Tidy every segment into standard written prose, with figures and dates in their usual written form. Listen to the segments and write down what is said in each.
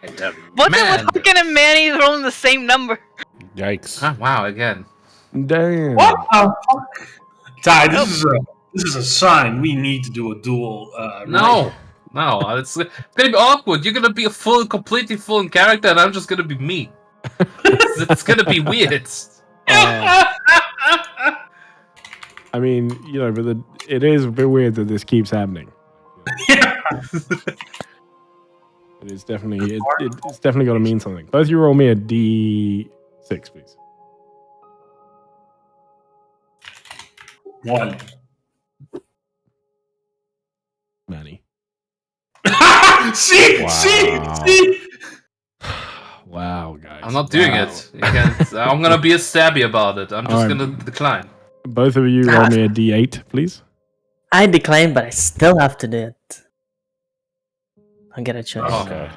What's it Man. with Hookin and Manny throwing the same number? Yikes. Ah, wow, again. Damn. What the fuck? Ty, this is a sign. We need to do a duel. No, it's gonna be awkward. You're gonna be completely full in character, and I'm just gonna be me. It's gonna be weird. I mean, but it is a bit weird that this keeps happening. It is definitely it's definitely got to mean something. Both of you roll me a d6, please. 1. Manny. See. Wow, guys. I'm not doing it. I'm gonna be a stabby about it. I'm just gonna decline. Both of you roll me a d8, please. I decline, but I still have to do it. I'll get a choice. Oh, Okay.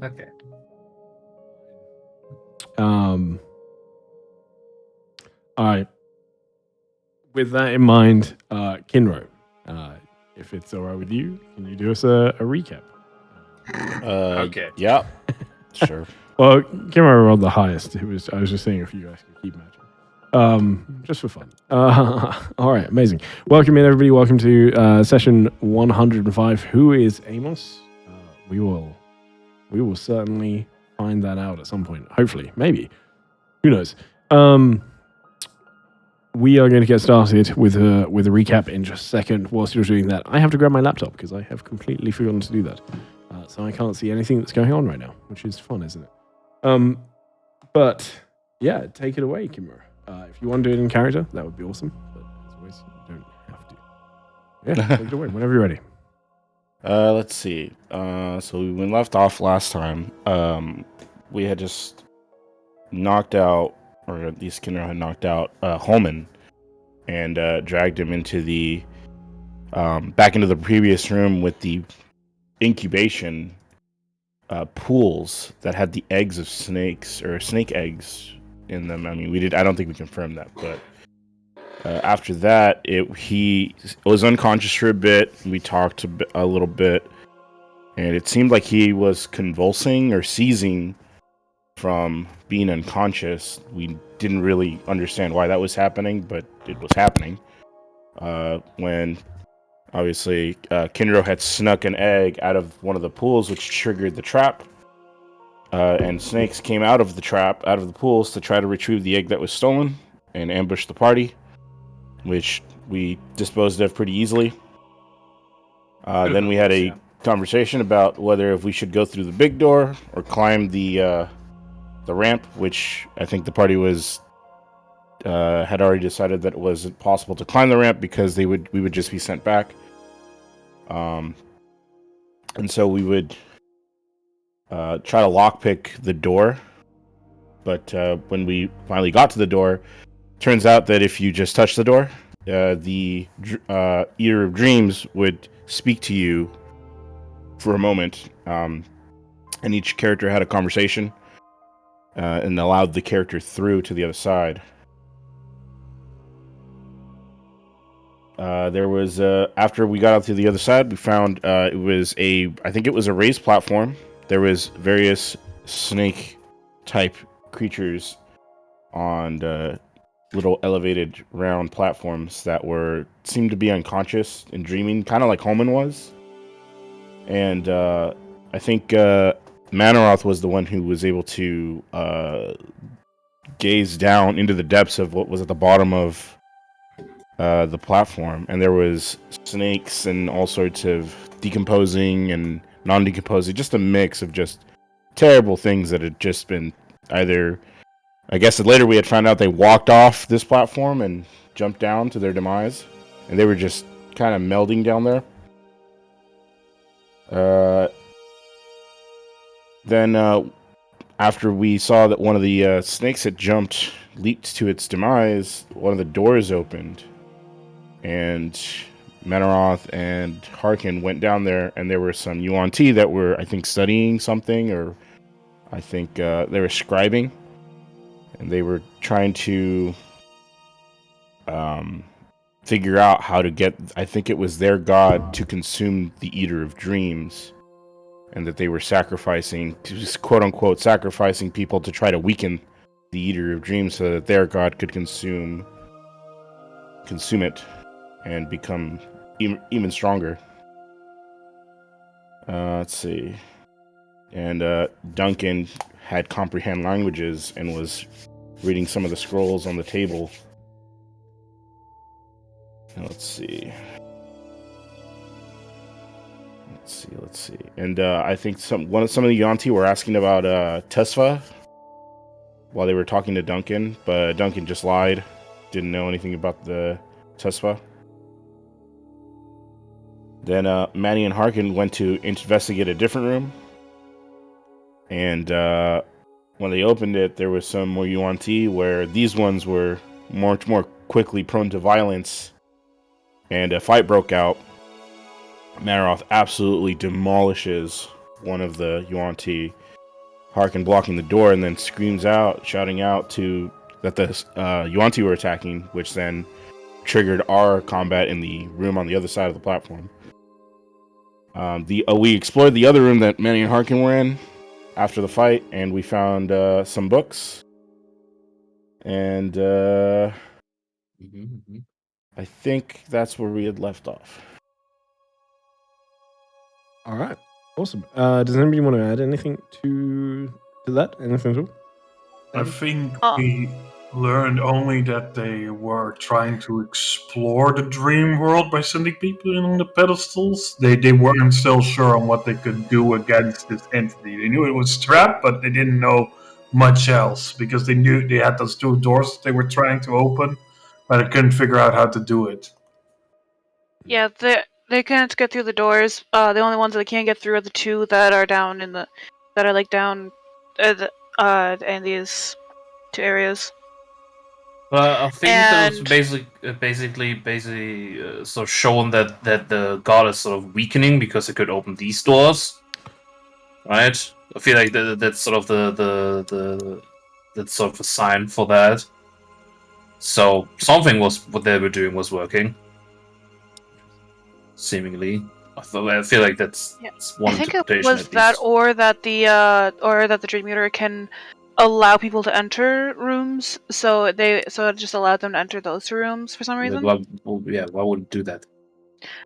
Okay. All right. With that in mind, Kinro, if it's all right with you, can you do us a recap? Okay. Yeah. Sure. Well, Kinro rolled the highest. I was just saying if you guys could keep matching. Just for fun. All right, amazing. Welcome in, everybody. Welcome to session 105. Who is Amos? We will certainly find that out at some point. Hopefully, maybe. Who knows? We are going to get started with a recap in just a second. Whilst you're doing that, I have to grab my laptop because I have completely forgotten to do that. So I can't see anything that's going on right now, which is fun, isn't it? But yeah, take it away, Kimura. If you want to do it in character, that would be awesome. But as always, you don't have to. Yeah, take it away whenever you're ready. Let's see. So when we left off last time, we had just knocked out, or at least Kinro had knocked out Holman, and dragged him into the back into the previous room with the incubation pools that had the eggs of snakes or snake eggs in them. I mean, I don't think we confirmed that, but after that, he was unconscious for a bit. We talked a little bit, and it seemed like he was convulsing or seizing from being unconscious. We didn't really understand why that was happening, but it was happening. When obviously Kinro had snuck an egg out of one of the pools, which triggered the trap. And snakes came out of the pools to try to retrieve the egg that was stolen and ambush the party, which we disposed of pretty easily. Then we had a conversation about whether if we should go through the big door or climb the ramp, which I think the party had already decided that it wasn't possible to climb the ramp because we would just be sent back. And so we would try to lockpick the door, but when we finally got to the door, turns out that if you just touch the door, the Eater of Dreams would speak to you for a moment, and each character had a conversation and allowed the character through to the other side. There was after we got out to the other side, we found I think it was a raised platform. There was various snake type creatures on little elevated round platforms that seemed to be unconscious and dreaming, kind of like Holman was. And I think Manaroth was the one who was able to gaze down into the depths of what was at the bottom of the platform, and there was snakes and all sorts of decomposing and non-decomposing, just a mix of just terrible things that had just been either, I guess later we had found out they walked off this platform and jumped down to their demise, and they were just kind of melding down there. Then after we saw that one of the snakes had leaped to its demise, one of the doors opened, and Manaroth and Harkin went down there, and there were some UNT that were, I think, studying something, or I think they were scribing, and they were trying to figure out how to get, I think it was their god, to consume the Eater of Dreams. and that they were sacrificing, quote unquote, sacrificing people to try to weaken the Eater of Dreams so that their god could consume it and become even stronger. Let's see. And Duncan had comprehend languages and was reading some of the scrolls on the table. Let's see. And I think some of the Yuan-Ti were asking about Tesfa while they were talking to Duncan, but Duncan just lied. Didn't know anything about the Tesfa. Then Manny and Harkin went to investigate a different room. And when they opened it, there was some more Yuan-Ti where these ones were much more quickly prone to violence. And a fight broke out. Manaroth absolutely demolishes one of the Yuan-Ti, Harkin blocking the door, and then screams out, shouting out that the Yuan-Ti were attacking, which then triggered our combat in the room on the other side of the platform. We explored the other room that Manny and Harkin were in after the fight, and we found some books. And I think that's where we had left off. All right. Awesome. Does anybody want to add anything to that? Anything at all? I think we learned only that they were trying to explore the dream world by sending people in on the pedestals. They weren't still sure on what they could do against this entity. They knew it was trapped, but they didn't know much else because they knew they had those two doors that they were trying to open, but they couldn't figure out how to do it. Yeah, they can't get through the doors. The only ones that they can't get through are the two that are down in these two areas. I think that was basically sort of shown that the god is sort of weakening because it could open these doors, right? I feel like that's sort of that's sort of a sign for that. So something what they were doing was working, seemingly. I feel like that's one I think interpretation. it was that, or that the Dream Eater can allow people to enter rooms, so it just allowed them to enter those two rooms for some reason. Why would it do that?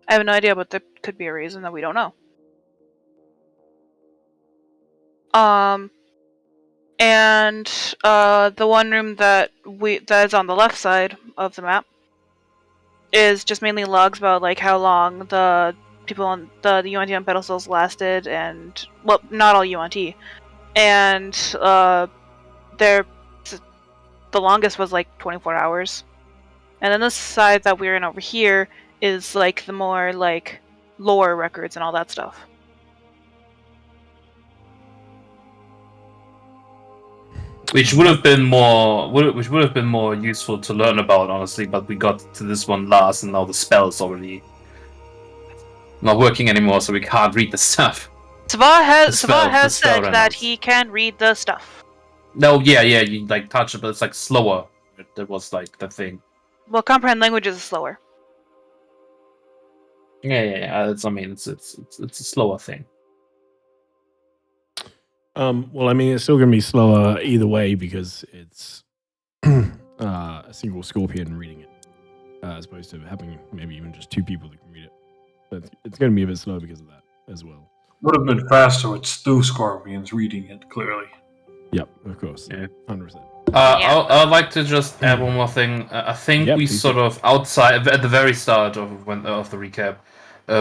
I have no idea, but there could be a reason that we don't know. And the one room that is on the left side of the map is just mainly logs about like how long the people on the Yuan-Ti on pedestals lasted, and well, not all Yuan-Ti, and the longest was like 24 hours. And then the side that we're in over here is like the more like lore records and all that stuff. Which would have been more useful to learn about, honestly, but we got to this one last, and now the spell's already not working anymore, so we can't read the stuff. Sava has said that he can read the stuff. No, yeah, you like touch it, but it's like slower. That was like the thing. Well, comprehend languages is slower. Yeah. It's a slower thing. Well, I mean, it's still going to be slower either way because it's a single scorpion reading it, as opposed to having maybe even just two people that can read it. So it's going to be a bit slow because of that as well. Would have been faster with two scorpions reading it, clearly. Yep, of course. Yeah. 100%. I'd like to just add one more thing. I think we sort of outside at the very start of the recap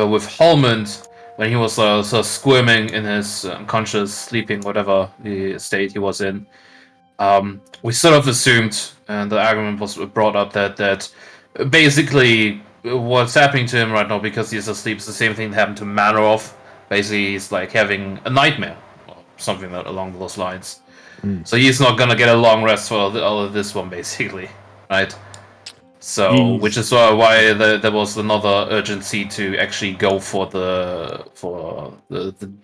with Holmond, when he was sort of squirming in his unconscious, sleeping, whatever the state he was in. We sort of assumed, and the argument was brought up that basically what's happening to him right now because he's asleep is the same thing that happened to Manaroth. Basically, he's like having a nightmare or something along those lines. So he's not gonna get a long rest for all of this one, basically, right? So, which is why there was another urgency to actually go for the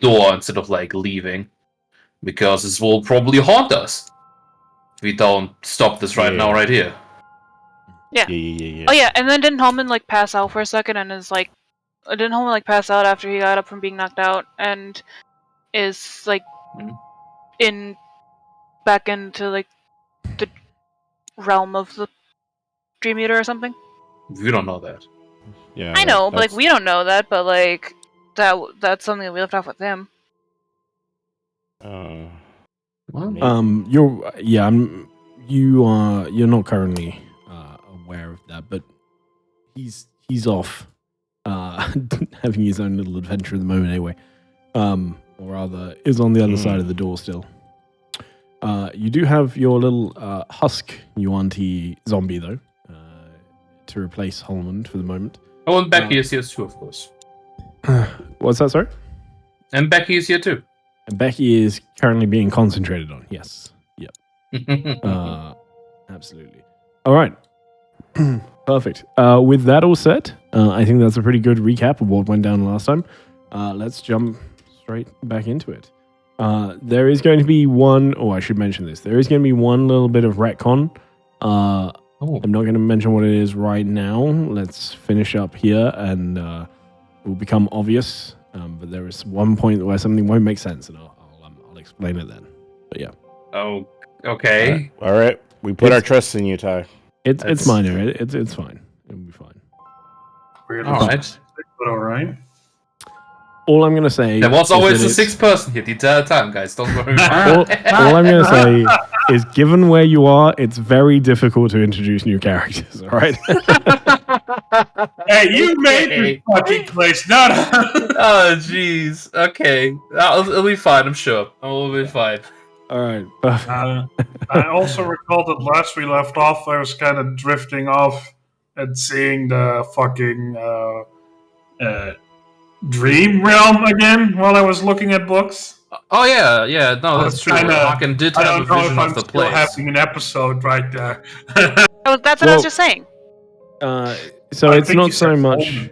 door instead of like leaving, because this will probably haunt us if we don't stop this right now, right here. Yeah. Oh yeah, and then didn't Holman like pass out for a second, and is like, didn't Holman like pass out after he got up from being knocked out, and is like back into like the realm of the Dream Eater or something. We don't know that. Yeah, I know, but like we don't know that, but like that's something that we left off with him. You're not currently aware of that, but he's off having his own little adventure at the moment anyway. Or rather, is on the other side of the door still. You do have your little husk Yuan-Ti zombie though, to replace Holland for the moment. Oh, and Becky is here too, of course. What's that, sorry? And Becky is here too. And Becky is currently being concentrated on. Yes. Yep. Absolutely. All right. Perfect. With that all said, I think that's a pretty good recap of what went down last time. Let's jump straight back into it. There is going to be I should mention this. There is going to be one little bit of retcon. I'm not going to mention what it is right now. Let's finish up here and it will become obvious. But there is one point where something won't make sense, and I'll explain it then. But yeah. Oh, okay. All right. We put our trust in you, Ty. It's minor. It's fine. It'll be fine. Really all right. But all right. All I'm going to say... There was always a sixth person here the entire time, guys. Don't worry. all I'm going to say is, given where you are, it's very difficult to introduce new characters, all right? Hey, you made this fucking place. No. Oh, jeez. Okay. It'll be fine, I'm sure. It'll be fine. All right. I also recall that last we left off, I was kind of drifting off and seeing the fucking dream realm again while I was looking at books. Oh yeah. No, that's true. Haken did have a vision of the place. Having an episode right there. That's what I was just saying. So it's not so much.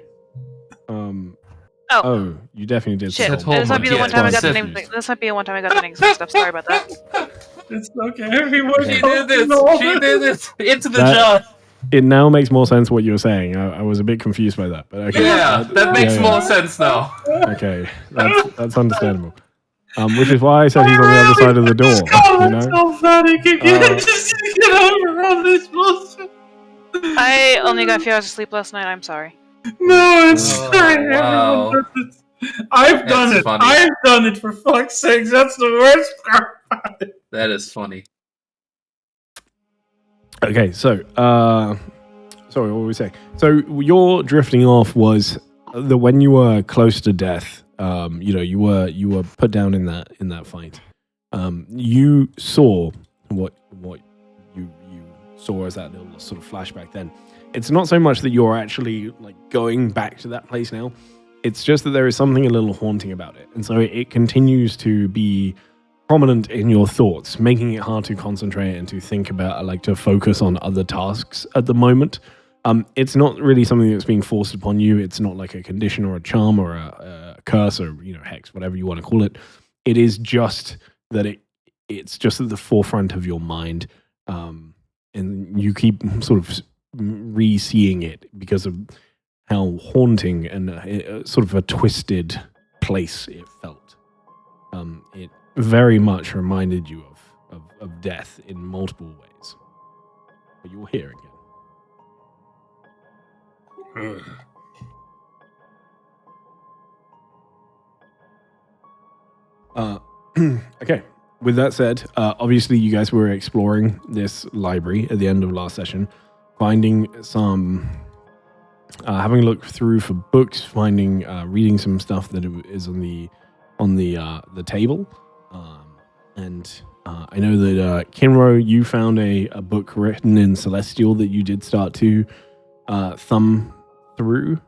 Oh, you definitely did. Shit. This might be the one time I got the names. This might be the one time I got the names mixed up. Sorry about that. It's okay. Everyone, she did this. Into the jar. It now makes more sense what you were saying. I was a bit confused by that, but okay. Yeah, that makes more sense now. Okay, that's understandable. Which is why I said he's on the other side of the door. You know? So funny. Just get over all this bullshit. I only got a few hours of sleep last night. I'm sorry. No, it's fine. Wow. Everyone does it. I've done it. Funny. I've done it, for fuck's sake. That's the worst part about it. That is funny. Okay, so sorry, what were we saying? So your drifting off was that when you were close to death, you were put down in that fight. You saw what you saw as that little sort of flashback then. It's not so much that you're actually like going back to that place now. It's just that there is something a little haunting about it. And so it continues to be prominent in your thoughts, making it hard to concentrate and to think about, like, to focus on other tasks at the moment. It's not really something that's being forced upon you. It's not like a condition or a charm or a curse or, hex, whatever you want to call it. It is just that it's just at the forefront of your mind. And you keep sort of re-seeing it because of how haunting and sort of a twisted place it felt. It very much reminded you of death in multiple ways. But you'll hear again. Okay. With that said, obviously you guys were exploring this library at the end of last session, finding some, having a look through for books, finding, reading some stuff that is on the table, and I know that Kinro, you found a book written in Celestial that you did start to thumb through,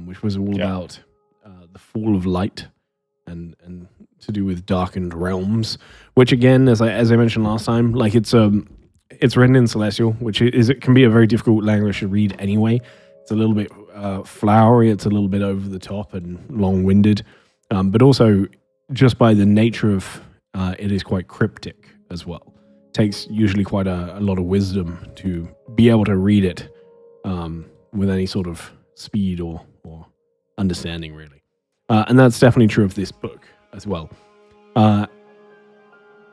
which was all about the fall of light and to do with darkened realms, which again, as I mentioned last time, like it's written in Celestial, which it can be a very difficult language to read anyway. It's a little bit flowery, it's a little bit over the top and long-winded, but also just by the nature of it is quite cryptic as well. It takes usually quite a lot of wisdom to be able to read it with any sort of speed or understanding, really. And that's definitely true of this book. as well.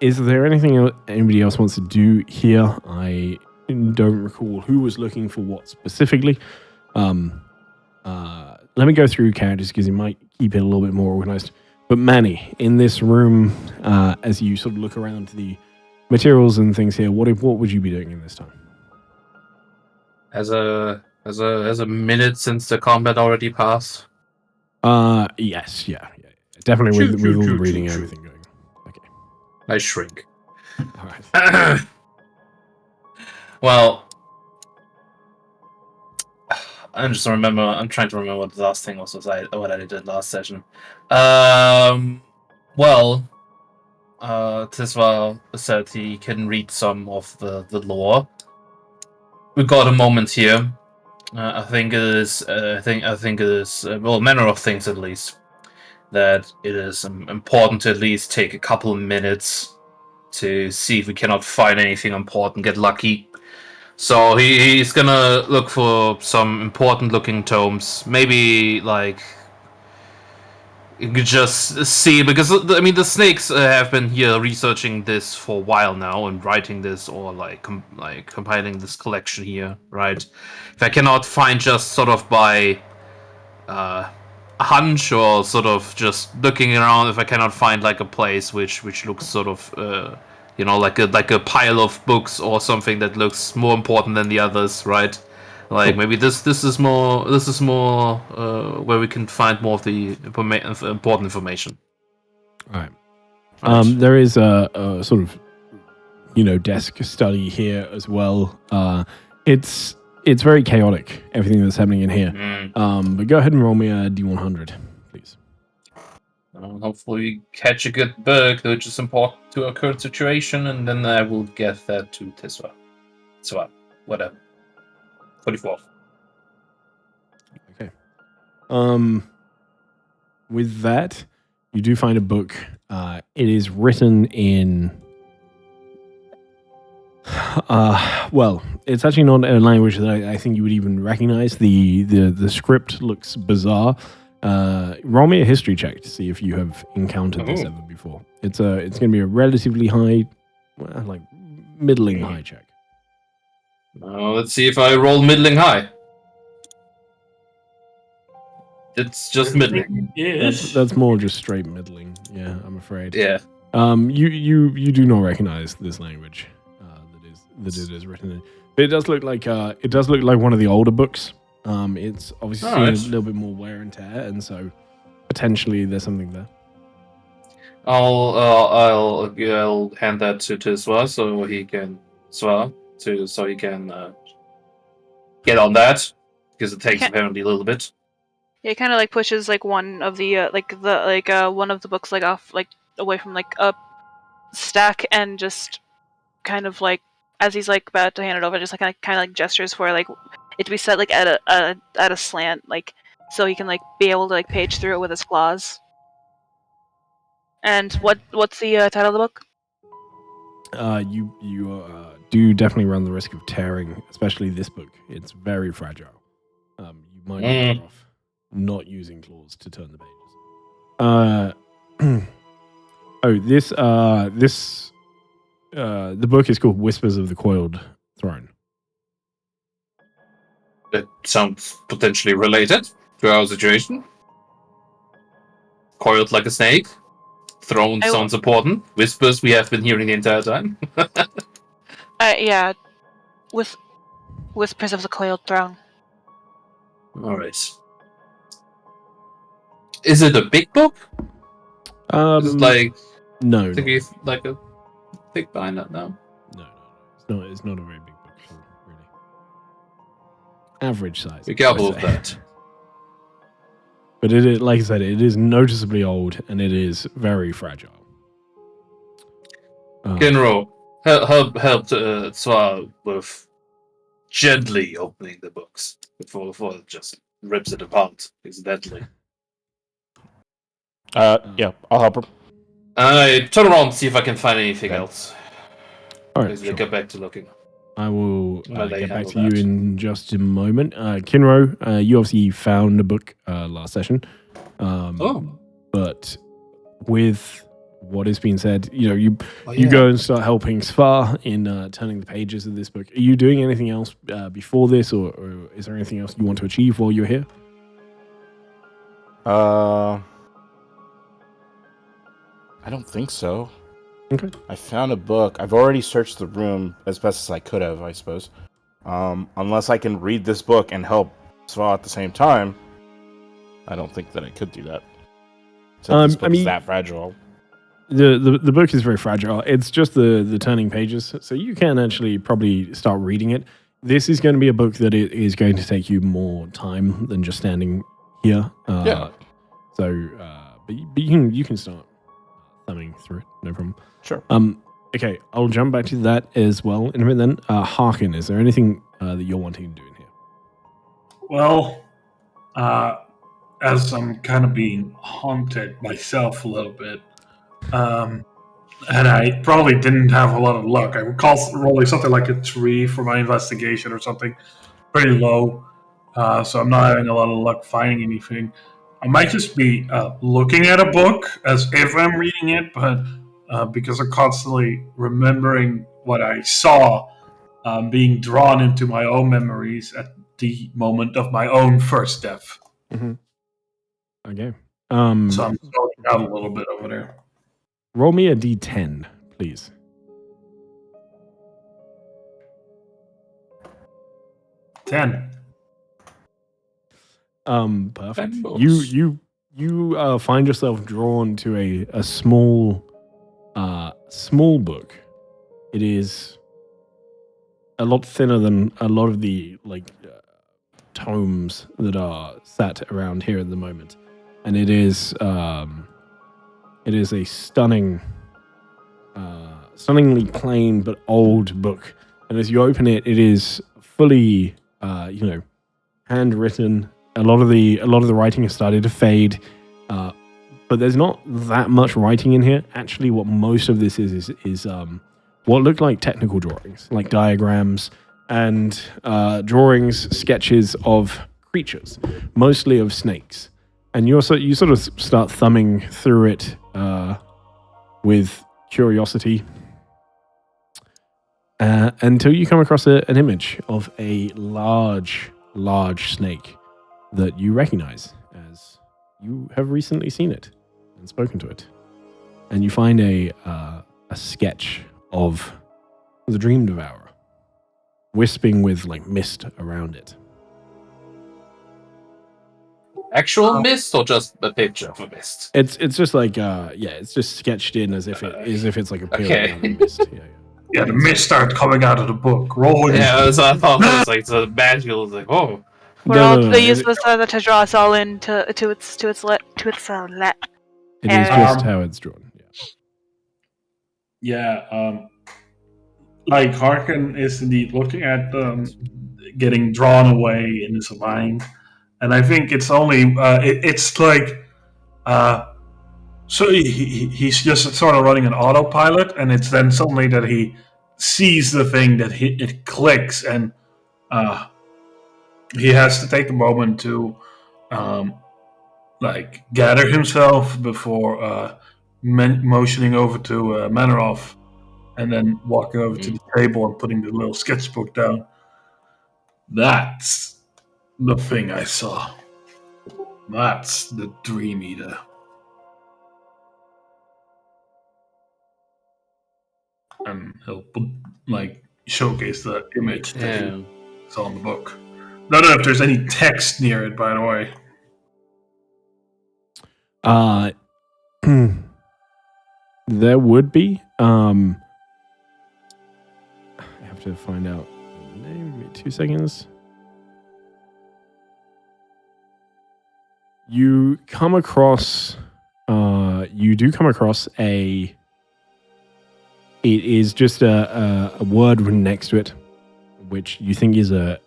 Is there anything anybody else wants to do here? I don't recall who was looking for what specifically. Let me go through characters because it might keep it a little bit more organized. But Manny, in this room, as you sort of look around the materials and things here, what would you be doing in this time? As a minute since the combat already passed. Yes, yeah. Definitely with all the reading and everything going. Okay. I shrink. All right. Well, I'm trying to remember what the last thing was what I did last session. Tisva said he can read some of the lore. We got a moment here. I think it is. I think it is. Well, manner of things at least. That it is important to at least take a couple of minutes to see if we cannot find anything important. Get lucky. So he's gonna look for some important looking tomes. Maybe like you could just see, because I mean the snakes have been here researching this for a while now and writing this or like compiling this collection here, right? If I cannot find just sort of by a hunch or sort of just looking around, if I cannot find like a place which looks sort of like a pile of books or something that looks more important than the others, right? Like maybe this is more where we can find more of the important information. All right. There is a sort of desk study here as well. It's very chaotic, everything that's happening in here. But go ahead and roll me a D100, please. Hopefully catch a good bug, which is important to our current situation, and then I will get that to Tiswa. So, whatever. 44. Okay. With that, you do find a book. It is written in... well, it's actually not a language that I think you would even recognize. The script looks bizarre. Roll me a history check to see if you have encountered this ever before. It's going to be a relatively high, middling high check. Let's see if I roll middling high. It's just middling. That's more just straight middling. Yeah, I'm afraid. Yeah. You do not recognize this language that it is written in. But it does look like one of the older books. It's obviously a little bit more wear and tear, and so potentially there's something there. I'll hand that to Tiswa so he can get on that, because it takes apparently a little bit. Yeah, it kind of pushes one of the one of the books off away from a stack, and just kind of as he's about to hand it over, just kind of gestures for it to be set at a slant, so he can be able to page through it with his claws. And what's the title of the book? You do definitely run the risk of tearing, especially this book. It's very fragile. You might be better off not using claws to turn the pages. The book is called Whispers of the Coiled Throne. That sounds potentially related to our situation. Coiled like a snake. Throne sounds important. Whispers we have been hearing the entire time. Yeah. With Whispers of the Coiled Throne. Alright. Is it a big book? Is it no. I think it's like a thick binder now. No. It's not a very big book, really. Average size. Be careful with that. But it is, like I said, it is noticeably old and it is very fragile. Kinro, help Tswa with gently opening the books before it just rips it apart accidentally. Yeah, I'll help her. I turn around and see if I can find anything else. All right, sure. Get back to looking. I will get back to you in just a moment. Kinro, you obviously found a book last session. But with what is being said, you go and start helping Svar in turning the pages of this book. Are you doing anything else before this, or is there anything else you want to achieve while you're here? I don't think so. Okay. I found a book. I've already searched the room as best as I could have, I suppose. Unless I can read this book and help Sva at the same time, I don't think that I could do that. So this book is that fragile. The book is very fragile. It's just the turning pages, so you can actually probably start reading it. This is going to be a book that is going to take you more time than just standing here. Yeah. So, but you can start thumbing through it, no problem. Sure. Okay, I'll jump back to that as well in a minute. Then, Harkin, is there anything that you're wanting to do in here? Well, as I'm kind of being haunted myself a little bit, and I probably didn't have a lot of luck. I recall rolling something like a 3 for my investigation or something, pretty low. So I'm not having a lot of luck finding anything. I might just be looking at a book as if I'm reading it, but because I'm constantly remembering what I saw, being drawn into my own memories at the moment of my own first death. Mm-hmm. Okay. So I'm slowing out a little bit over there. Roll me a d10, please. 10. Perfect. You find yourself drawn to a small book. It is a lot thinner than a lot of the tomes that are sat around here at the moment, and it is a stunningly plain but old book. And as you open it, it is fully handwritten. A lot of the writing has started to fade, but there's not that much writing in here. Actually, what most of this is what look like technical drawings, like diagrams and drawings, sketches of creatures, mostly of snakes. And you sort of start thumbing through it with curiosity until you come across an image of a large snake that you recognize as you have recently seen it and spoken to it. And you find a sketch of the Dream Devourer, wisping with mist around it. Actual mist or just a picture of a mist? It's just it's just sketched in as if it's like a Okay. mist. Yeah, the mist started coming out of the book. Rolling. Yeah, so I thought it was like the magical. Like, oh, We're all the useless to draw us all into to its let. It is just how it's drawn. Yeah. Like Harkin is indeed looking at them getting drawn away in this line, and I think it's only it's like so he's just sort of running an autopilot, and it's then suddenly that he sees the thing that it clicks, and he has to take a moment to gather himself before motioning over to Manoroff, and then walking over to the table and putting the little sketchbook down. That's the thing I saw. That's the Dream Eater. And he'll showcase the image that he saw in the book. I don't know if there's any text near it, by the way. There would be. I have to find out the name. Give me 2 seconds. You come across. You do come across a. It is just a word written next to it, which you think is a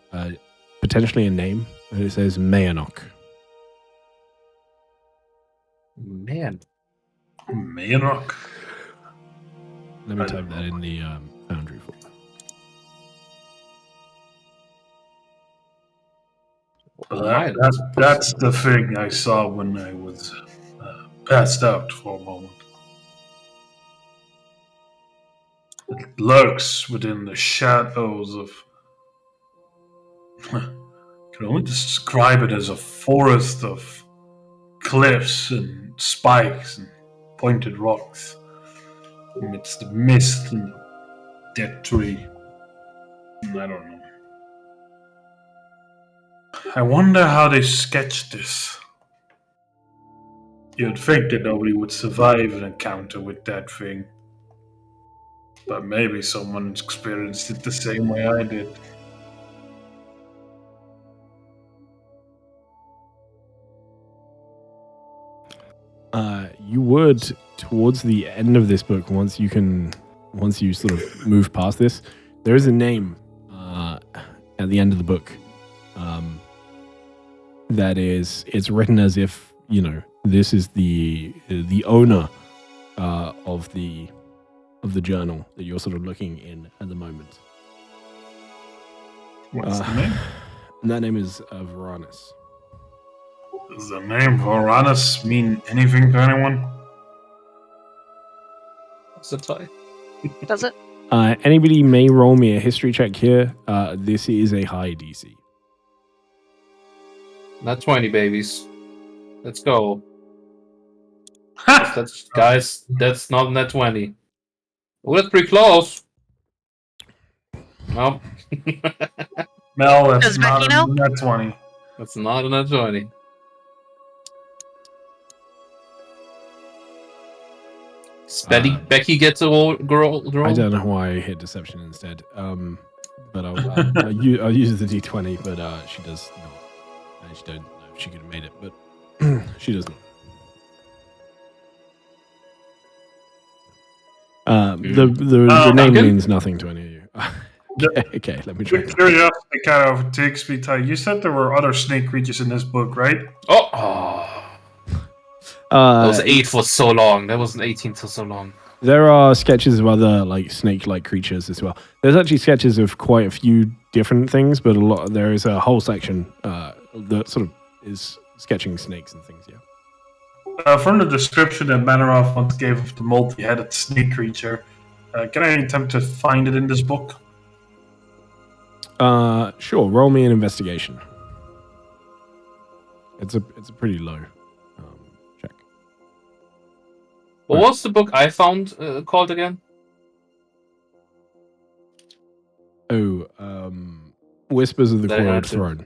potentially a name, and it says Mayanok. Mayanok. Let me type that in the Foundry for you. That's the thing I saw when I was passed out for a moment. It lurks within the shadows of. I can only describe it as a forest of cliffs and spikes and pointed rocks amidst the mist and dead tree. I don't know. I wonder how they sketched this. You'd think that nobody would survive an encounter with that thing. But maybe someone experienced it the same way I did. You would, towards the end of this book, once you sort of move past this, there is a name at the end of the book that it's written as if, this is the owner of the journal that you're sort of looking in at the moment. What's the name? And that name is Varanus. Does the name Varanus mean anything to anyone? What's the tie? Does it? Anybody may roll me a history check here. This is a high DC. Not 20, babies. Let's go. Guys, that's not net 20. Oh, that's pretty close. Nope. Mel, that's Does not Becky know? a net 20. That's not a net 20. Becky gets a roll. I don't know why I hit deception instead. But I'll use the D20. But she does not. I just don't know if she could have made it, but she does not. The name means nothing to any of you. Okay, let me try. Curiosity kind of takes me time. You said there were other snake creatures in this book, right? That was 8 for so long. That wasn't 18 for so long. There are sketches of other like snake-like creatures as well. There's actually sketches of quite a few different things, but there is a whole section that sort of is sketching snakes and things. Yeah. From the description that Manoroff once gave of the multi-headed snake creature, can I attempt to find it in this book? Sure. Roll me an investigation. It's a pretty low check. What was the book I found called again? Whispers of the Coiled Throne.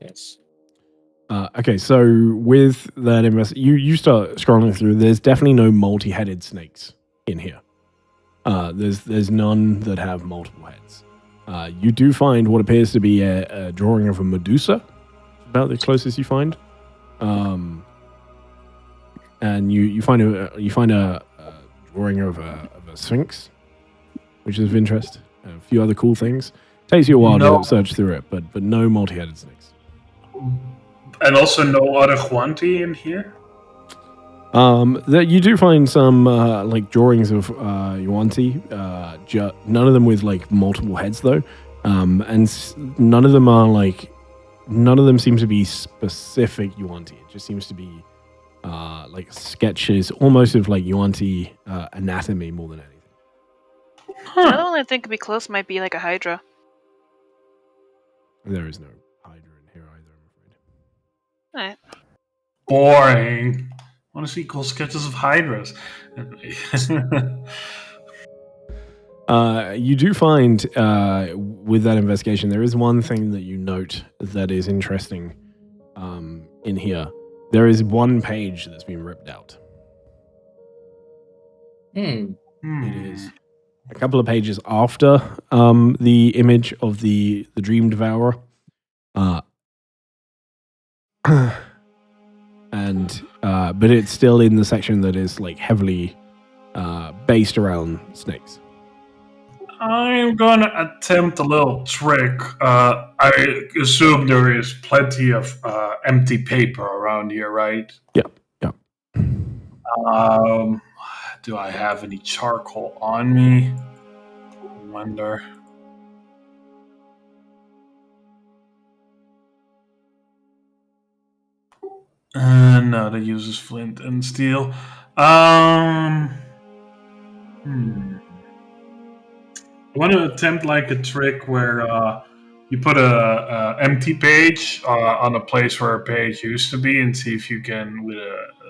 Yes. Okay, so with that you start scrolling through. There's definitely no multi-headed snakes in here. There's none that have multiple heads. You do find what appears to be a drawing of a Medusa, about the closest you find. And you find a drawing of a Sphinx, which is of interest. A few other cool things. Takes you a while to search through it, but no multi-headed snakes. And also no other Huanti in here? That you do find some like drawings of Yuanti. None of them with like multiple heads though, and none of them seem to be specific Yuanti. It just seems to be like sketches, almost of like Yuanti anatomy more than anything. The other one I think could be close might be like a Hydra. There is no Hydra in here either, I'm afraid. Boring. I want to see cool sketches of Hydras. You do find with that investigation, there is one thing that you note that is interesting in here. There is one page that's been ripped out. It is a couple of pages after the image of the Dream Devourer. But it's still in the section that is like heavily based around snakes. I'm gonna attempt a little trick. I assume there is plenty of empty paper around here, right? Yep. Do I have any charcoal on me? I wonder. No, that uses flint and steel. I want to attempt like a trick where you put a empty page on a place where a page used to be, and see if you can, with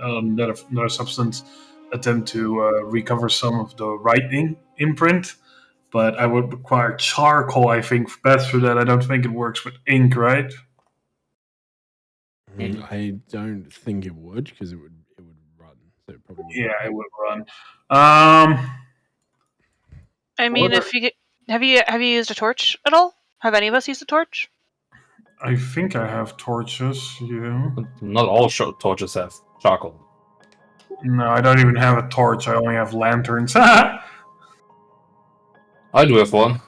another substance, attempt to recover some of the writing imprint. But I would require charcoal, I think, best for that. I don't think it works with ink, right? I don't think it would, because it would run. So it probably wouldn't. Yeah, it would run. I mean, if you have you used a torch at all? Have any of us used a torch? I think I have torches. Yeah. Not all torches have charcoal. No, I don't even have a torch. I only have lanterns. I do have one.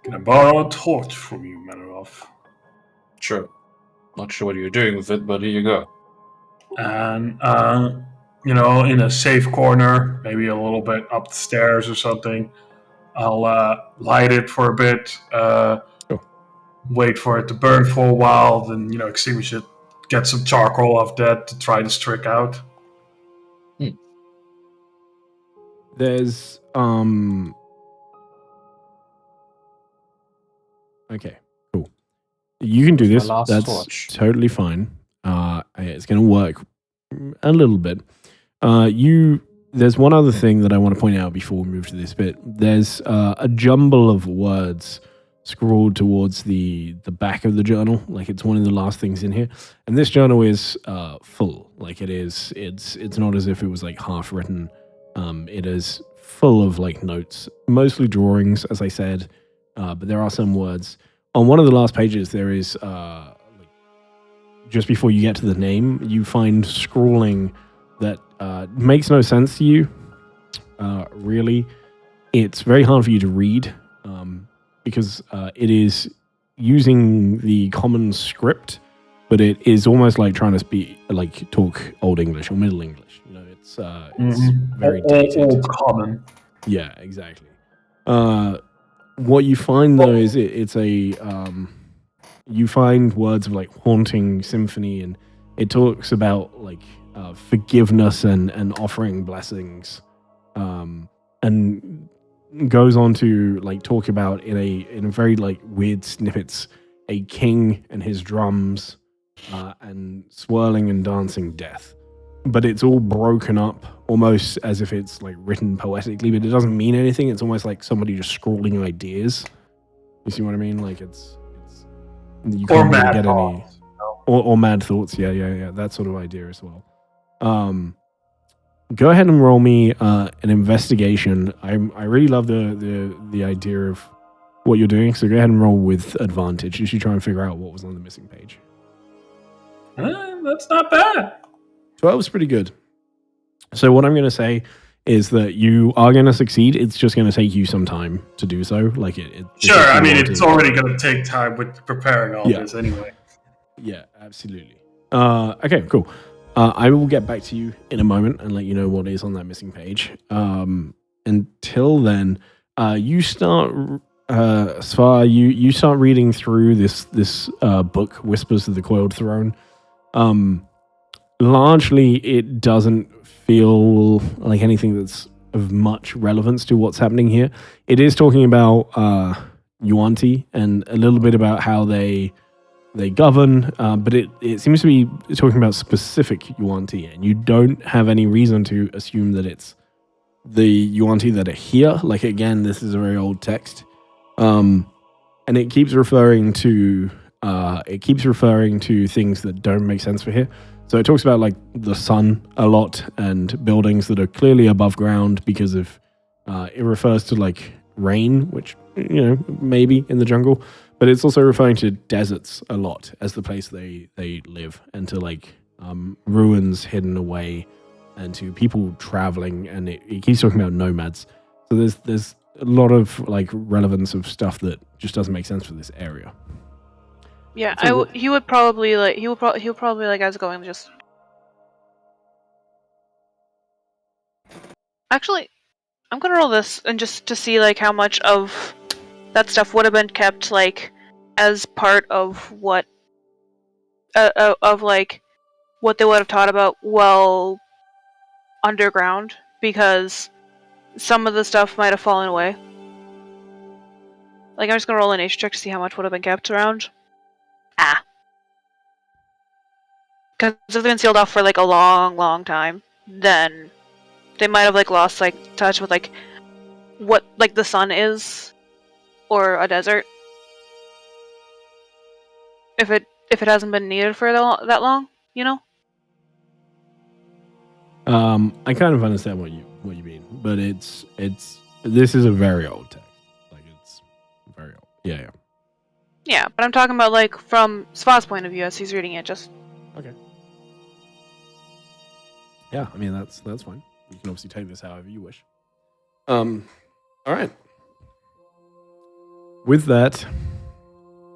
Can I borrow a torch from you, Manoroff? Sure. Not sure what you're doing with it, but here you go. And in a safe corner, maybe a little bit up the stairs or something. I'll light it for a bit. Wait for it to burn for a while. Then extinguish it. Get some charcoal off that to try this trick out. There's Okay, cool. You can do this. That's torch. Totally fine. It's going to work a little bit. There's one other thing that I want to point out before we move to this bit. There's a jumble of words scrawled towards the back of the journal, like it's one of the last things in here. And this journal is full. Like it's not as if it was like half written. It is full of like notes, mostly drawings, as I said, but there are some words. On one of the last pages, there is just before you get to the name, you find scrawling that makes no sense to you. Really, it's very hard for you to read because it is using the common script, but it is almost like trying to talk Old English or Middle English. It's very dated. Old common. Yeah, exactly. What you find though is it's a you find words of like haunting symphony, and it talks about like forgiveness and offering blessings, and goes on to like talk about in a very like weird snippets a king and his drums and swirling and dancing death. But it's all broken up almost as if it's like written poetically, but it doesn't mean anything. It's almost like somebody just scrawling ideas. You see what I mean? Like it's you can't or really mad get thoughts, any or mad thoughts. Yeah. That sort of idea as well. Go ahead and roll me an investigation. I really love the idea of what you're doing. So go ahead and roll with advantage as you try and figure out what was on the missing page. That's not bad. 12 is pretty good. So what I'm going to say is that you are going to succeed. It's just going to take you some time to do so. Like Sure, I mean, it's already going to take time with preparing all this anyway. Yeah, absolutely. Okay, cool. I will get back to you in a moment and let you know what is on that missing page. Until then, you start, Svar, you start reading through this book, Whispers of the Coiled Throne. Largely, it doesn't feel like anything that's of much relevance to what's happening here. It is talking about Yuan-Ti and a little bit about how they govern, but it seems to be talking about specific Yuan-Ti, and you don't have any reason to assume that it's the Yuan-Ti that are here. Like, again, this is a very old text, and it keeps referring to things that don't make sense for here. So it talks about like the sun a lot and buildings that are clearly above ground because of it refers to like rain, which maybe in the jungle, but it's also referring to deserts a lot as the place they live, and to like ruins hidden away, and to people traveling, and it keeps talking about nomads. So there's a lot of like relevance of stuff that just doesn't make sense for this area. Yeah, he would probably like as going just. Actually, I'm gonna roll this and just to see like how much of that stuff would have been kept like as part of what of like what they would have taught about well underground, because some of the stuff might have fallen away. Like, I'm just gonna roll a nature check to see how much would have been kept around. Because if they've been sealed off for like a long time, then they might have like lost like touch with like what like the sun is, or a desert. If it hasn't been needed for that long, you know. I kind of understand what you mean, but this is a very old text. Like, it's very old. Yeah. Yeah, but I'm talking about like from Sva's point of view as he's reading it. Just okay. Yeah, I mean that's fine. You can obviously take this however you wish. All right. With that,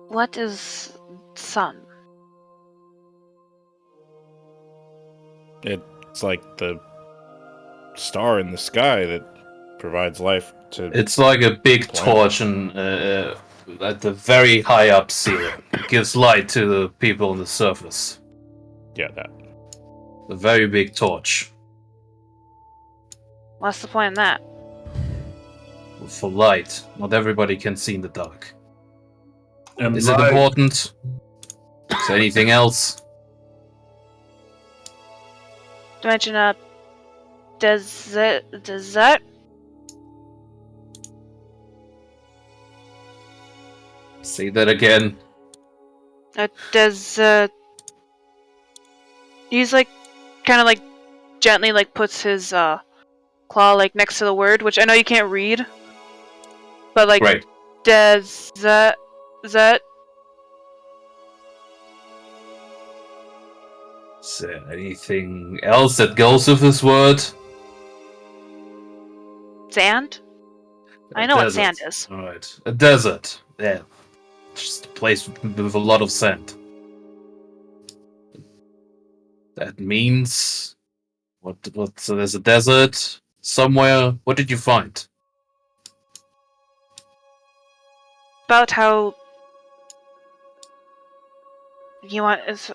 what is sun? It's like the star in the sky that provides life to. It's like a big torch and at the very high up ceiling. It gives light to the people on the surface. Yeah, that. A very big torch. What's the point in that? For light. Not everybody can see in the dark. Is it light. important? Is there anything else? To mention a desert. Say that again. A desert. He's like, kind of like, gently like puts his claw like next to the word, which I know you can't read, but like right. Desert. Is there anything else that goes with this word? Sand? I know what sand is. Alright. A desert. Yeah. Just a place with a lot of sand. That means... What? So there's a desert somewhere. What did you find? About how... It's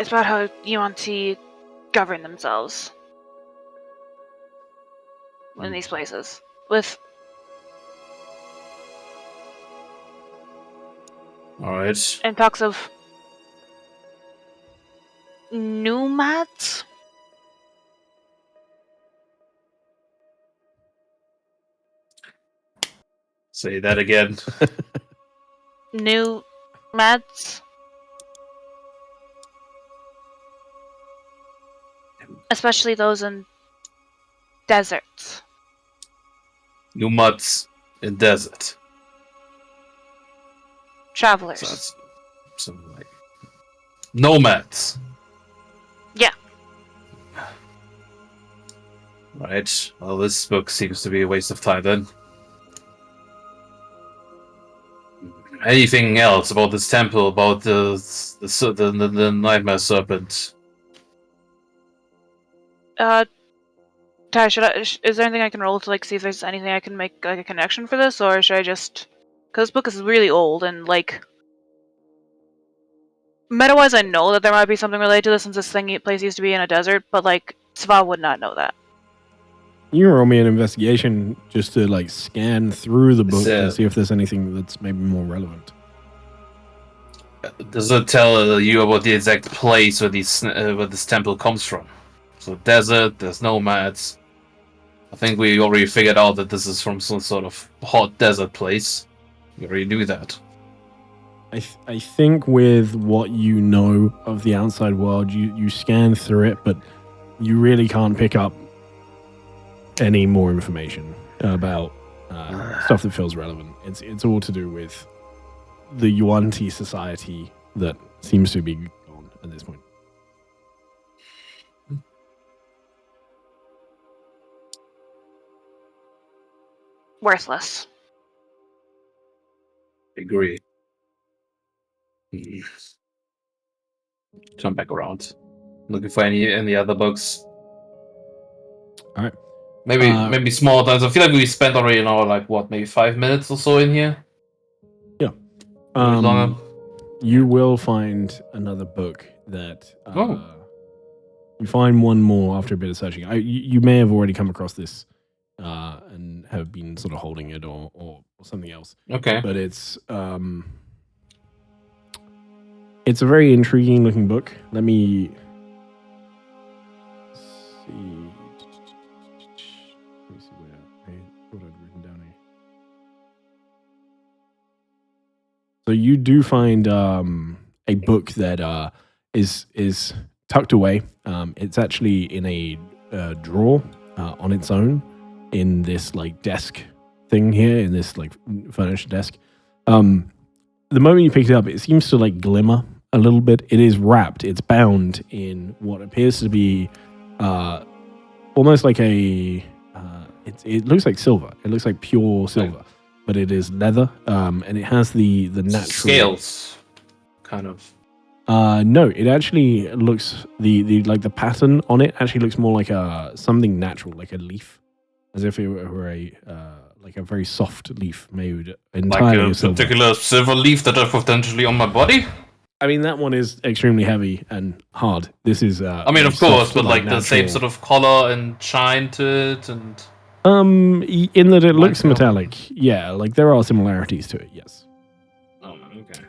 about how Yuan-Ti govern themselves in these places. With... Alright. And talks of... nomads? Say that again. Nomads? Especially those in deserts. Nomads in desert. Travelers. So that's something like nomads. Yeah. Right. Well, this book seems to be a waste of time then. Anything else about this temple? About the nightmare serpent? Ty, is there anything I can roll to like see if there's anything I can make like a connection for this, or should I just? Because this book is really old and like meta-wise, I know that there might be something related to this since this place used to be in a desert, but like Sva would not know that. You can roll me an investigation just to like scan through the book to see if there's anything that's maybe more relevant. Does it tell you about the exact place where this temple comes from? So desert, there's nomads. I think we already figured out that this is from some sort of hot desert place. We already knew that. I think with what you know of the outside world, you scan through it, but you really can't pick up any more information about stuff that feels relevant. It's all to do with the Yuan-Ti society that seems to be gone at this point. Worthless. Agree. Turn back around. Looking for any other books. All right. Maybe small times. I feel like we spent already an hour, like what, maybe 5 minutes or so in here. Yeah. Longer. You will find another book that. Oh. You find one more after a bit of searching. You may have already come across this and have been sort of holding it or something else. Okay. But it's a very intriguing looking book. Let me see. Let me see where I thought I'd written down here. So you do find a book that is tucked away. It's actually in a drawer on its own in this like desk thing here, in this like furniture desk. The moment you pick it up, it seems to like glimmer a little bit. It is wrapped. It's bound in what appears to be almost like a. It looks like silver. It looks like pure silver, but it is leather, and it has the natural scales, kind of. No, it actually looks the like the pattern on it actually looks more like something natural, like a leaf, as if it were a like a very soft leaf made entirely like a of silver. particular silver leaf that are potentially on my body. I mean, that one is extremely heavy and hard. This is. I mean, of course, but like the same sort of color and shine to it, and. In that it looks metallic. Yeah, like there are similarities to it. Yes. Oh, okay.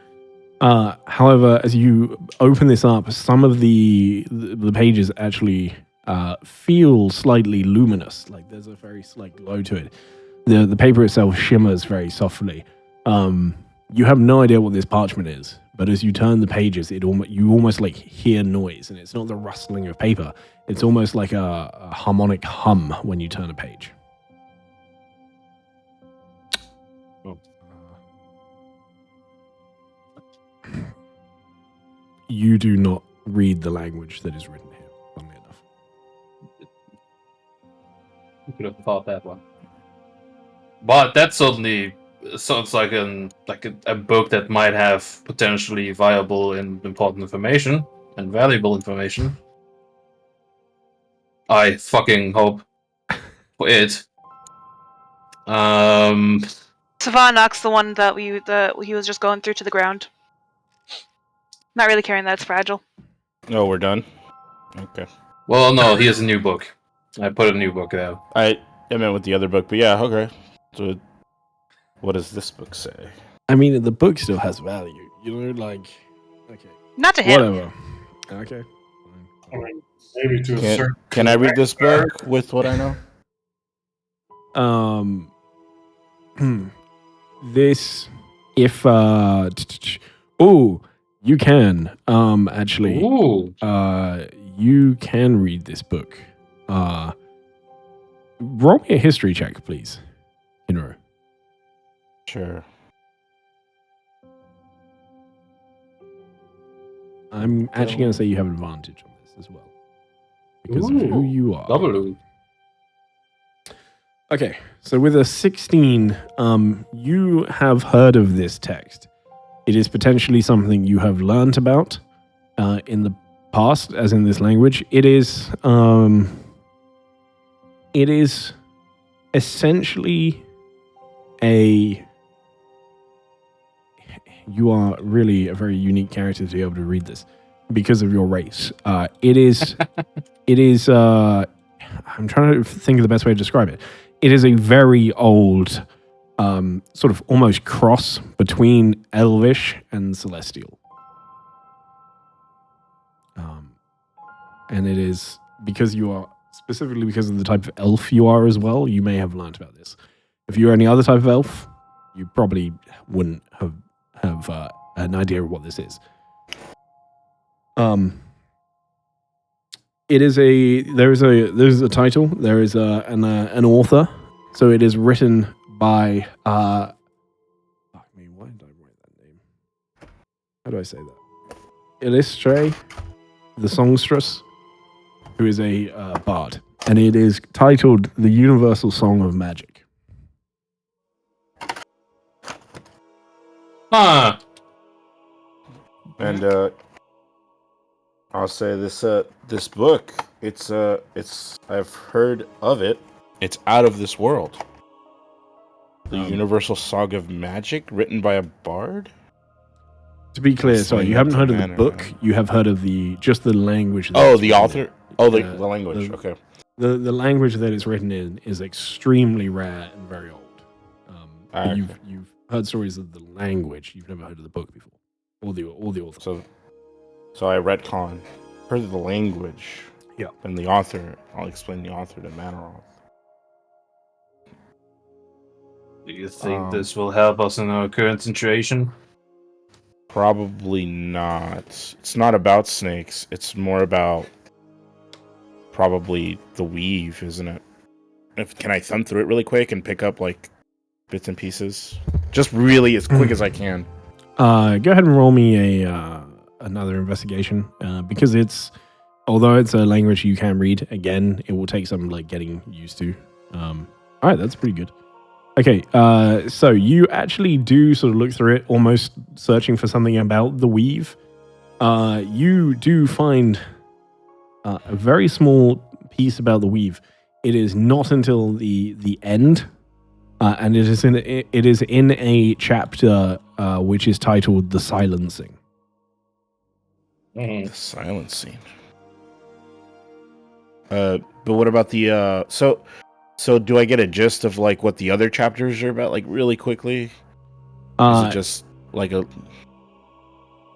However, as you open this up, some of the pages actually feel slightly luminous. Like there's a very slight glow to it. The paper itself shimmers very softly. You have no idea what this parchment is, but as you turn the pages, you almost like hear noise, and it's not the rustling of paper. It's almost like a harmonic hum when you turn a page. You do not read the language that is written here, funnily enough. You could have thought that one. But that certainly sounds like a book that might have potentially viable and important information and valuable information. I fucking hope for it. Savan knocks the one that he was just going through to the ground. Not really caring that it's fragile. Oh, we're done? Okay. Well, no, he has a new book. I put a new book out. I meant with the other book, but yeah, okay. So, what does this book say? I mean, the book still has value. You know, like, okay. Not to him. Whatever. Okay. I mean, maybe to a certain. Can I read this book with what I know? This, if, you can, actually. Ooh. You can read this book. Roll me a history check, please. Hinro. Sure. I'm actually going to say you have advantage on this as well. Because of who you are. Double. Okay, so with a 16, you have heard of this text. It is potentially something you have learnt about in the past, as in this language. It is essentially you are really a very unique character to be able to read this because of your race. It is, I'm trying to think of the best way to describe it. It is a very old, sort of almost cross between Elvish and Celestial. And it is because you are, specifically because of the type of elf you are as well, you may have learnt about this. If you were any other type of elf, you probably wouldn't have an idea of what this is. There's a title. There is an author. So it is written by fuck me, why did I write that name? How do I say that? Illustre, the songstress, who is a bard, and it is titled "The Universal Song of Magic." Huh. And I'll say this book, it's I've heard of it. It's out of this world. The Universal Song of Magic, written by a bard? To be clear, sorry, you haven't heard of the Manner, book. man. You have heard of just the language. that Oh, it's the written author. in. Oh, the Yeah, language. Okay. The language that it's written in is extremely rare and very old. But Okay. you've heard stories of the language. You've never heard of the book before, or the author. So I retcon. Heard of the language. Yeah. And the author. I'll explain the author to Manaroth. Do you think this will help us in our current situation? Probably not. It's not about snakes. It's more about probably the weave, isn't it? Can I thumb through it really quick and pick up like bits and pieces? Just really as quick as I can. Go ahead and roll me another investigation because although it's a language you can read. Again, it will take some like getting used to. All right, that's pretty good. Okay, so you actually do sort of look through it, almost searching for something about the weave. You do find a very small piece about the weave. It is not until the end, and it is in a chapter which is titled "The Silencing." The silencing. But what about the So do I get a gist of like what the other chapters are about, like really quickly? Is it just like a?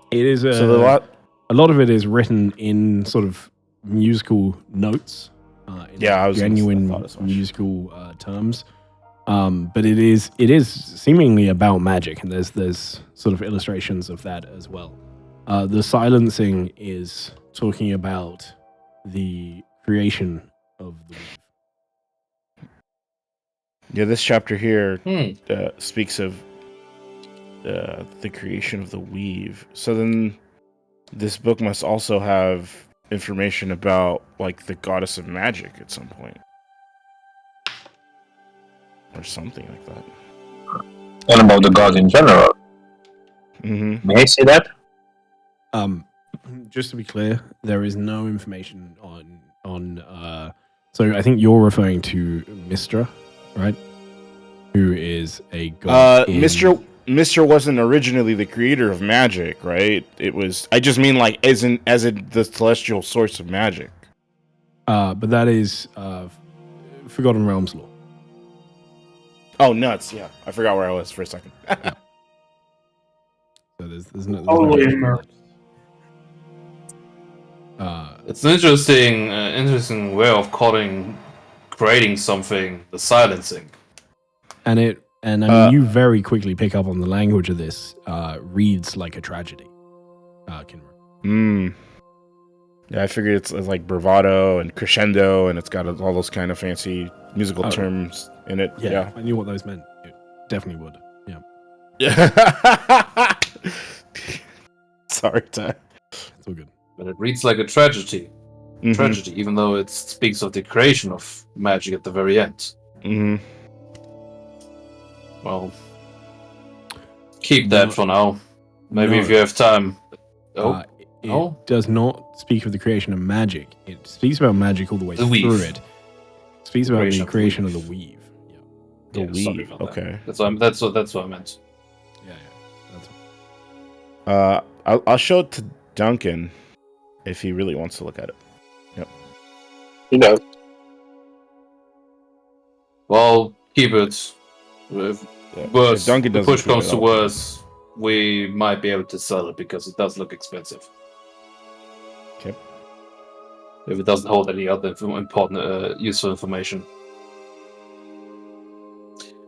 It is So a lot of it is written in sort of musical notes. I was genuine I thought as much. musical terms. But it is seemingly about magic, and there's sort of illustrations of that as well. The silencing is talking about the creation of the weave. Yeah, this chapter here speaks of the creation of the weave. So then, this book must also have information about like the goddess of magic at some point, or something like that. And about the gods in general. Mm-hmm. May I say that? Just to be clear, there is no information on. So I think you're referring to Mistra, right? Who is a god? Mr. wasn't originally the creator of magic, right? It was. I just mean like as in the celestial source of magic. But that is Forgotten Realms lore. Oh, nuts! Yeah, I forgot where I was for a second. So there's no. Totally no immersed. It's an interesting way of creating something, the silencing. And I mean, you very quickly pick up on the language of this. Reads like a tragedy. Kinra. Yeah, I figured it's like bravado and crescendo, and it's got all those kind of fancy musical terms in it. Yeah, I knew what those meant. It definitely would. Yeah. Sorry, Ty. It's all good. But it reads like a tragedy. Mm-hmm. Tragedy, even though it speaks of the creation of magic at the very end. Mm-hmm. Well, keep that for now. Maybe if you have time. It does not speak of the creation of magic. It speaks about magic all the way through weave. it. It speaks about the creation of the weave. Yeah. The weave. Okay. That's what I meant. Yeah. That's I'll show it to Duncan if he really wants to look at it. Yep. You know. Well, keep it. If Duncan the doesn't push feel comes it to out. worse, we might be able to sell it because it does look expensive. Okay. If it doesn't hold any other important, useful information.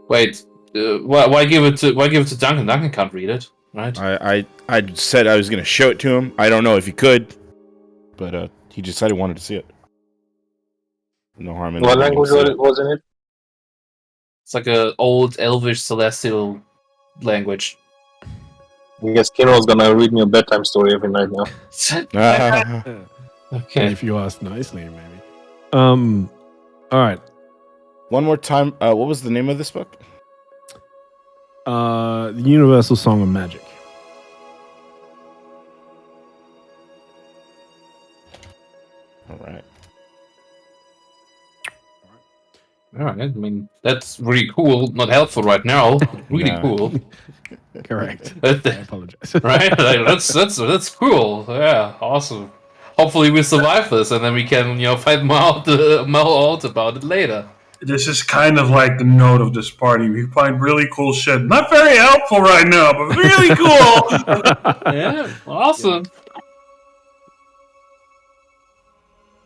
Wait, why give it to Duncan? Duncan can't read it, right? I said I was going to show it to him. I don't know if he could, but he decided he wanted to see it. No harm in What letting him language see it. was in it? It's like an old elvish celestial language. I guess Kinro's gonna read me a bedtime story every night now. Okay. if you ask nicely, maybe. All right. One more time. What was the name of this book? The Universal Song of Magic. All right. All right. I mean, that's really cool. Not helpful right now. Really Nah. cool. Correct. I apologize. Right? Like, that's cool. Yeah, awesome. Hopefully we survive this, and then we can, fight more out about it later. This is kind of like the note of this party. We find really cool shit. Not very helpful right now, but really cool. Yeah, awesome. Yeah.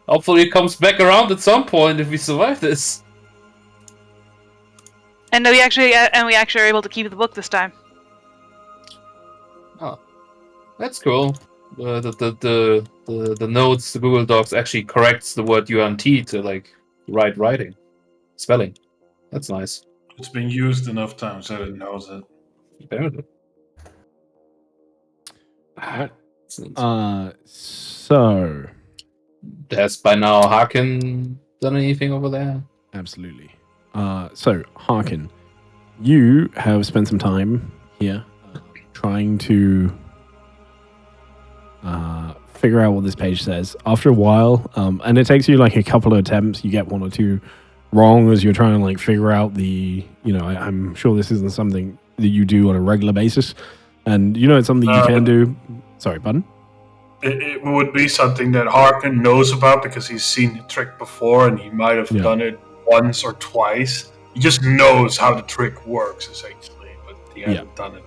Hopefully it comes back around at some point if we survive this. And we actually are able to keep the book this time. Oh, that's cool. The notes, the Google Docs actually corrects the word UNT to like right writing, spelling. That's nice. It's been used enough times that it knows it. Apparently. So has by now Harkin done anything over there? Absolutely. So Harkin, you have spent some time here trying to figure out what this page says. After a while, and it takes you like a couple of attempts, you get one or two wrong as you're trying to like figure out the, I'm sure this isn't something that you do on a regular basis, and it's something you can do. Sorry, pardon? It would be something that Harkin knows about because he's seen the trick before and he might have done it once or twice. He just knows how the trick works, essentially, but he hasn't done it.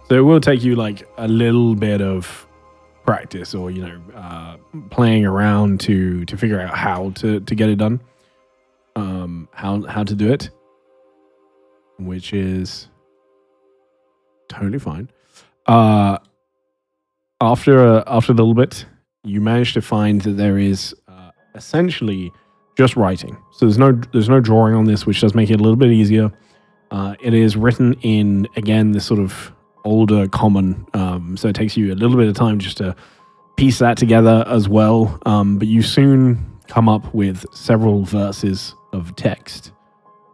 So it will take you like a little bit of practice or, playing around to figure out how to get it done. How to do it, which is totally fine. After a little bit, you manage to find that there is essentially just writing. So there's no drawing on this, which does make it a little bit easier. It is written in, again, this sort of older common, so it takes you a little bit of time just to piece that together as well. But you soon come up with several verses of text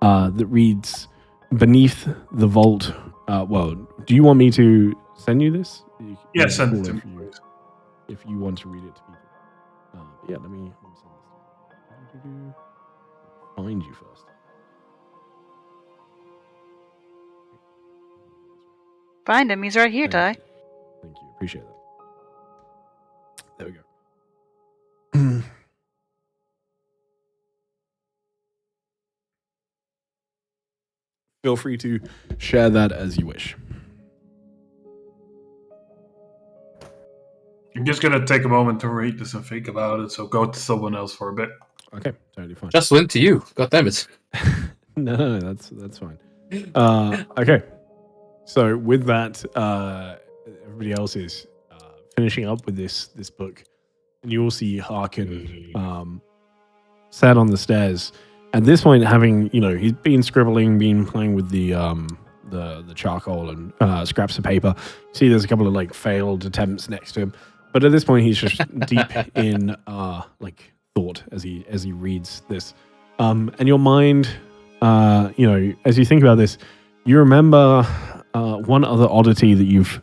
that reads, "Beneath the vault." Do you want me to send you this? Yeah, send it to me, please. If you want to read it to people. Let me send this to you. Find you first. Find him. He's right here, Ty. Thank you. Appreciate that. There we go. Feel free to share that as you wish. I'm just going to take a moment to read this and think about it, so go to someone else for a bit. Okay, totally fine. Just went to you. God damn it. No, that's fine. Okay. So with that, everybody else is finishing up with this book, and you all see Harkin sat on the stairs. At this point, having he's been scribbling, been playing with the charcoal and scraps of paper. You see, there's a couple of like failed attempts next to him, but at this point, he's just deep in thought as he reads this. And your mind, as you think about this, you remember one other oddity that you've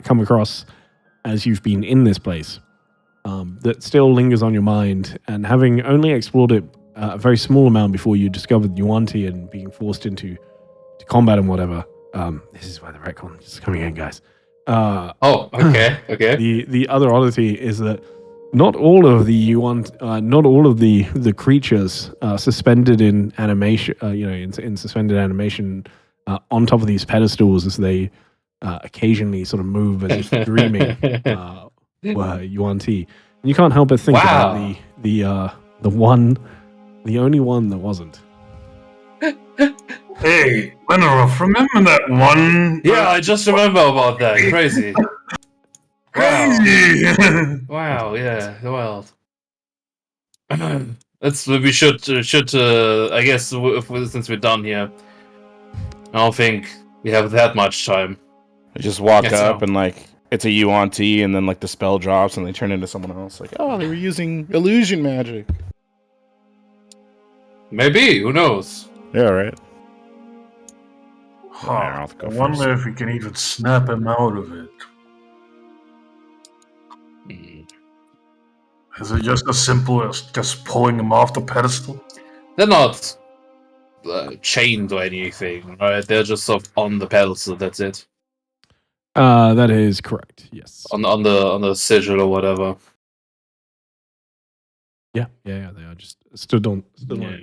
come across as you've been in this place that still lingers on your mind. And having only explored it a very small amount before you discovered Yuanti and being forced into combat and whatever. This is where the retcon is coming in, guys. Okay. The other oddity is that not all of the creatures suspended in animation, in suspended animation on top of these pedestals as they occasionally sort of move as if dreaming were Yuan-Ti. And you can't help but think about the only one that wasn't. Hey, Lenoroff, remember that one? Yeah, I just remember about that. Crazy. Crazy! Wow, yeah, well. We should I guess, since we're done here, I don't think we have that much time. I just walk up and it's a Yuan-Ti, and then the spell drops and they turn into someone else. They were using illusion magic. Maybe, who knows? Yeah, right. I wonder if we can even snap him out of it. Is it just as simple as just pulling him off the pedestal? They're not chained or anything, right? They're just sort of on the pedestal. That's it. That is correct. Yes. On the sigil or whatever. Yeah. They are just stood on. Yeah.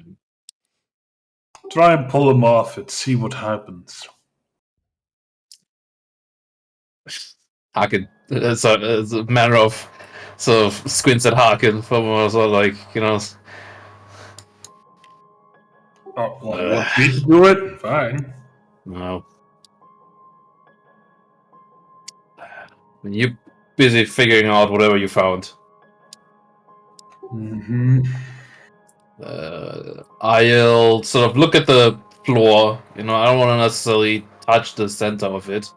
Try and pull them off and see what happens. Harkin. It's a matter of sort of squints at Harkin from sort of like, you know. Oh, well, you want me to do it? Fine. No. You're busy figuring out whatever you found. Mm-hmm. I'll sort of look at the floor. You know, I don't want to necessarily touch the center of it.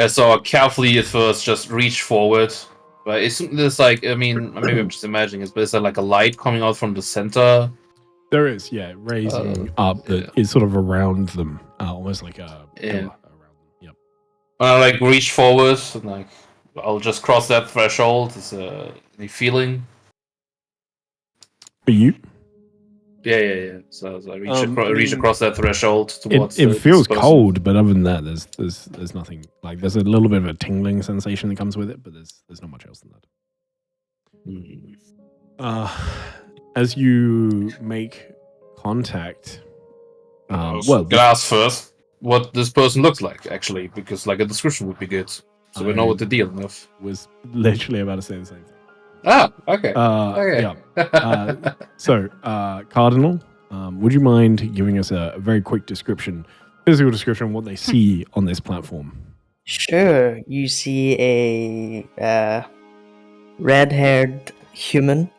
So I'll carefully at first just reach forward. But there's like, I mean, maybe I'm just imagining it, but is there like a light coming out from the center? There is, raising up that is sort of around them, almost like a pillar around them. Yep. I like reach forward and like I'll just cross that threshold. Is any feeling? For you? Yeah. So I reach across that threshold towards. It feels cold, but other than that, there's nothing. Like there's a little bit of a tingling sensation that comes with it, but there's not much else than that. As you make contact, well, can I ask first what this person looks like, actually, because like a description would be good, so we know what to deal with. Was literally about to say the same thing. Ah, okay. Yeah. So, Cardinal, would you mind giving us a very quick physical description of what they see on this platform? Sure. You see a red-haired human.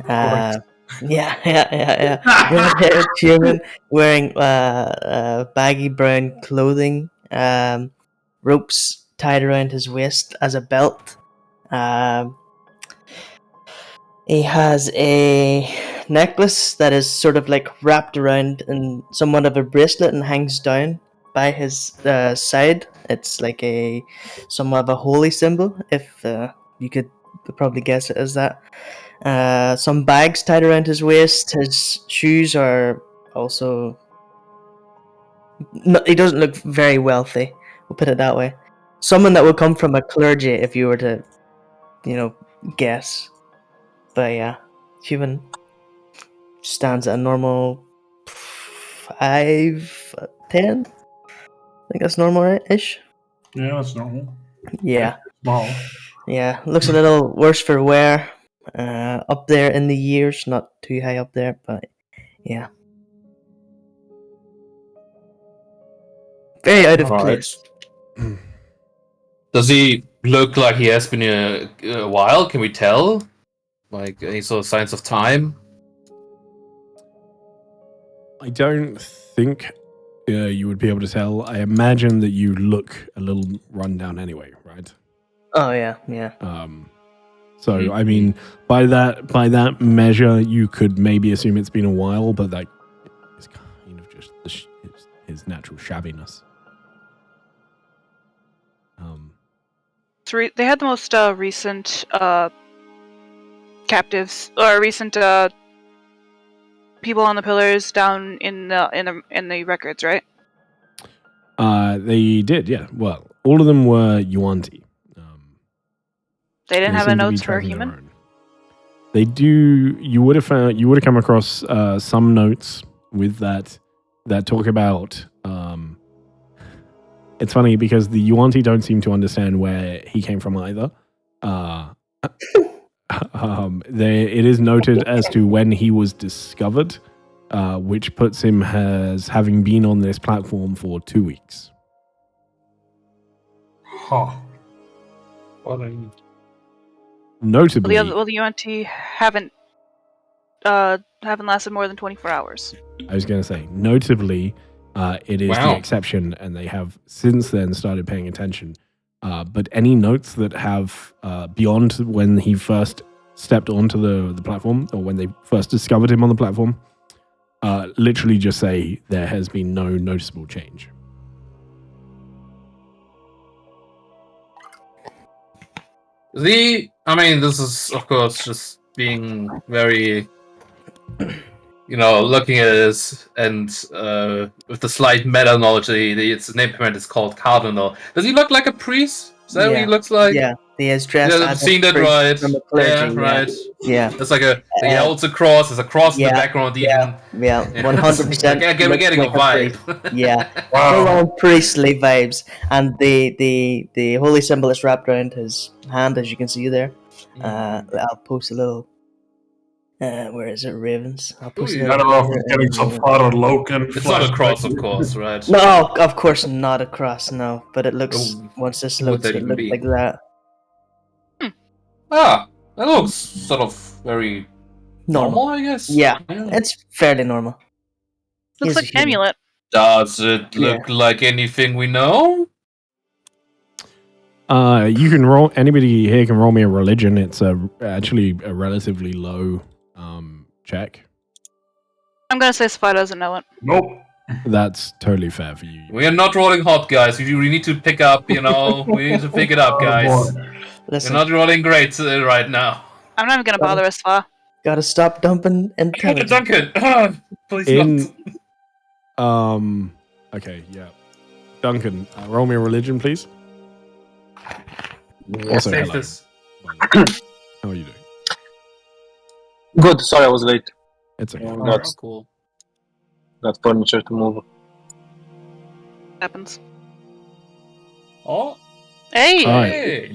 Yeah. Red-haired human wearing baggy brown clothing, ropes tied around his waist as a belt. He has a necklace that is sort of like wrapped around in somewhat of a bracelet and hangs down by his side. It's like somewhat of a holy symbol, if you could probably guess it as that. Some bags tied around his waist. His shoes are also... No, he doesn't look very wealthy, we'll put it that way. Someone that would come from a clergy if you were to, guess. But yeah, human stands at a normal 5'10". I think that's normal-ish. Yeah, that's normal. Yeah. Small. Yeah, looks a little worse for wear. Up there in the years, not too high up there, but yeah. Very out of place. Does he look like he has been a while? Can we tell? Like any sort of signs of time? I don't think you would be able to tell. I imagine that you look a little run down anyway, right? Oh yeah. So I mean, by that measure, you could maybe assume it's been a while, but that is kind of just his natural shabbiness. So they had the most recent captives or recent people on the pillars down in the records, right? They did, yeah. Well, all of them were Yuan-Ti. They didn't have a notes for a human. They do. You would have come across some notes with that talk about. It's funny because the Yuan-Ti don't seem to understand where he came from either. It is noted as to when he was discovered, which puts him as having been on this platform for 2 weeks. Huh. Notably, the Yuan-Ti haven't lasted more than 24 hours. I was going to say, notably, it is the exception, and they have since then started paying attention. But any notes that have beyond when he first stepped onto the platform, or when they first discovered him on the platform, literally just say there has been no noticeable change. I mean, this is of course just being very looking at this and with the slight meta knowledge, its name command is called Cardinal. Does he look like a priest? Is that what he looks like? Yeah, he is dressed Yeah, I've as seen a that priest right. from a clergy. Yeah, right. Yeah. It's like he holds a cross. There's a cross in the background even. Yeah, 100%. We're getting a vibe. Yeah, Wow. full on priestly vibes, and the holy symbol is wrapped around his hand, as you can see there. I'll post a little. Where is it, Ravens? I'll post Ooh, a I little. don't know if it's getting some Father Loken. It's not a cross, of course, right? No, of course not a cross. No, but it looks Oh, once this what would loads, that it even looks be? like that. That looks sort of very normal, I guess. Yeah, it's fairly normal. Looks He's a like human. amulet. Does it look like anything we know? You can roll. Anybody here can roll me a religion. It's actually a relatively low check. I'm gonna say Spy doesn't know it. Nope. That's totally fair for you. We are not rolling hot, guys. We need to pick up. We need to pick it up, guys. Listen, We're not rolling great right now. I'm not even gonna bother us far. gotta stop dumping intelligence. Duncan, please not. Okay, yeah. Duncan, roll me a religion, please. Also, Save hello. this. How are you doing? Good. Sorry, I was late. It's okay. Got, Cool. got furniture to move. Happens. Oh, Hey! All right. hey.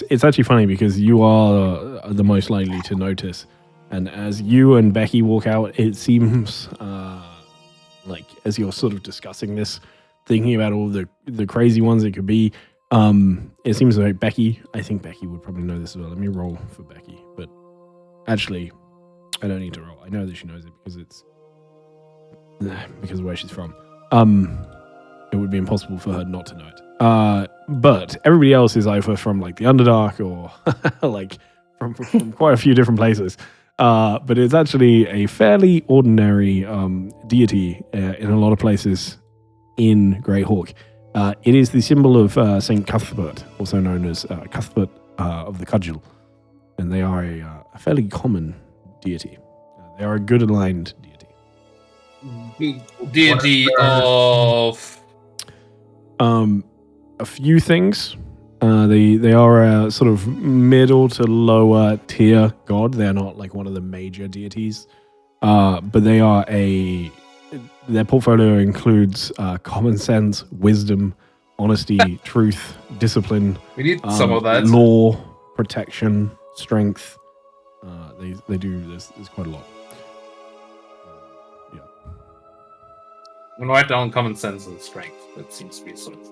It's actually funny because you are the most likely to notice, and as you and Becky walk out, it seems like as you're sort of discussing this, thinking about all the crazy ones it could be, it seems like Becky. I think Becky would probably know this as well. Let me roll for Becky, but actually, I don't need to roll. I know that she knows it because of where she's from. It would be impossible for her not to know it. But everybody else is either from like the Underdark or like from quite a few different places. But it's actually a fairly ordinary deity in a lot of places in Greyhawk. It is the symbol of Saint Cuthbert, also known as Cuthbert of the Cudgel, and they are a fairly common deity. They are a good aligned deity. Deity of. A few things. They are a sort of middle to lower tier god. They're not like one of the major deities, but they are their portfolio includes common sense, wisdom, honesty, truth, discipline. We need some of that. Law, protection, strength. They do. There's quite a lot. Yeah. I'm gonna write down common sense and strength. That seems to be sort of.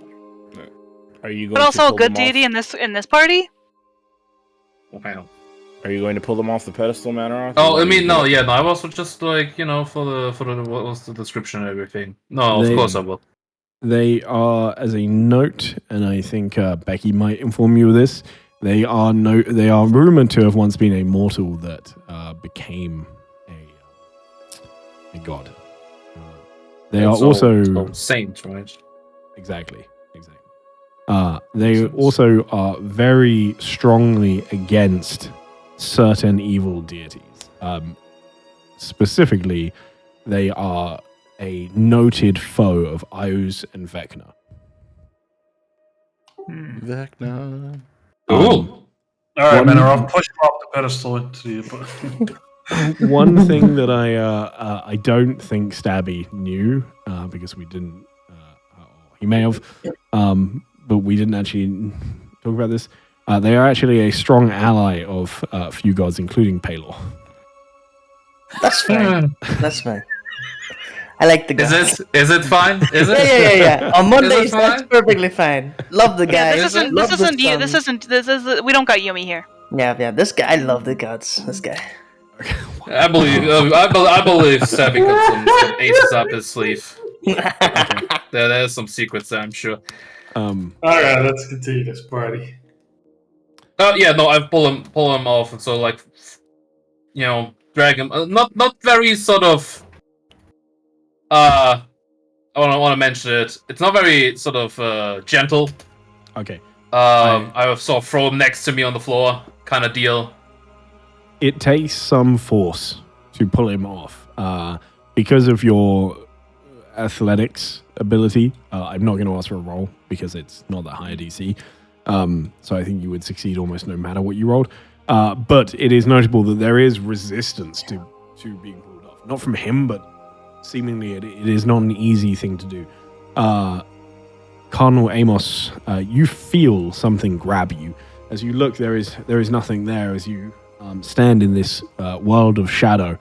Are you going But to also a pull good them off- deity in this party? Wow. Are you going to pull them off the pedestal, Manor? Oh, I mean, no, yeah, no. I was just like, for the what was the description and everything. No, of course I will. They are, as a note, and I think Becky might inform you of this. They are rumored to have once been a mortal that became a god. They are also saints, right? Exactly. They also are very strongly against certain evil deities. Specifically, they are a noted foe of Ios and Vecna. Vecna. Cool. Alright, man, I'll push him off the pedestal into the... One thing that I don't think Stabby knew, because we didn't, he may have, but we didn't actually talk about this. They are actually a strong ally of a few gods, including Palor. That's fine. That's fine. I like the guy. Is it fine? Is it? Yeah. On Mondays, that's perfectly fine. Love the guy. This isn't you. This is we don't got Yumi here. Yeah. This guy, I love the gods. This guy. I believe Stabby got some aces up his sleeve. There's some secrets there, I'm sure. Alright, let's continue this party. Yeah, no, I've pull him off, and so like, drag him. Not very sort of. I want to mention it. It's not very sort of gentle. Okay. I sort of throw him next to me on the floor, kind of deal. It takes some force to pull him off. Because of your athletics ability, I'm not going to ask for a roll because it's not that high a DC. So I think you would succeed almost no matter what you rolled. But it is notable that there is resistance to being pulled off. Not from him, but seemingly it is not an easy thing to do. Cardinal Amos, you feel something grab you. As you look, there is nothing there as you stand in this world of shadow.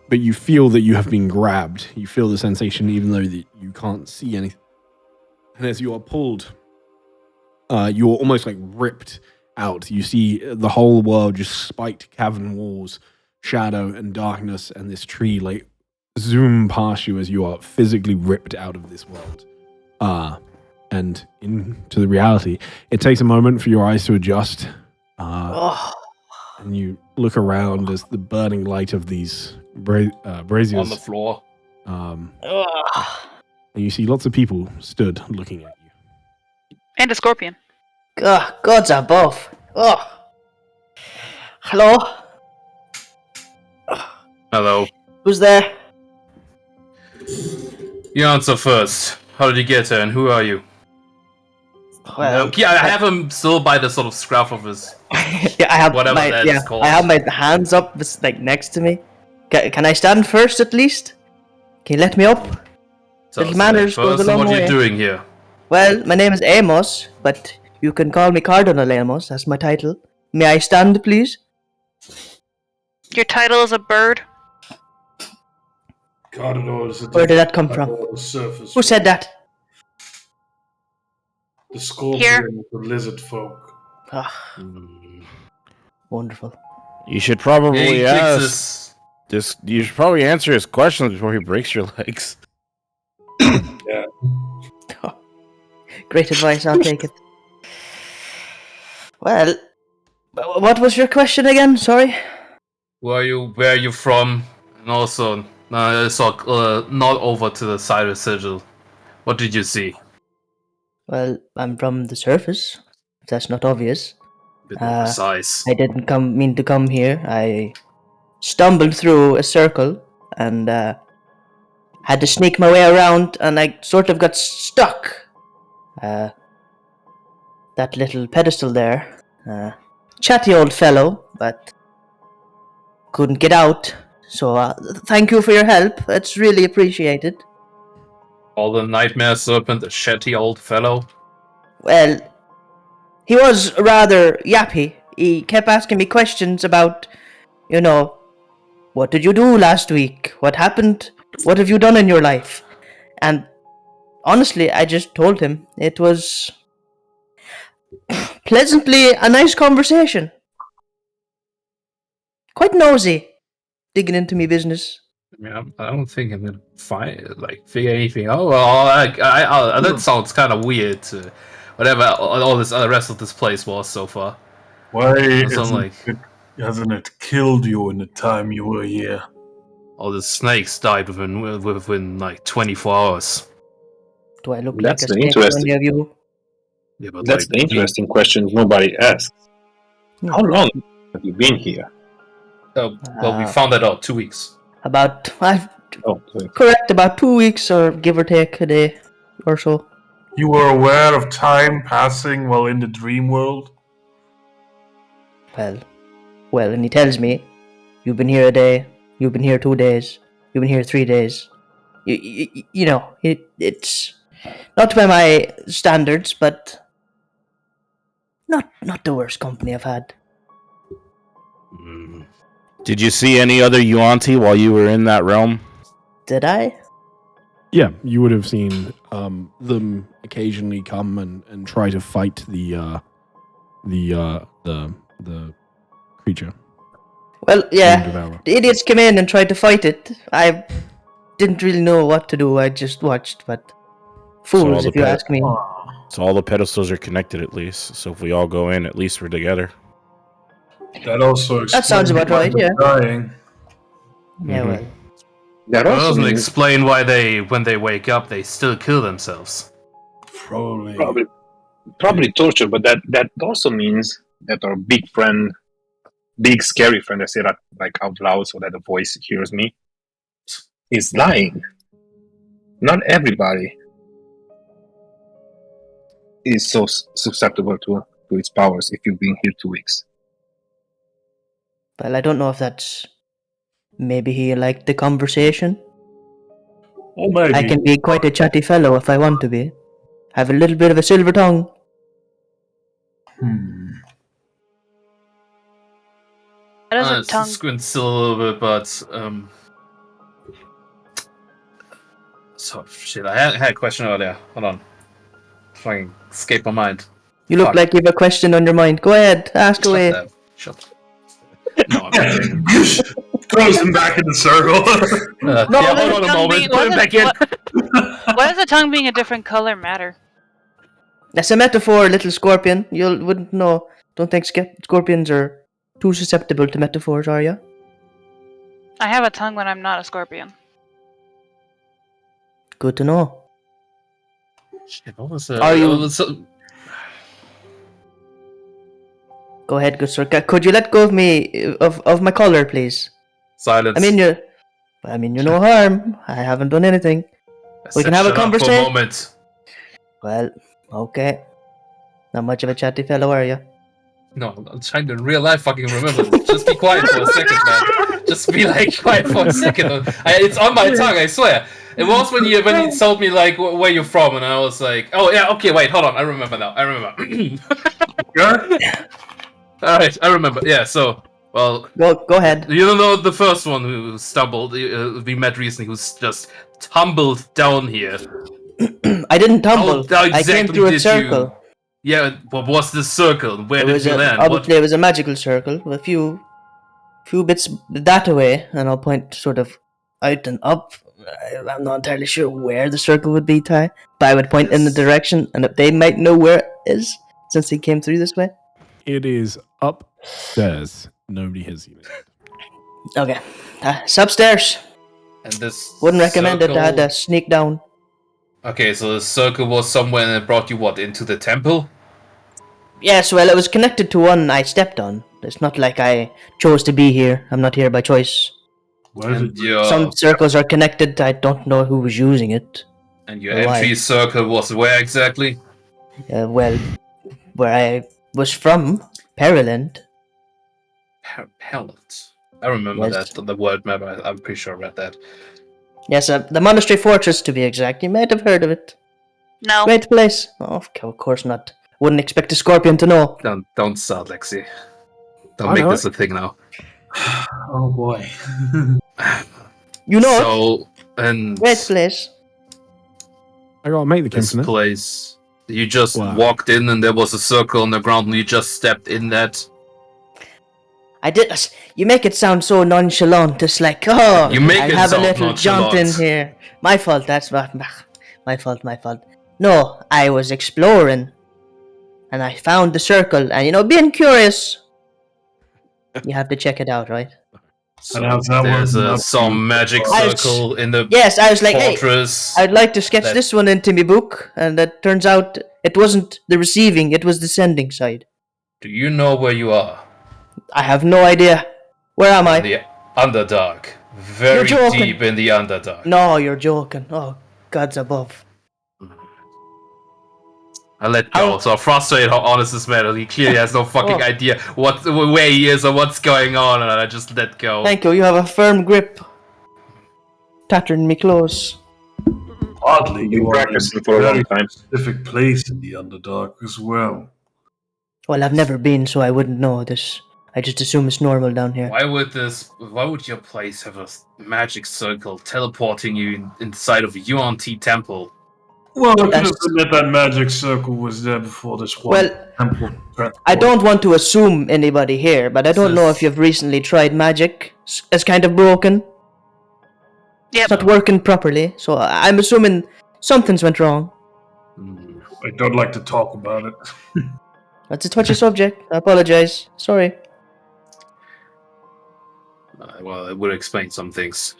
But you feel that you have been grabbed. You feel the sensation even though that you can't see anything. And as you are pulled, you're almost like ripped out. You see the whole world, just spiked cavern walls, shadow and darkness, and this tree like zoom past you as you are physically ripped out of this world. And into the reality. It takes a moment for your eyes to adjust. And you look around as the burning light of these braziers on the floor. And you see lots of people stood looking at you. And a scorpion. Gods above. Hello? Hello. Who's there? You answer first. How did you get here and who are you? Well, Yeah, I have him still by the sort of scruff of his yeah, I have whatever my that is called. I have my hands up, like next to me. Can I stand first at least? Can you let me up? So, Little manners goes a long what are way. you doing here? Well, my name is Amos, but you can call me Cardinal Amos. That's my title. May I stand, please? Your title is a bird? Cardinal is Where did that come from? Surface. Who said that? The scorpion Here. of the lizard folk. Wonderful. You should probably He kicks ask. You should probably answer his questions before he breaks your legs. Yeah. Great advice, I'll take it. Well, what was your question again? Sorry? Where are you from? And also, not over to the side of Sigil. What did you see? Well, I'm from the surface, if that's not obvious. Bit more precise. I didn't mean to come here. I stumbled through a circle and had to sneak my way around, and I sort of got stuck. That little pedestal there. Chatty old fellow, but couldn't get out. So thank you for your help. It's really appreciated. All the nightmare serpent, a shetty old fellow. Well, he was rather yappy. He kept asking me questions about, what did you do last week? What happened? What have you done in your life? And honestly, I just told him. It was pleasantly a nice conversation. Quite nosy, digging into me business. Yeah, I don't think I'm gonna figure anything out. Well, that sounds kind of weird. Whatever all this the rest of this place was so far. Why Hasn't it killed you in the time you were here? All the snakes died within like 24 hours. Do I look That's like a the snake to interesting- any of you? Yeah, but That's the interesting question nobody asks. How long have you been here? Well, we found that out 2 weeks. About, Oh, sorry. correct, about 2 weeks or give or take a day or so. You were aware of time passing while in the dream world? Well, and he tells me, you've been here a day, you've been here 2 days, you've been here 3 days. It's not by my standards, but not the worst company I've had. Did you see any other Yuanti while you were in that realm? Did I? Yeah, you would have seen them occasionally come and try to fight the creature. Well, the yeah. devourer. The idiots came in and tried to fight it. I didn't really know what to do. I just watched, but fools, So if you ask me. So all the pedestals are connected at least. So if we all go in, at least we're together. That also That sounds about explains right, why yeah. they're dying. Yeah, Mhm. well, That That also doesn't means explain why when they wake up, they still kill themselves. Probably. probably torture, but that also means that our big friend big scary friend, I say that like out loud so that the voice hears me, is lying. Not everybody is so susceptible to its powers if you've been here 2 weeks. Well, I don't know if that's... Maybe he liked the conversation. Or maybe. I can be quite a chatty fellow if I want to be. Have a little bit of a silver tongue. How does a tongue? Squint still a little bit, but so shit. I had a question earlier. Hold on, fucking escaped my mind. You look like you have a question on your mind. Go ahead, ask away. Shut up. No, I'm not kidding. Throws him back in the circle. Hold on a moment. Put him back in. Why does the tongue being a different color matter? That's a metaphor, little scorpion. You wouldn't know. Don't think scorpions are too susceptible to metaphors, are you? I have a tongue when I'm not a scorpion. Good to know. Shit, what was it? Are you... Go ahead, good sir. Could you let go of me, of my collar, please? Silence. I mean, you're no harm. I haven't done anything. We can have a conversation. For a moment. Well, okay. Not much of a chatty fellow, are you? No, I'm trying to in real life fucking remember this. Just be quiet for a second, man. Just be like quiet for a second. It's on my tongue, I swear. It was when you told me like where you're from, and I was like, oh yeah, okay, wait, hold on, I remember now. I remember. All right, I remember. Yeah, so well. Go ahead. You don't know the first one who stumbled. We met recently, who's just tumbled down here. I didn't tumble. How exactly I came through a circle. Yeah, what was the circle? Where did you land? Obviously, it was a magical circle with a few bits that way, and I'll point sort of out and up. I'm not entirely sure where the circle would be, Ty, but I would point in the direction, and if they might know where it is, since they came through this way. It is upstairs. Nobody has seen it. Okay, it's upstairs. And this wouldn't recommend it. I had to sneak down. Okay, so the circle was somewhere and it brought you what, into the temple? Yes, well, it was connected to one I stepped on. It's not like I chose to be here. I'm not here by choice. Some circles are connected. I don't know who was using it. And your entry circle was where exactly? Well, where I was from, Perilland. Perilland? I remember that, the word map. I'm pretty sure I read that. Yes, the Monastery Fortress, to be exact. You might have heard of it. No. Great place. Oh, of course not. Wouldn't expect a scorpion to know. Don't start, Lexi. Don't make this a thing now. Oh boy. You know so, and great place. I gotta make the this place. You just walked in and there was a circle on the ground and you just stepped in that. I did. You make it sound so nonchalant. It's like, oh, I have a little jaunt in here. My fault. That's my fault. No, I was exploring, and I found the circle. And being curious, you have to check it out, right? So there's some magic circle in the I was like, fortress. Hey, I'd like to sketch this one into my book, and it turns out it wasn't the receiving; it was the sending side. Do you know where you are? I have no idea. Where am I? The Underdark. Very deep in the Underdark. No, you're joking. Oh, gods above. I let go. So frustrated how honest this man is. He clearly has no fucking idea where he is or what's going on, and I just let go. Thank you. You have a firm grip. Tattering me close. Oddly, you are practicing for a long time. Specific place in the Underdark as well. Well, I've never been, so I wouldn't know this. I just assume it's normal down here. Why would your place have a magic circle teleporting you inside of a UNT temple? Well, I could have admit that magic circle was there before this one temple. I don't want to assume anybody here, but I don't know if you've recently tried magic. It's kind of broken. Yep. It's not working properly, so I'm assuming something's went wrong. I don't like to talk about it. That's a touchy subject. I apologize. Sorry. Well, it would explain some things.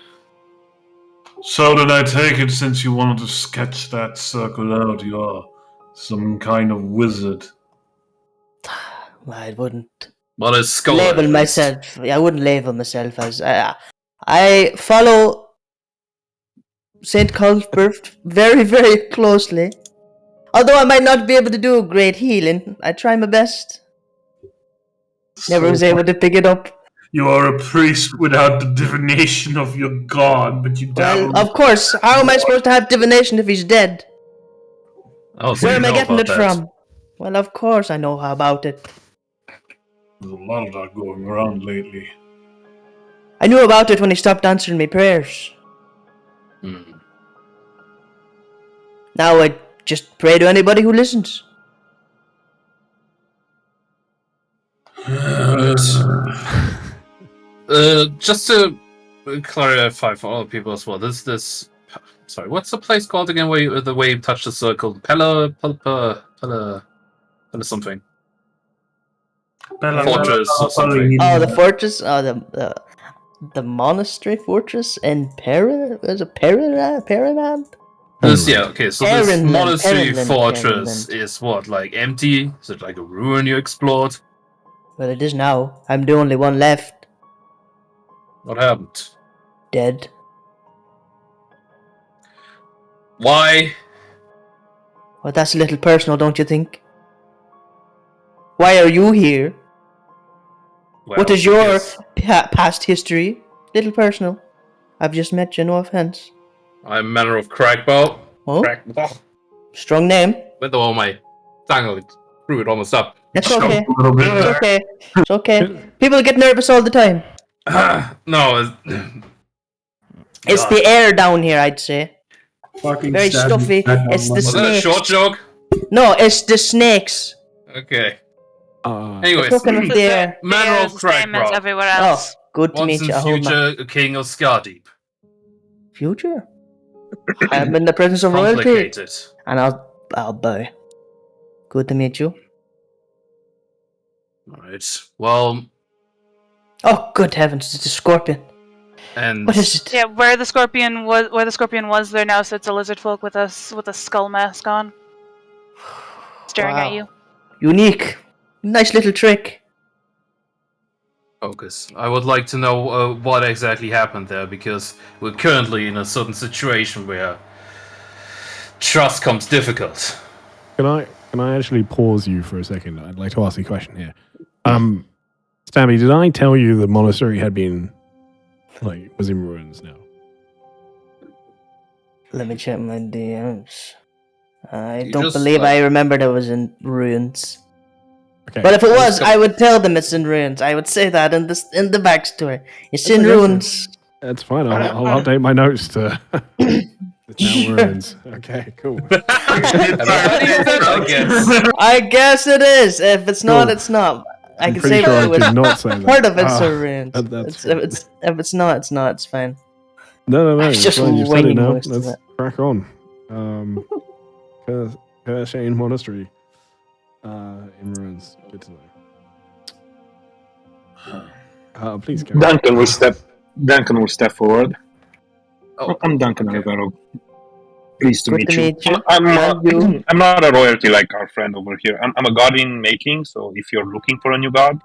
So then I take it, since you wanted to sketch that circle out, you are some kind of wizard. I wouldn't What is scholar? Label myself. I wouldn't label myself as. I follow Saint Cuthbert very, very closely. Although I might not be able to do great healing, I try my best. Never was able to pick it up. You are a priest without the divination of your god, but you dabble. Well, of course. How am I supposed to have divination if he's dead? Oh, so Where you am I know getting about it that. from? Well, of course I know about it. There's a lot of that going around lately. I knew about it when he stopped answering my prayers. Hmm. Now I just pray to anybody who listens. Just to clarify for all people as well, this. Sorry, what's the place called again? Where the way you touch the circle? Pella something. Fortress or something. Oh, the fortress. Oh, the monastery fortress in is it Paraland? This okay. So this Perenland, monastery Perenland, fortress Perenland. is what, like empty? Is it like a ruin you explored? Well, it is now. I'm the only one left. What happened? Dead. Why? Well, that's a little personal, don't you think? Why are you here? Well, What is your because past history? Little personal. I've just met you, no offense. I'm manner of Crackbow. Oh? Crackbow. Strong name. With all my tongue, screw it almost up. It's okay. A little bit It's there. okay. It's okay. People get nervous all the time. No, It's the air down here, I'd say. Fucking Very stab me stuffy. back on It's the was that a snakes. short joke? No, it's the snakes. Okay. Uh, Anyways, Talking of the air. manner Yeah, of it's the same as Crackbow. everywhere Oh, else. good to Once meet in you. future, king of Scardeep. Future? I'm in the presence of royalty. Complicated. And I'll bow. Good to meet you. Alright. Well, Oh, good heavens, it's a scorpion. and What is it? Yeah, where the scorpion was, there now sits a lizard folk with a skull mask on, staring Wow. at you. Unique. Nice little trick. focus. I would like to know what exactly happened there, because we're currently in a certain situation where trust comes difficult. Can I actually pause you for a second? I'd like to ask you a question here. Stabby, did I tell you the monastery had been was in ruins now? Let me check my DMs. I You don't just, believe I remembered it was in ruins. Okay. But if it was, I would tell them it's in ruins. I would say that in the backstory. It's in okay. ruins. That's fine. I'll update my notes to it's now ruins. Okay, cool. I guess. I guess it is. If it's not, Cool. it's not. I I'm can pretty say sure I that with did not say that. part of it's Ah, in ruins. that's If it's not, it's not. It's fine. No. I'm It's just fine. You've said it winging now. most of Let's it. crack on. Kershane Monastery in ruins. Good to know. Please go. Duncan will step forward. Oh, I'm Duncan okay. Alvaro. Pleased to Good meet to you. meet you. I'm You. I'm not a royalty like our friend over here. I'm a god in making, so if you're looking for a new god,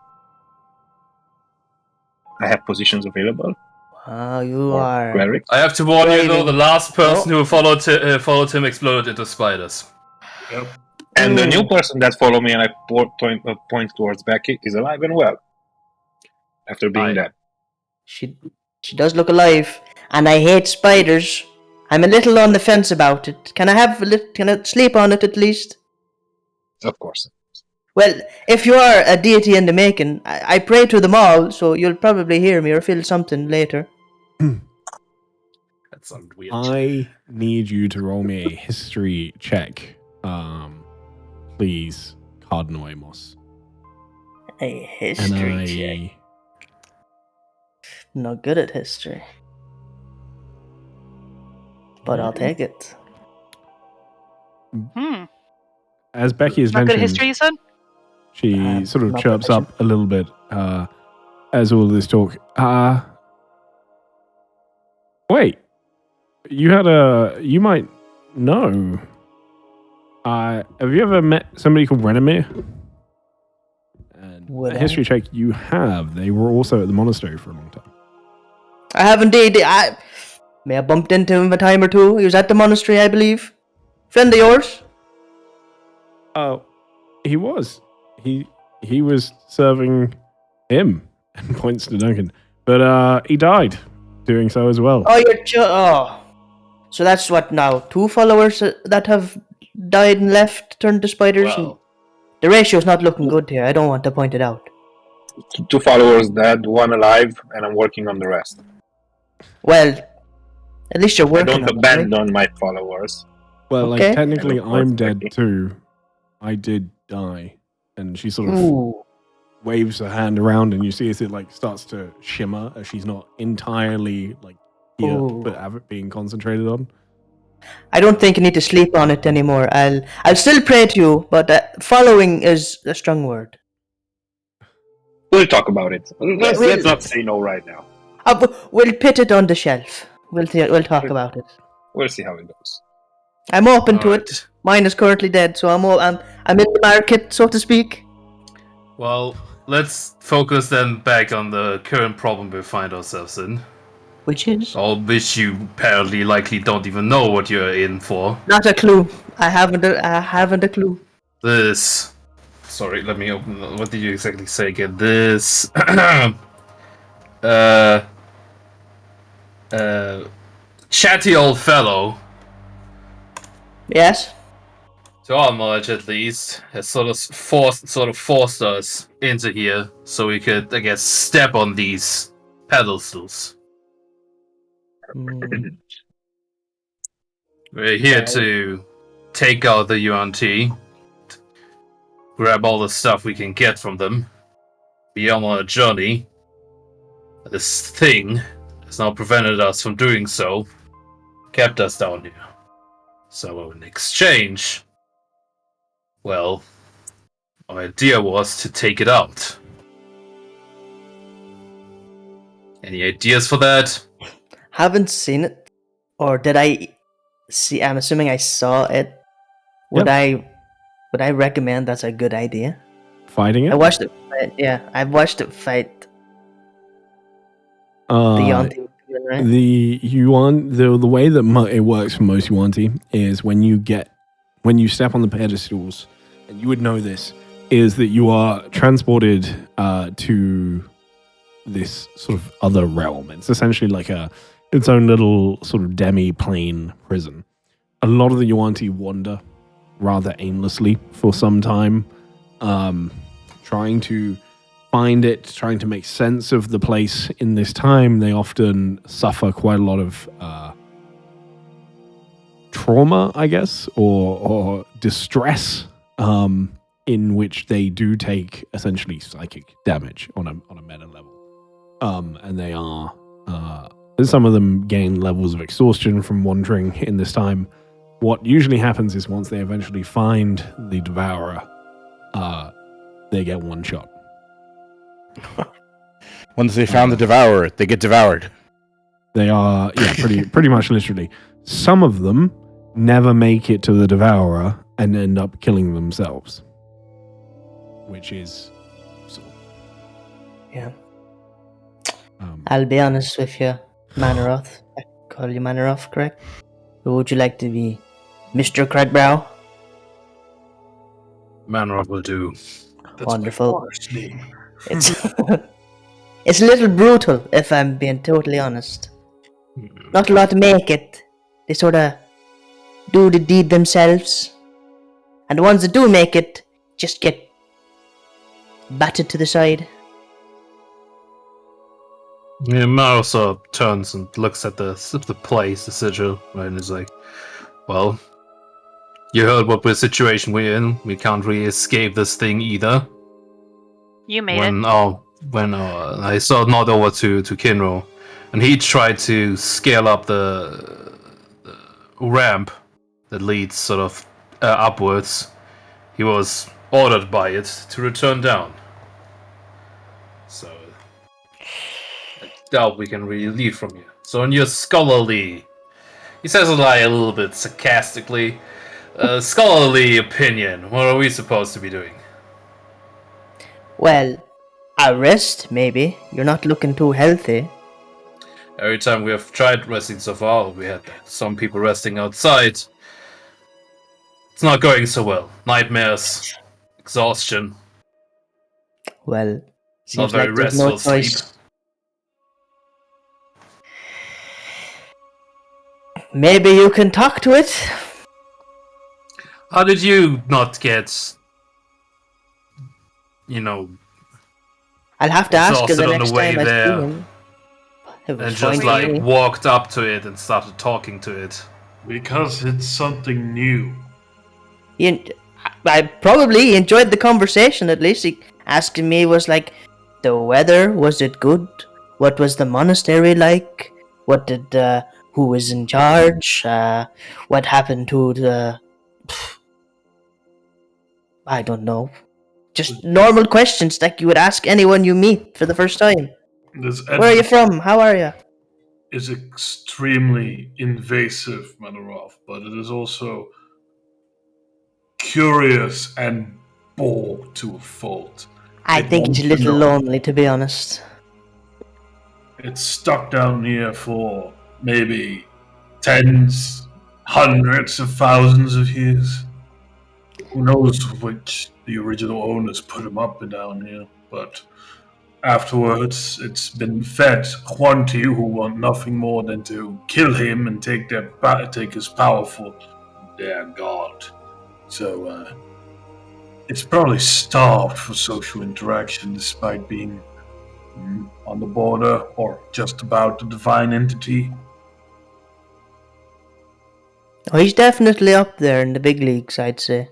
I have positions available. Wow, you Or are. cleric. I have to warn you though, Braving. the last person who followed him exploded into spiders. Yep. And the Mm. new person that followed me and I point towards Becky is alive and well. After being Aye. dead. She does look alive, and I hate spiders. I'm a little on the fence about it. Can I sleep on it at least? Of course. Well, if you are a deity in the making, I pray to them all, so you'll probably hear me or feel something later. That sounded weird. I need you to roll me a history check. Please, Cardinal Amos. A history check. Not good at history. But I'll take it. As Becky has Not good mentioned, history, you said? she sort of not chirps profession. up a little bit as all this talk. Wait, you might know. Have you ever met somebody called Renomir? And Would A history check you have. They were also at the monastery for a long time. I have indeed. May have bumped into him a time or two. He was at the monastery, I believe. Friend of yours? Oh, he was. He was serving him, and points to Duncan. But he died doing so as well. Oh, so that's what now? 2 followers that have died and left turned to spiders. Well, The ratio's not looking good here. I don't want to point it out. 2 followers dead, 1 alive, and I'm working on the rest. Well, at least you're I working. don't on it, abandon my followers. Well, Okay. like technically, And of course, I'm dead Becky. too. I did die, and she sort right? of Ooh. waves her hand around, and you see as it like starts to shimmer as she's not entirely like here, Ooh. but have it being concentrated on. I don't think you need to sleep on it anymore. I'll still pray to you, but following is a strong word. We'll talk about it. Let's we'll- not say no right now. We'll put it on the shelf. We'll talk about it. We'll see how it goes. I'm open to alright. it. Mine is currently dead, so I'm in the market, so to speak. Well, let's focus then back on the current problem we find ourselves in. Which is All which you apparently likely don't even know what you're in for. not a clue. I haven't a clue. This. Sorry, let me open. What did you exactly say again? This. Chatty old fellow, Yes. to our knowledge at least, has sort of forced us into here so we could, I guess, step on these pedestals. Hmm. We're here Right. to take out the UNT, grab all the stuff we can get from them, be on a journey. This thing has now prevented us from doing so, kept us down here. So in exchange, well, our idea was to take it out. Any ideas for that? Haven't seen it, or did I see? I'm assuming I saw it. Would I recommend that's a good idea? Fighting it. I watched it. Yeah, I've watched it fight the Uh, Yonti, right? The Yuan, the way that it works for most Yuanti is when you step on the pedestals, and you would know this, is that you are transported to this sort of other realm. It's essentially like its own little sort of demi-plane prison. A lot of the Yuanti wander rather aimlessly for some time, trying to find it, trying to make sense of the place in this time. They often suffer quite a lot of trauma, I guess, or distress, in which they do take essentially psychic damage on a meta level. And they are some of them gain levels of exhaustion from wandering in this time. What usually happens is once they eventually find the devourer, they get one shot. Once they found the devourer, they get devoured. They are, yeah, pretty much literally. Some of them never make it to the devourer and end up killing themselves, which is sort of, Yeah. um, I'll be honest with you, Manaroth. I call you Manaroth, correct? Or would you like to be Mr. Crackbrow? Manrock will do. Wonderful. It's it's a little brutal, if I'm being totally honest. Not a lot to make it. They sort of do the deed themselves, and the ones that do make it just get batted to the side. Yeah, Maro sort of turns and looks at the place, the sigil, right, and is like, well, you heard what situation we're in. We can't really escape this thing either. You made it. When I saw it nod over to Kinro, and he tried to scale up the ramp that leads sort of upwards, he was ordered by it to return down. So I doubt we can really leave from here. So in your scholarly, he says it like a little bit sarcastically, scholarly opinion, what are we supposed to be doing? Well, a rest, maybe. You're not looking too healthy. Every time we have tried resting so far, we had some people resting outside. It's not going so well. Nightmares, exhaustion, Well, not seems very like there's no restful sleep. choice. Maybe you can talk to it. How did you not get, I'll have to ask her the exhausted on next the way time I see there him. It was and fine just for me. walked up to it and started talking to it? Because it's something new. I probably enjoyed the conversation. At least he asking me was like, the weather, was it good? What was the monastery like? What did who was in charge? What happened to the? I don't know. Just normal questions like you would ask anyone you meet for the first time. This Where are you from? How are you? is extremely invasive, Manarov, but it is also curious and bored to a fault. I It think it's a wants to little know. lonely, to be honest. It's stuck down here for maybe tens, hundreds of thousands of years. Who knows which the original owners put him up and down here, but afterwards it's been fed Huanti, who want nothing more than to kill him and take his power for their god. So it's probably starved for social interaction despite being on the border or just about the divine entity. Oh, he's definitely up there in the big leagues, I'd say.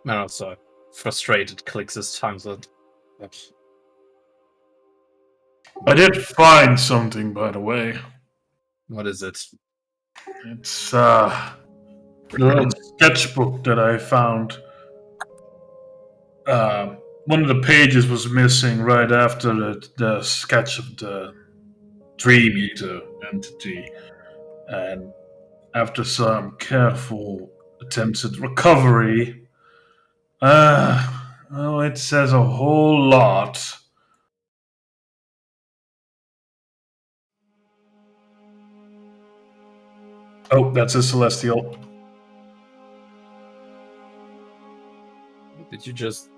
And also, frustrated, clicks his tongue. I did find something, by the way. What is it? It's the little sketchbook that I found. One of the pages was missing right after the sketch of the Dream Eater entity, and after some careful attempts at recovery, it says a whole lot. Oh, that's a celestial. Did you just?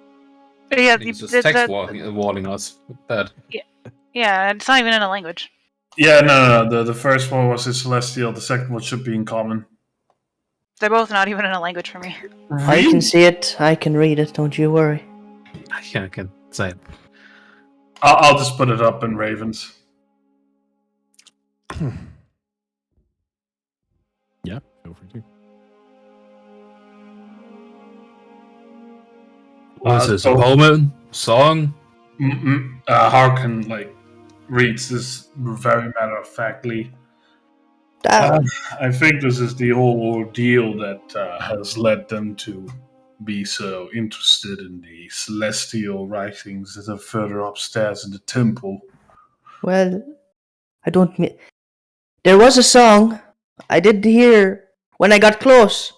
Yeah, He's just text warning us with that. Yeah, it's not even in a language. Yeah, no. The first one was a celestial. The second one should be in common. They're both not even in a language for me. I can see it. I can read it. Don't you worry. I can say it. I'll just put it up in Ravens. Yeah, feel free to. What is this? A poem? Song? Harkin reads this very matter of factly. I think this is the whole ordeal that has led them to be so interested in the celestial writings that are further upstairs in the temple. Well, I don't mean. There was a song I did hear when I got close.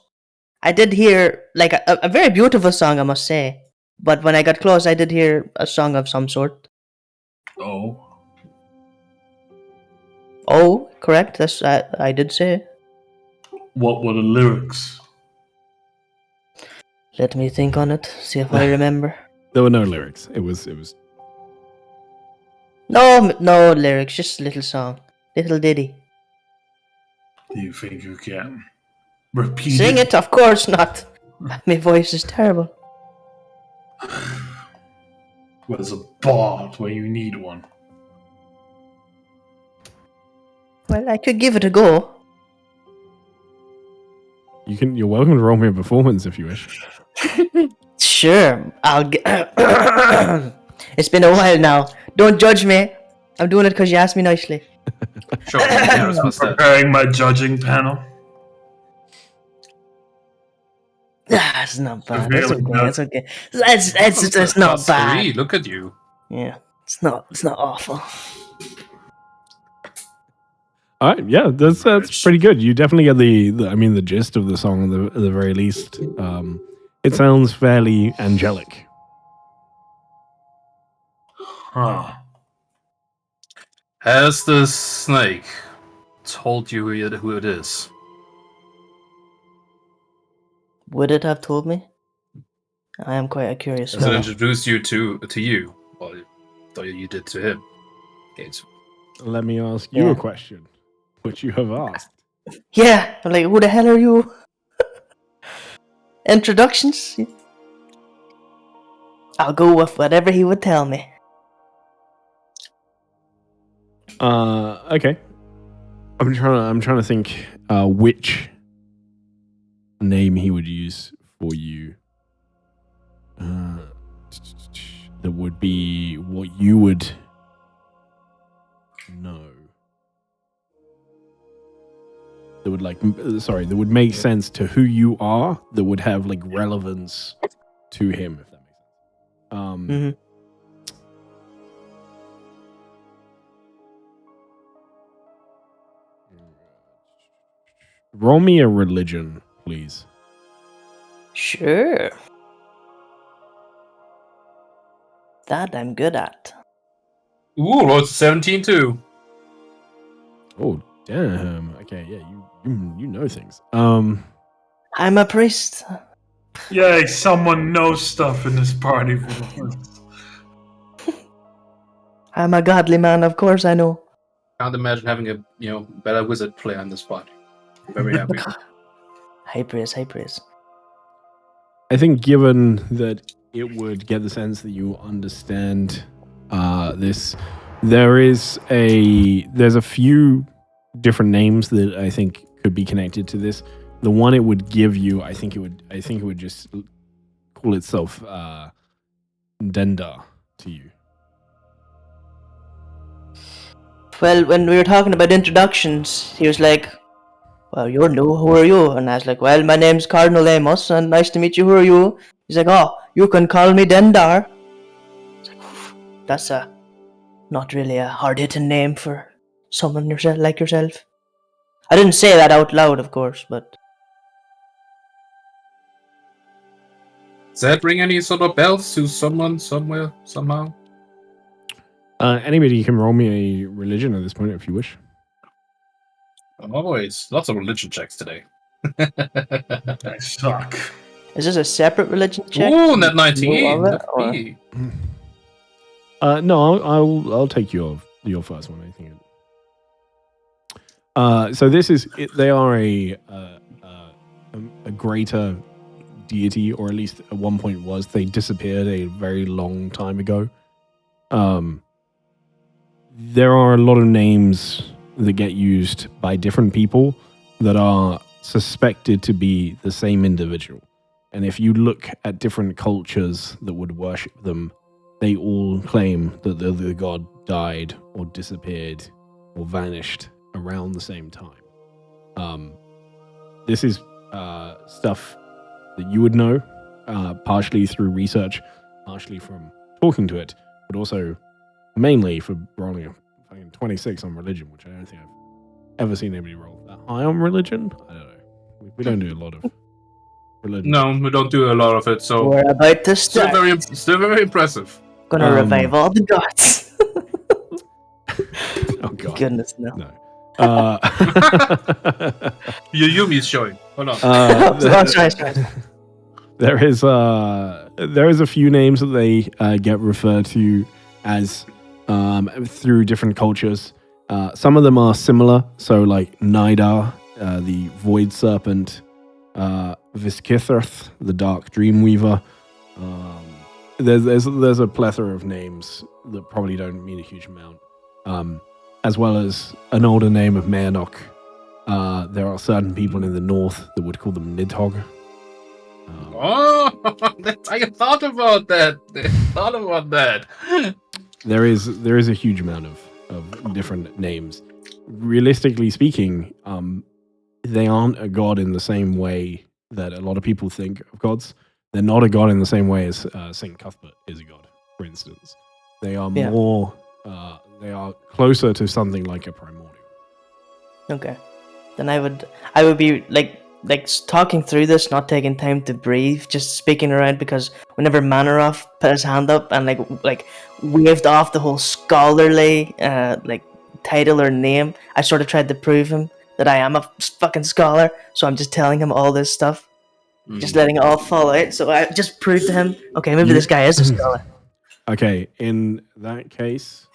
I did hear like a very beautiful song, I must say. But when I got close, I did hear a song of some sort. Oh. Oh, correct. That's I did say. What were the lyrics? Let me think on it. See if I remember. There were no lyrics. It was. No lyrics. Just a little song, little ditty. Do you think you can repeat Sing it? Of course not. My voice is terrible. Where's a bard where you need one? Well, I could give it a go. You're welcome to roll me a performance if you wish. Sure, I'll get. It's been a while now. Don't judge me. I'm doing it because you asked me nicely. Sure. I'm preparing my judging panel. That's not bad. Really That's okay. That's okay. That's not bad. 3, look at you. Yeah, it's not awful. All right, yeah, that's pretty good. You definitely get the gist of the song at the very least. It sounds fairly angelic. Huh. Has the snake told you who it is? Would it have told me? I am quite a curious Has it fellow. introduced you to you? Well, I thought you did to him. Gates. Let me ask you Yeah. a question, which you have asked. Yeah, I'm like, who the hell are you? Introductions? I'll go with whatever he would tell me. Okay. I'm trying to think which name he would use for you. That would be what you would know. That would that would make sense to who you are. That would have like relevance to him, if that makes sense. Mhm. Roll me a religion, please. Sure. That I'm good at. Ooh, rolled 17 too. Oh damn. Okay, yeah, you know things. I'm a priest. Yay, someone knows stuff in this party for the first. I'm a godly man, of course I know. Can't imagine having a better wizard player on the spot. Very happy. High praise, high praise. I think given that it would get the sense that you understand this, there's a few different names that I think could be connected to this. The one it would give you, I think it would just call itself Dendar to you. Well, when we were talking about introductions, he was like, well, you're new, who are you? And I was like, well, my name's Cardinal Amos, and nice to meet you, who are you? He's like, oh, you can call me Dendar. I was like, that's not really a hard-hitting name for someone like yourself. I didn't say that out loud, of course, but... Does that ring any sort of bells to someone, somewhere, somehow? Anybody can roll me a religion at this point if you wish. Always. Lots of religion checks today. I suck. Is this a separate religion check? Ooh, net 19. No other, Let's or- see. No, I'll take your first one. I think. So this is they are a greater deity, or at least at one point was. They disappeared a very long time ago. There are a lot of names that get used by different people that are suspected to be the same individual. And if you look at different cultures that would worship them, they all claim that the god died or disappeared or vanished around the same time. This is stuff that you would know, partially through research, partially from talking to it, but also mainly for rolling a fucking 26 on religion, which I don't think I've ever seen anybody roll that high on religion. I don't know. We don't do a lot of religion. No, we don't do a lot of it, so We're about to start. still very impressive. Gonna revive all the gods. Oh god. Goodness, no. No. Your Yumi's showing. Hold on. Sorry. There is a few names that they get referred to as through different cultures. Some of them are similar, so like Nidar, the Void Serpent, Viskithrth, the Dark Dreamweaver. There's a plethora of names that probably don't mean a huge amount, as well as an older name of Mayanok. There are certain people in the north that would call them Nidhogg. Oh, I thought about that. There is a huge amount of different names. Realistically speaking, they aren't a god in the same way that a lot of people think of gods. They're not a god in the same way as Saint Cuthbert is a god, for instance. They are more. They are closer to something like a primordial. Okay. Then I would be like like talking through this, not taking time to breathe, just speaking around, because whenever Manoroff put his hand up and like waved off the whole scholarly like title or name, I sort of tried to prove him that I am a fucking scholar. So I'm just telling him all this stuff, just letting it all fall out. So I just proved to him, okay, maybe this guy is a scholar. Okay, in that case,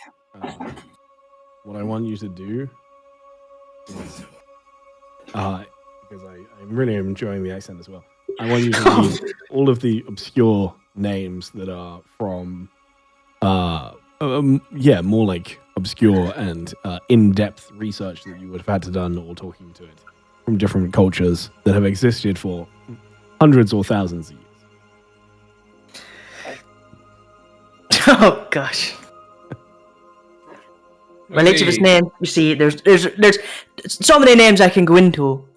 what I want you to do is, because I'm really enjoying the accent as well, I want you to read all of the obscure names that are from, more like obscure and in-depth research that you would have had to done or talking to it from different cultures that have existed for hundreds or thousands of years. Oh gosh. Well, each of his names, you see, there's so many names I can go into.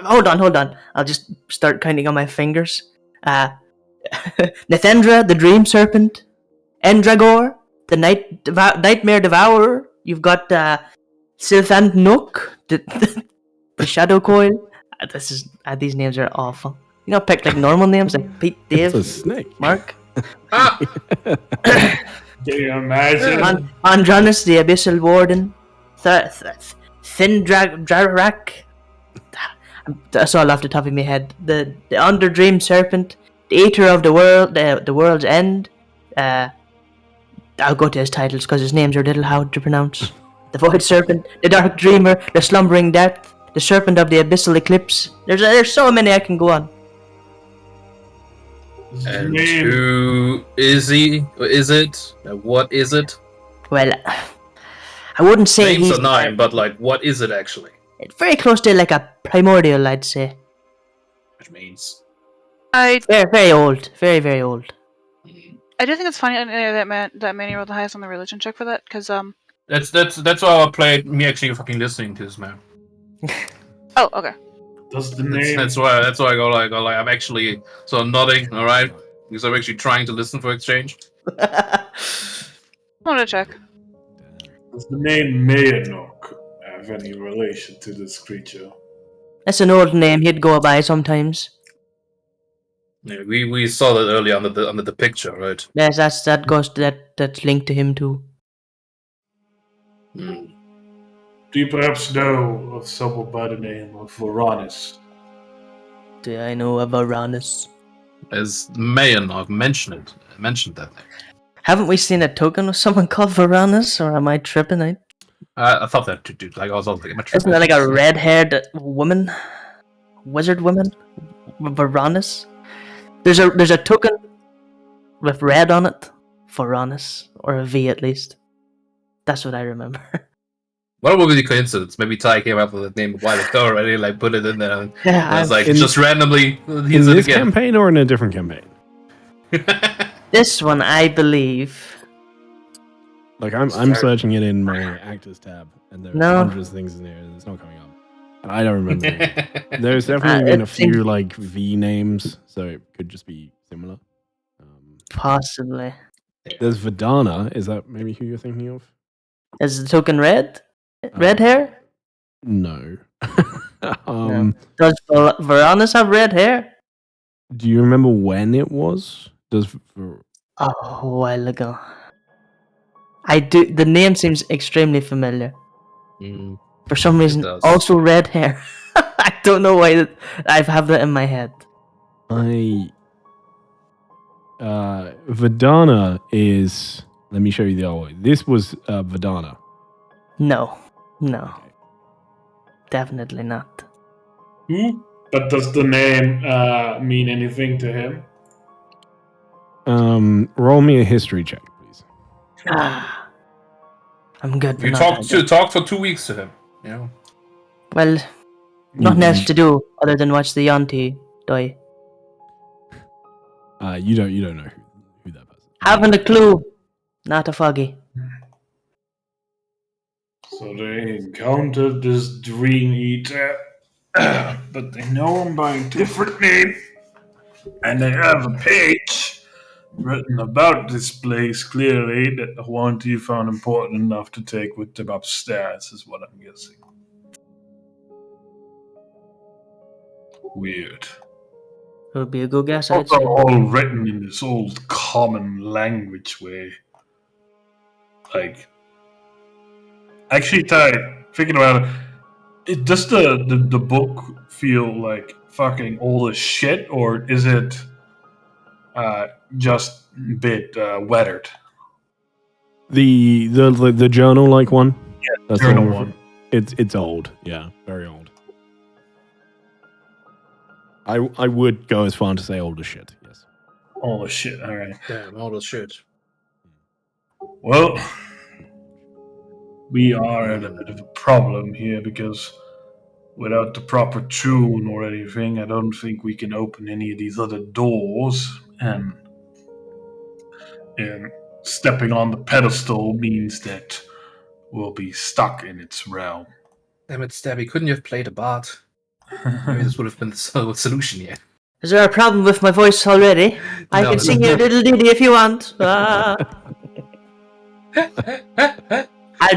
Hold on. I'll just start counting on my fingers. Nathendra, the Dream Serpent. Endragor, the Nightmare Devourer. You've got Sylphant Nook, the Shadow Coil. These names are awful. You know, pick like normal names like Pete, Dave, It's a snake. Mark. Can you imagine? Andranus, the Abyssal Warden. Thindrarak. That's all off the top of my head. The Underdream Serpent. The Eater of the World. The World's End. I'll go to his titles because his names are a little hard to pronounce. The Void Serpent. The Dark Dreamer. The Slumbering Death. The Serpent of the Abyssal Eclipse. There's so many I can go on. And who is he? Or is it? What is it? Well, I wouldn't say Names he's are 9, but like, what is it actually? very close to like a primordial, I'd say. Which means I Very old. Very, very old. do think it's funny that Manny rolled the highest on the religion check for that, because that's why I played me actually fucking listening to this man. Oh, okay. Does the name? That's why I go like I'm actually sort of nodding, all right, because I'm actually trying to listen for exchange. I wanted to check. Does the name Mayanook have any relation to this creature? That's an old name he'd go by sometimes. Yeah, we saw that earlier under the picture, right? Yes, that's linked to him too. Do you perhaps know of someone by the name of Voranis? Do I know of Uranus? As Mayanok mentioned that name. Haven't we seen a token of someone called Varanus, or am I tripping out? I thought that too, dude. Like I was like, Isn't that like a red-haired woman, wizard woman, Varanus? There's a token with red on it, Varanus, or a V at least. That's what I remember. What would be the coincidence? Maybe Ty came up with that name a while ago already, like put it in there. And Yeah, I was like, in- just randomly. In Here's it this again. campaign or in a different campaign? This one, I believe. Like I'm searching it in my actors tab, and there are No. hundreds of things in there, and it's not coming up. And I don't remember. It. There's definitely been a it seems- few like V names, so it could just be similar. Possibly. There's Vidana. Is that maybe who you're thinking of? Is the token red? Red hair? No. Does Varanus have red hair? Do you remember when it was? Oh, a while ago. I do. The name seems extremely familiar. For some reason, does. also red hair. I don't know why I have that in my head. Vidana is. Let me show you the other way. This was Vidana. No. Definitely not. But does the name mean anything to him? Roll me a history check, please. I'm good. You talked for 2 weeks to him. You know. Well, nothing else to do other than watch the Yanti die. You don't know who that person is. Haven't a clue. Not a foggy. So they encountered this Dream Eater, but they know him by a different name, and they have a page written about this place clearly that the Wanty found important enough to take with them upstairs, is what I'm guessing. Weird. It would be a good guess, I'd Also say. all written in this old common language way. Like, actually, Ty, thinking about it, does the book feel like fucking old as shit, or is it just a bit weathered? The journal like one. Yeah, That's journal the one. It's old. Yeah, very old. I would go as far to say old as shit. Yes. Old as shit. All right. Damn, all the shit. Well, we are at a bit of a problem here because without the proper tune or anything, I don't think we can open any of these other doors. And stepping on the pedestal means that we'll be stuck in its realm. Damn it, Stabby, couldn't you have played a bard? Maybe this would have been the solution yet. Is there a problem with my voice already? I can sing you a little ditty if you want. I'll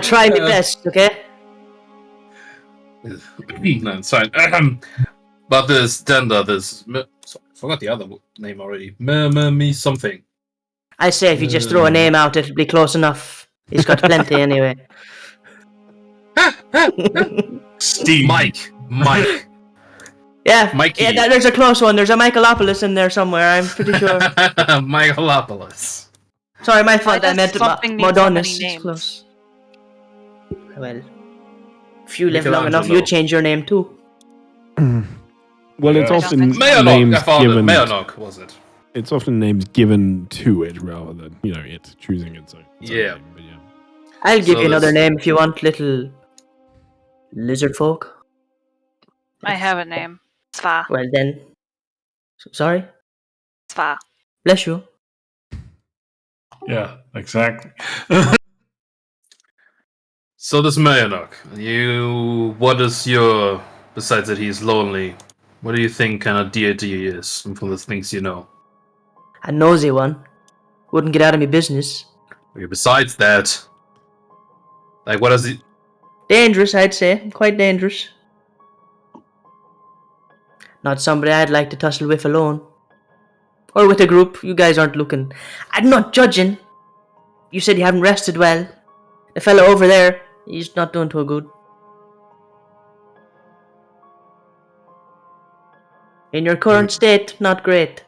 try my best, okay? No, it's fine. But there's Denda, I forgot the other name already. Me something. I say if you just throw a name out, it'll be close enough. He's got plenty anyway. Steve. Mike. Yeah, Mikey. yeah, there's a close one. There's a Michaelopoulos in there somewhere, I'm pretty sure. Michaelopoulos. Sorry, my fault. I does meant something need so Madonna's. many It's names? close. Well, if you live long enough, Michelangelo. you change your name too. Well, it's Yeah. often I don't think Mayonnaise, names I found it. given. Mayonnaise, was it? It's often names given to it rather than it choosing its own. Yeah. Name, but yeah. I'll give So you another this- name if you want, little lizard folk. I have a name. Sva. Well then, sorry. Sva. Bless you. Yeah, exactly. So this Mayonnaise, what is your, besides that he's lonely, what do you think kind of deity he is from the things you know? A nosy one. Wouldn't get out of me business. Okay, besides that, like what is he? Dangerous, I'd say. Quite dangerous. Not somebody I'd like to tussle with alone. Or with a group. You guys aren't looking. I'm not judging. You said you haven't rested well. The fellow over there, he's not doing too good. In your current state, not great.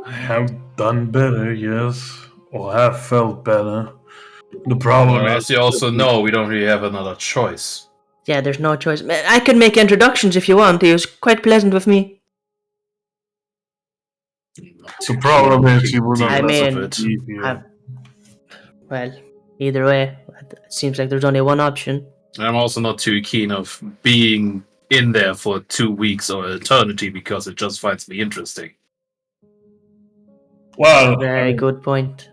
I have done better, yes, or have felt better. The problem As is, you also know, we don't really have another choice. Yeah, there's no choice. I can make introductions if you want. He was quite pleasant with me. the problem is you will not I mean, leave here. Well, either way, it seems like there's only one option. I'm also not too keen of being in there for 2 weeks or eternity because it just finds me interesting. Well, Very good point.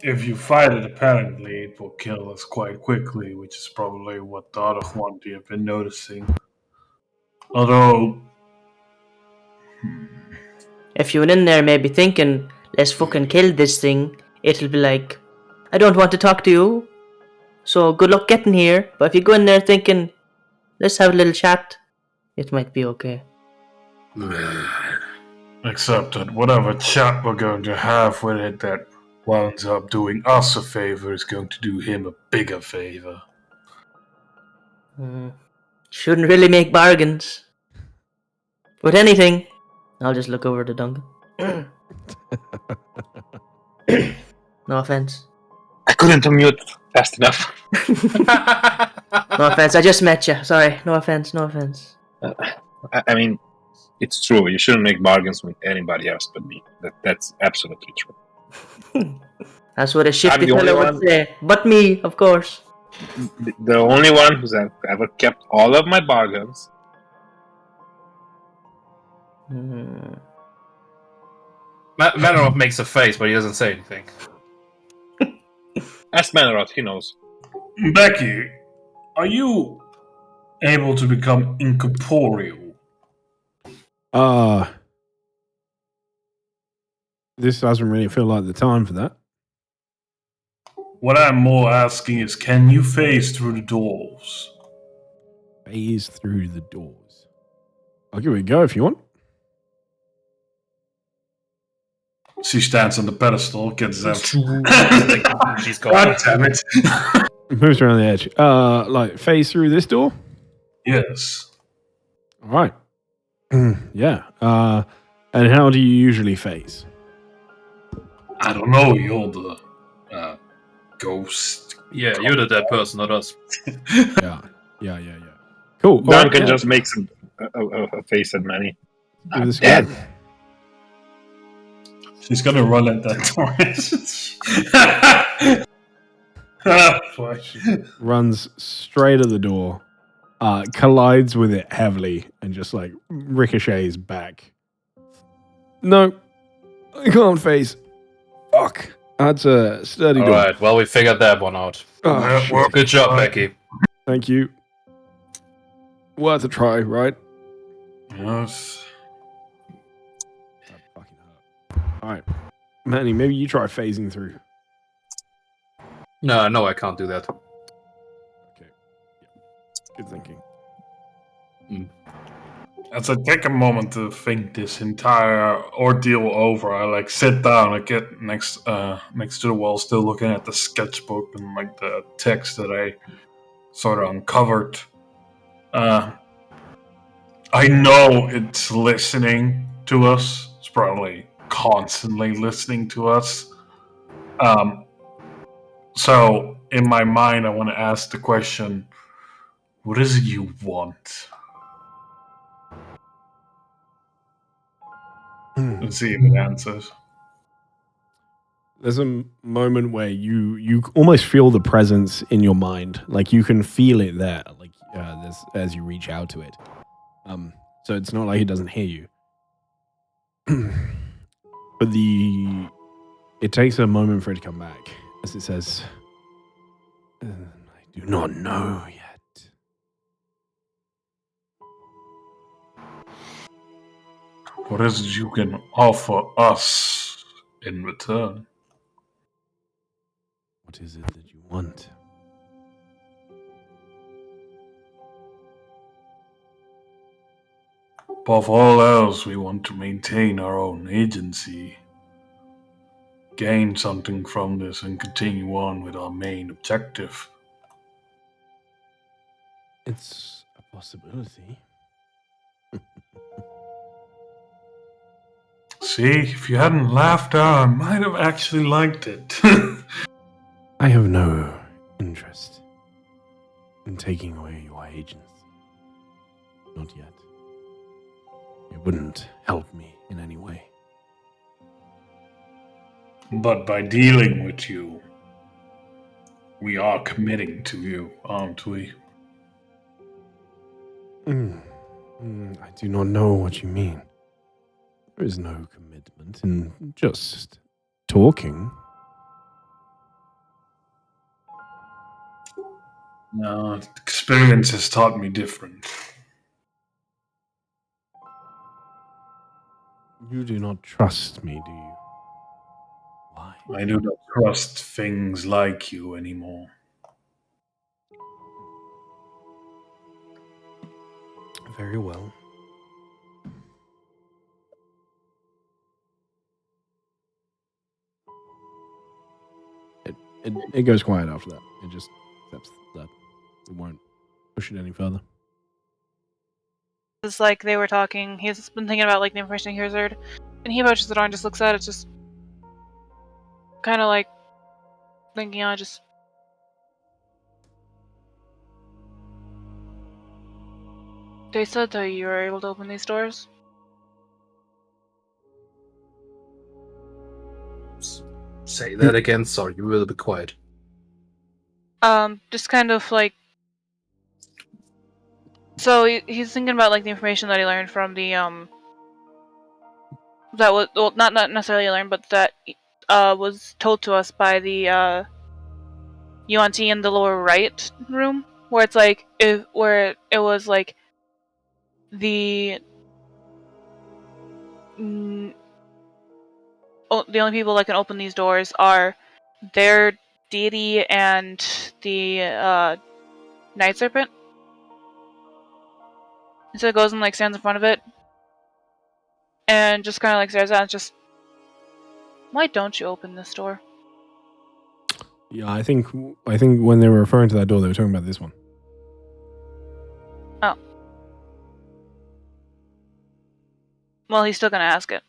if you fight it, apparently it will kill us quite quickly, which is probably what the other Huanti have been noticing. Although, If you went in there maybe thinking, let's fucking kill this thing, it'll be like, I don't want to talk to you, so good luck getting here. But if you go in there thinking, let's have a little chat, it might be okay. except that whatever chat we're going to have with it that winds up doing us a favor is going to do him a bigger favor. Shouldn't really make bargains. With anything, I'll just look over to Duncan. No offense. I couldn't unmute fast enough. No offense, I just met you. Sorry, no offense, no offense. I mean, it's true. You shouldn't make bargains with anybody else but me. That's absolutely true. That's what a shifty I'm the only fellow would one. say. But me, of course. The only one who's ever kept all of my bargains. Manoroth makes a face, but he doesn't say anything. Ask Manoroth, he knows. Becky, are you able to become incorporeal? This doesn't really feel like the time for that. What I'm more asking is, can you phase through the doors? phase through the doors. I'll give it a go if you want. She stands on the pedestal, gets them. She's gone. God damn it. Moves around the edge. Like phase through this door? Yes. All right. Yeah. And how do you usually phase? I don't know, you're the ghost. Yeah, you're the dead person, not us. Yeah. Cool. All right, Duncan just makes a face at Manny. give this a Dead. go. She's gonna run at that door. Runs straight at the door, collides with it heavily, and just like ricochets back. No, I can't phase. Fuck. That's a sturdy door. Alright, well, we figured that one out. Oh, shit. Good job, Becky. Thank you. Worth a try, right? Yes. That fucking hurt. All right, Manny, maybe you try phasing through. No, I can't do that. Okay. Yeah. Good thinking. As I take a moment to think this entire ordeal over, I like sit down. I get next to the wall, still looking at the sketchbook and like the text that I sort of uncovered. I know it's listening to us. It's probably constantly listening to us. So in my mind, I want to ask the question: what is it you want? Let's see if it answers. There's a moment where you almost feel the presence in your mind, like you can feel it there, like as you reach out to it. So it's not like it doesn't hear you, but it takes a moment for it to come back, as it says, "I do not know yet." What is it you can offer us in return? What is it that you want? Above all else, we want to maintain our own agency, gain something from this, and continue on with our main objective. It's a possibility. See, if you hadn't laughed out, I might have actually liked it. I have no interest in taking away your agency. Not yet. It wouldn't help me in any way. But by dealing with you, we are committing to you, aren't we? I do not know what you mean. There is no commitment in just talking. No, experience has taught me different. You do not trust me, do you? Why? I do not trust things like you anymore. Very well. It goes quiet after that. It just accepts that it won't push it any further. It's like they were talking. He's been thinking about like the information he heard, and he approaches the door and just looks at it, just kind of like thinking, just. They said that you were able to open these doors. Say that again. Sorry, you will be quiet. Just kind of like. So he's thinking about like the information that he learned from the that was not necessarily learned, but that was told to us by the UNT in the lower right room, where it's like where it was like the the only people that can open these doors are their deity and the night serpent. So it goes and like stands in front of it, and just kind of like stares at it. And just, why don't you open this door? Yeah, I think when they were referring to that door, they were talking about this one. Oh. Well, he's still gonna ask it.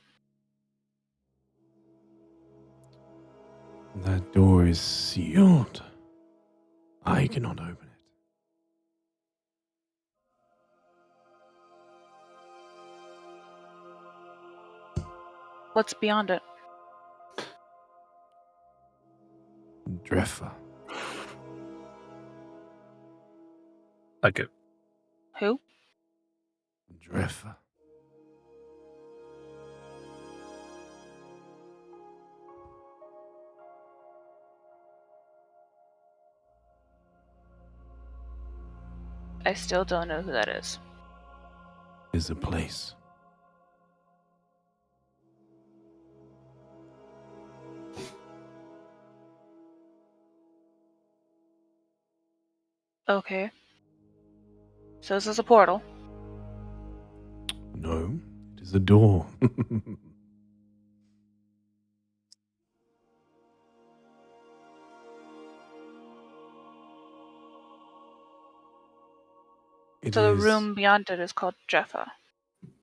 That door is sealed. I cannot open it. What's beyond it? Dreffer. Okay. Who? Dreffer. I still don't know who that is. Is a place. Okay. So this is a portal. No, it is a door. So the room beyond it is called Jeffa.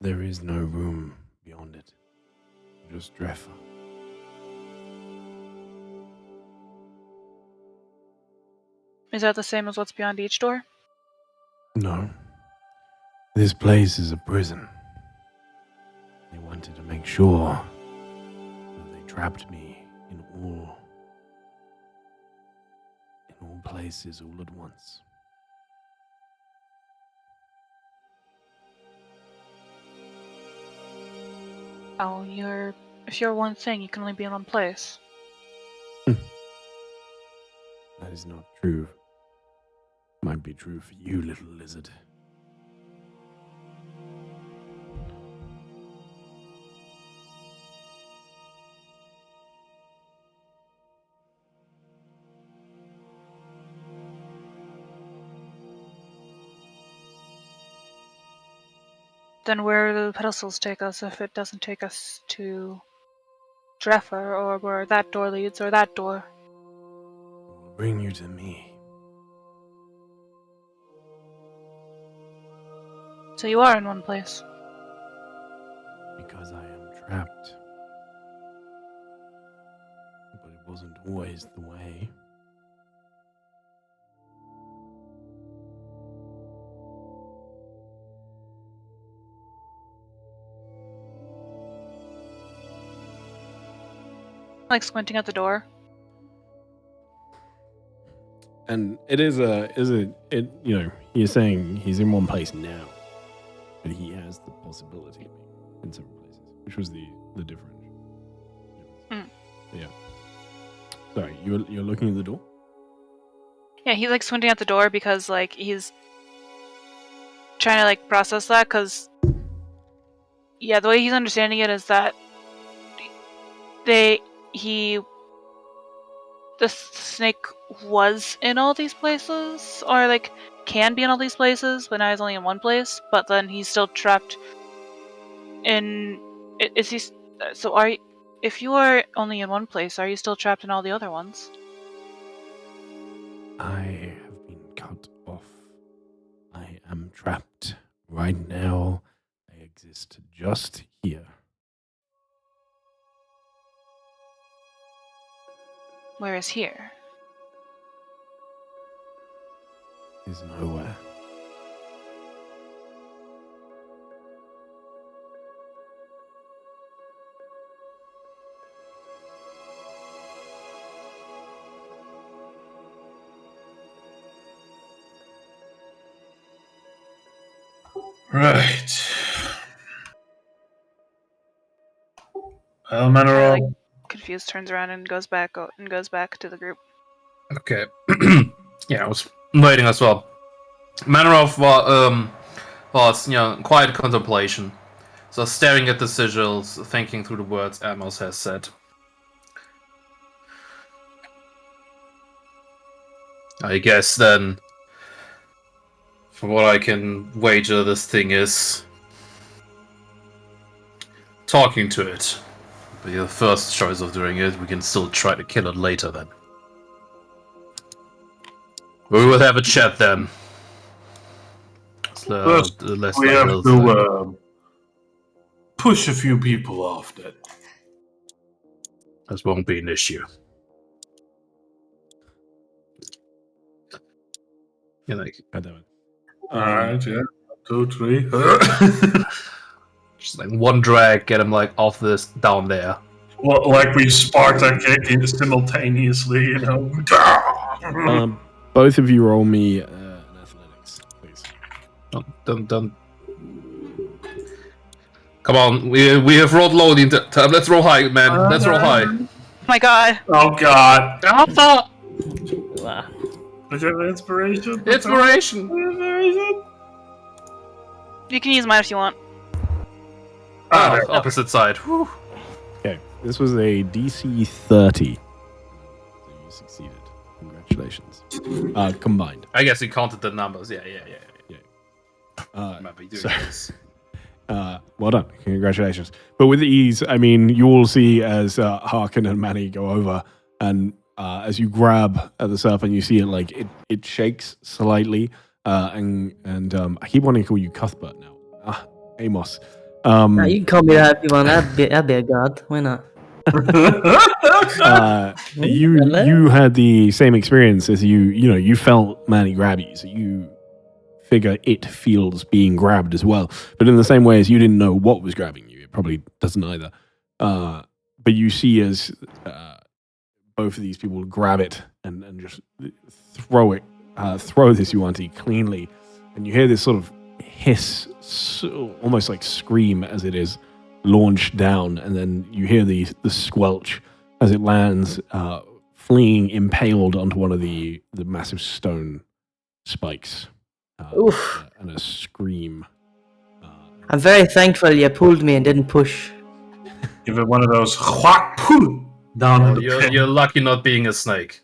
There is no room beyond it. Just Dreffer. Is that the same as what's beyond each door? No. This place is a prison. They wanted to make sure that they trapped me in all places all at once. Oh, if you're one thing, you can only be in one place. That is not true. Might be true for you, little lizard. Then where do the pedestals take us if it doesn't take us to Dreffa, or where that door leads, or that door? It will bring you to me. So you are in one place. Because I am trapped. But it wasn't always the way. Like squinting at the door. And he's saying he's in one place now, but he has the possibility of being in several places, which was the difference. Yeah. Sorry, you're looking at the door? Yeah, he's like squinting at the door because like he's trying to like process that, because yeah, the way he's understanding it is that the snake was in all these places, or like can be in all these places, but now he's only in one place. But then he's still trapped in. Is he? So if you are only in one place, are you still trapped in all the other ones? I have been cut off. I am trapped right now. I exist just here. Where is here? Is nowhere. Right. Well, Manor, Confused, turns around and goes back to the group. Okay. Yeah, I was waiting as well. Manarov was quiet contemplation. So staring at the sigils, thinking through the words Amos has said. I guess then from what I can wager, this thing is talking to it. But your first choice of doing it, we can still try to kill it later then. We will have a chat then. First, we have to push a few people off that. This won't be an issue. You know, Alright, yeah. 1, 2, 3. just like one drag, get him like off this down there. Well, like we Sparta kick simultaneously, you know. Both of you roll me an athletics, please. Dun. Come on, we have rolled low the entire time. Let's roll high, man. Let's roll high. Oh my god. Oh god. Alpha! Wow. Is it inspiration? Inspiration! You can use mine if you want. Opposite side. Whew. Okay, this was a DC 30. So you succeeded. Congratulations. Combined. I guess you counted the numbers. Yeah. Might be doing this. Well done. Congratulations. But with ease, I mean, you will see as Harkin and Manny go over, and as you grab at the serpent, you see it like it shakes slightly. And I keep wanting to call you Cuthbert now. Amos. You can call me that if you want. That'd be a god. Why not? You had the same experience as you felt Manny grab you, so you figure it feels being grabbed as well. But in the same way as you didn't know what was grabbing you, it probably doesn't either. But you see as both of these people grab it and just throw this Yuan-Ti cleanly, and you hear this sort of hiss, almost like scream as it is launched down, and then you hear the squelch as it lands, fleeing impaled onto one of the massive stone spikes. Oof. And a scream. I'm very thankful you pulled me and didn't push. Give it one of those whack pull down in the pit. You're lucky not being a snake.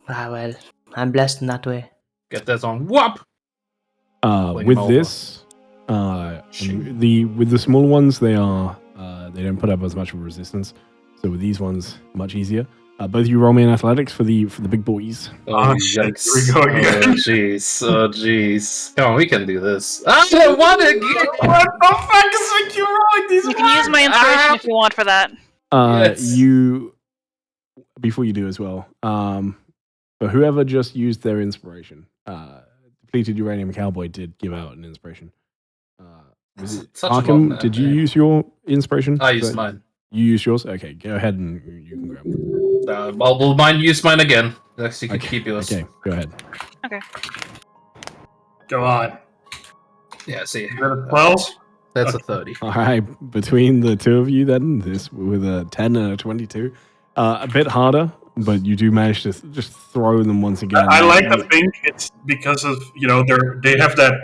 Ah well, I'm blessed in that way. Get that on. Whop! With this, with the small ones, they don't put up as much of a resistance. So with these ones, much easier. Both of you roll me in athletics for the big boys. Oh, shit. yikes. Here we go again. Oh, jeez. Come on, we can do this. I want again! What the fuck is with you rolling these You can use my inspiration if you want for that. Yes. You, before you do as well, but whoever just used their inspiration, depleted uranium cowboy did give out an inspiration. Was it Such a long Arkham? name. Did you use your inspiration? I used mine. You used yours? Okay, go ahead and you can grab it. I'll use mine again. Next, you can keep yours. Okay, go ahead. Okay. Go on. Yeah, see. Is that a 12? That's a 30. All right, between the two of you then, this with a 10 and a 22. A bit harder, but you do manage to just throw them once again. I like to think it's because of, they have that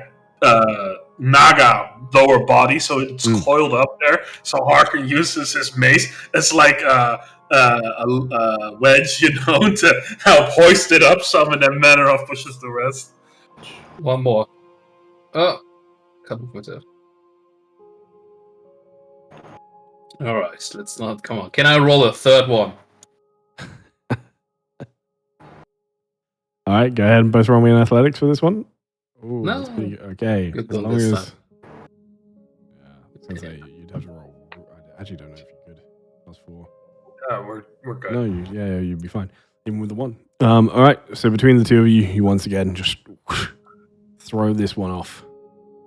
Naga lower body, so it's coiled up there. So Harker uses his mace as like a wedge, to help hoist it up some, and then Manoroff pushes the rest. One more. Oh, couple of it. Alright, let's not. Come on. Can I roll a third one? All right, go ahead and both roll me in athletics for this one. Ooh, No. that's pretty good. Okay, Good as one long this as... time. Yeah, I was going to say, you'd have to roll. I actually don't know if you could. +4. Yeah, we're good. No, you'd be fine. Even with the 1. All right, so between the two of you once again just throw this one off.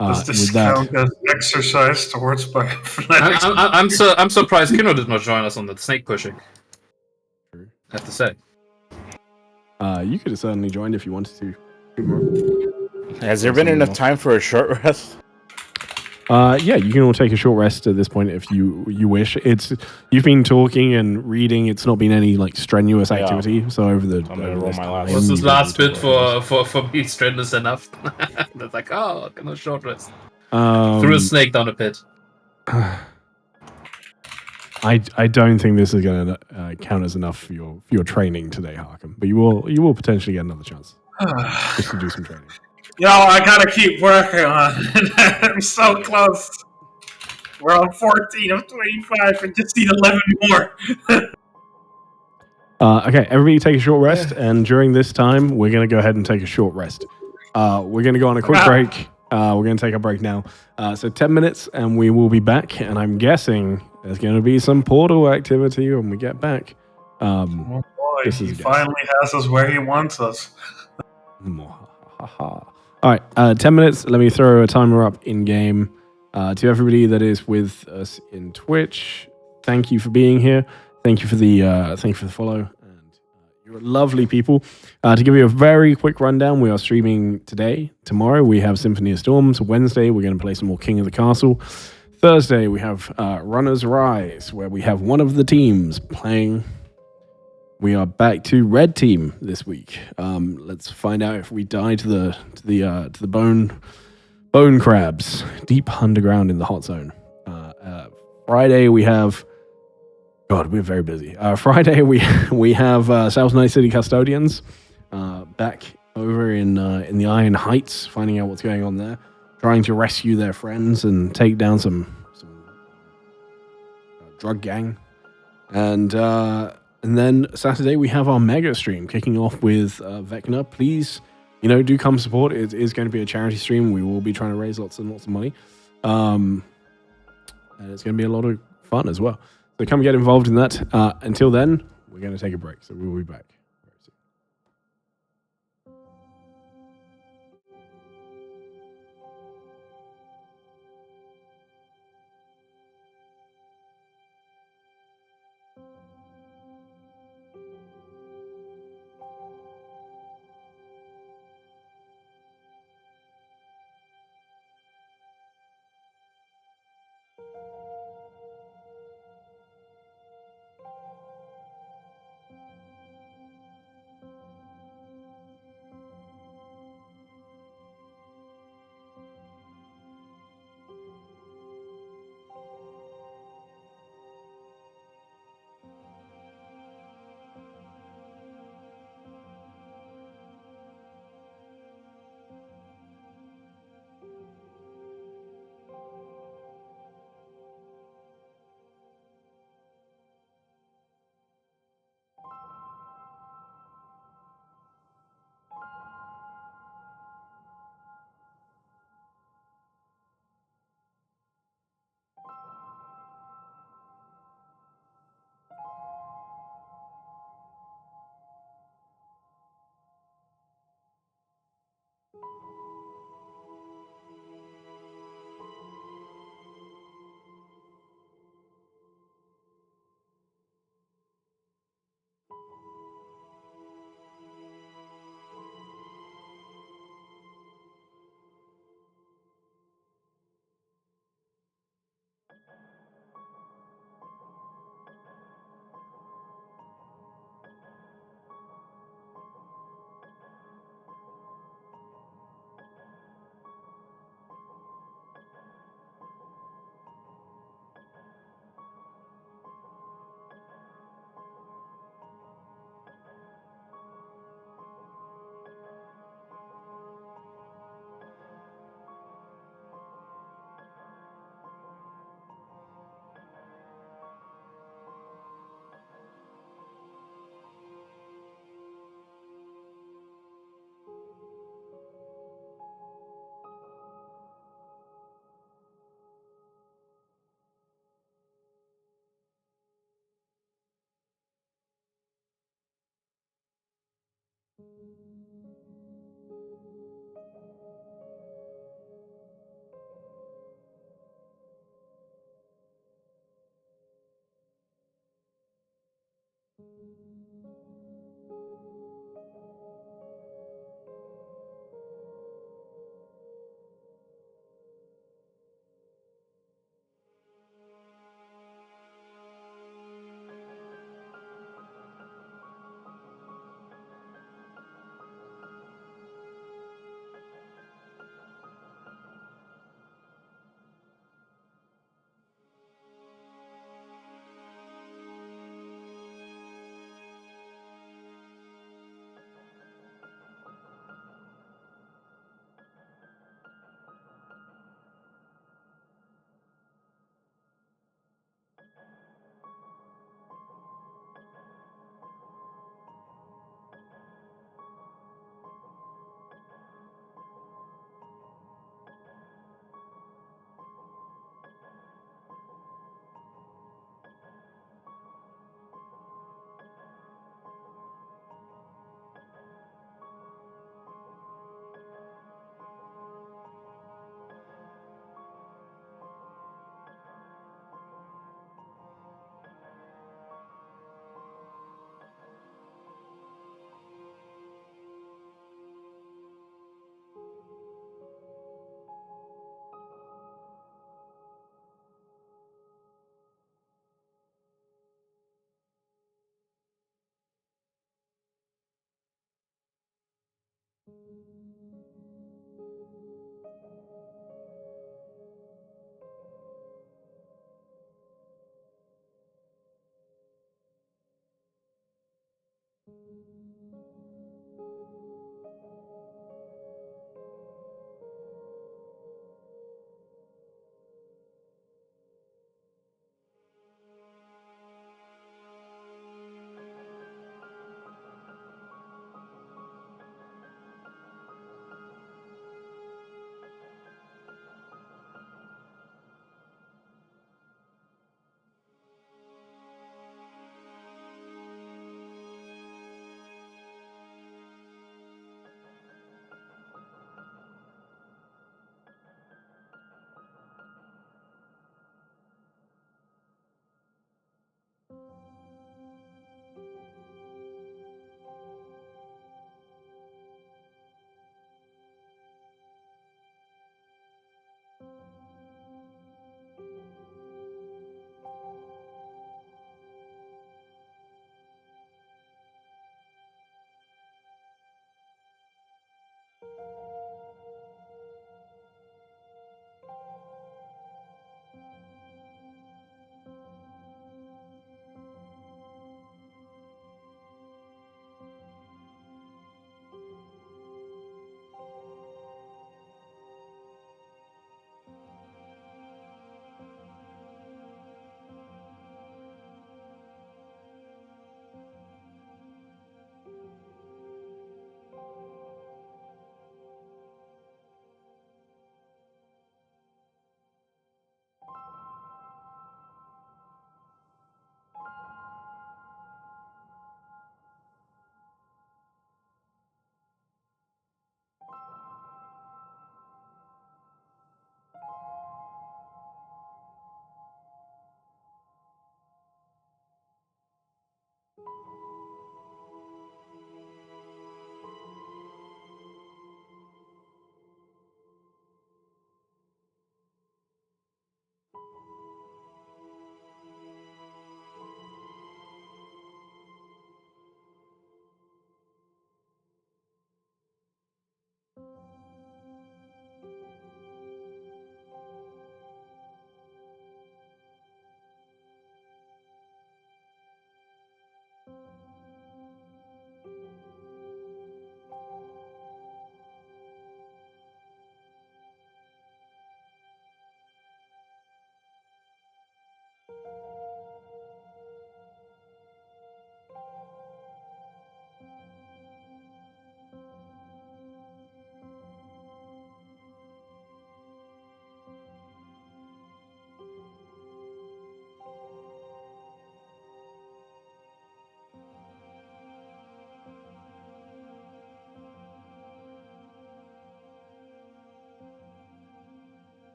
Does this with that, count as exercise towards my athletics? I'm surprised Kino did not join us on the snake pushing. True. I have to say. You could have certainly joined if you wanted to. Has there been enough time for a short rest? Yeah, you can all take a short rest at this point if you wish. You've been talking and reading. It's not been any like strenuous activity. So over the I'm gonna roll my last. Was this last bit for me strenuous enough? That's like, oh, no short rest. Threw a snake down a pit. I don't think this is going to count as enough for your training today, Harkham. But you will potentially get another chance just to do some training. I gotta keep working on it. I'm so close. We're on 14 of 25 and just need 11 more. Okay, everybody take a short rest, and during this time, we're going to go ahead and take a short rest. We're going to go on a quick break. We're going to take a break now. So 10 minutes, and we will be back, and I'm guessing there's going to be some portal activity when we get back. Oh boy, he finally has us where he wants us. All right, 10 minutes. Let me throw a timer up in game. To everybody that is with us in Twitch, thank you for being here. Thank you for the follow, and you're lovely people. To give you a very quick rundown, we are streaming today. Tomorrow we have Symphony of Storms. Wednesday we're going to play some more King of the Castle. Thursday we have Runners Rise, where we have one of the teams playing. We are back to red team this week. Let's find out if we die to the bone crabs deep underground in the hot zone. Friday we have. God, we're very busy. Friday we have South Night City Custodians back over in the Iron Heights, finding out what's going on there, trying to rescue their friends and take down some drug gang, and then Saturday we have our mega stream kicking off with Vecna. Please, do come support. It is going to be a charity stream. We will be trying to raise lots and lots of money, and it's going to be a lot of fun as well. So come get involved in that. Until then, we're going to take a break. So we will be back.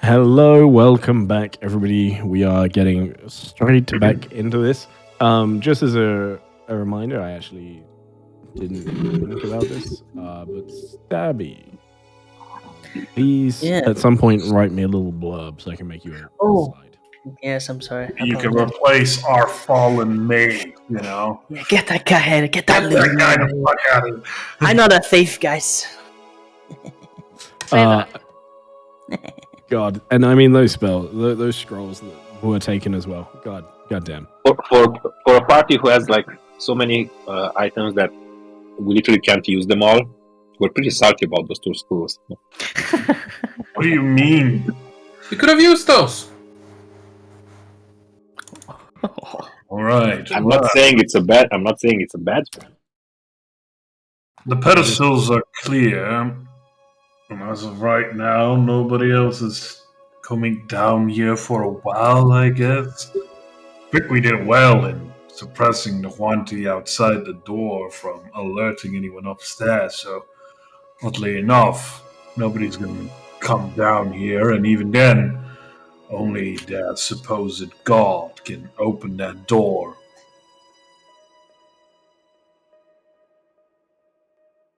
Hello, welcome back, everybody. We are getting straight back into this. Just as a reminder, I actually didn't think about this, but Stabby, please at some point write me a little blurb so I can make you a slide. Yes, I'm sorry. You can replace our fallen maid, you know. Yeah, get that guy ahead. Get that Get that guy the fuck out of here. I'm not a thief, guys. Say that. God, and I mean those those scrolls that were taken as well. God damn. For a party who has like so many items that we literally can't use them all, we're pretty salty about those 2 screws. What do you mean? We could have used those. All right. I'm not saying it's a bad thing. The pedestals are clear, and as of right now, nobody else is coming down here for a while, I guess. I think we did well in suppressing the Huanti outside the door from alerting anyone upstairs, so oddly enough, nobody's gonna come down here, and even then, only their supposed god can open that door.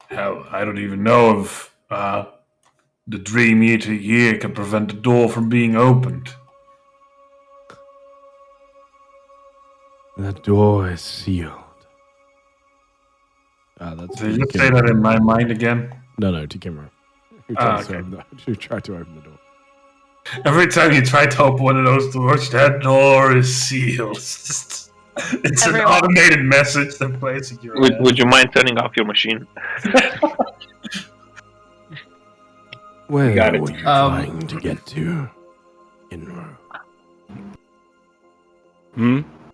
Hell, I don't even know if the Dream Eater here can prevent the door from being opened. The door is sealed. That's Did you say that in my mind again? No, to Kimura. Who tried to open the door. Every time you try to open one of those doors, that door is sealed. It's an automated message that plays in your head. Would you mind turning off your machine? Where Got it. were you trying to get to?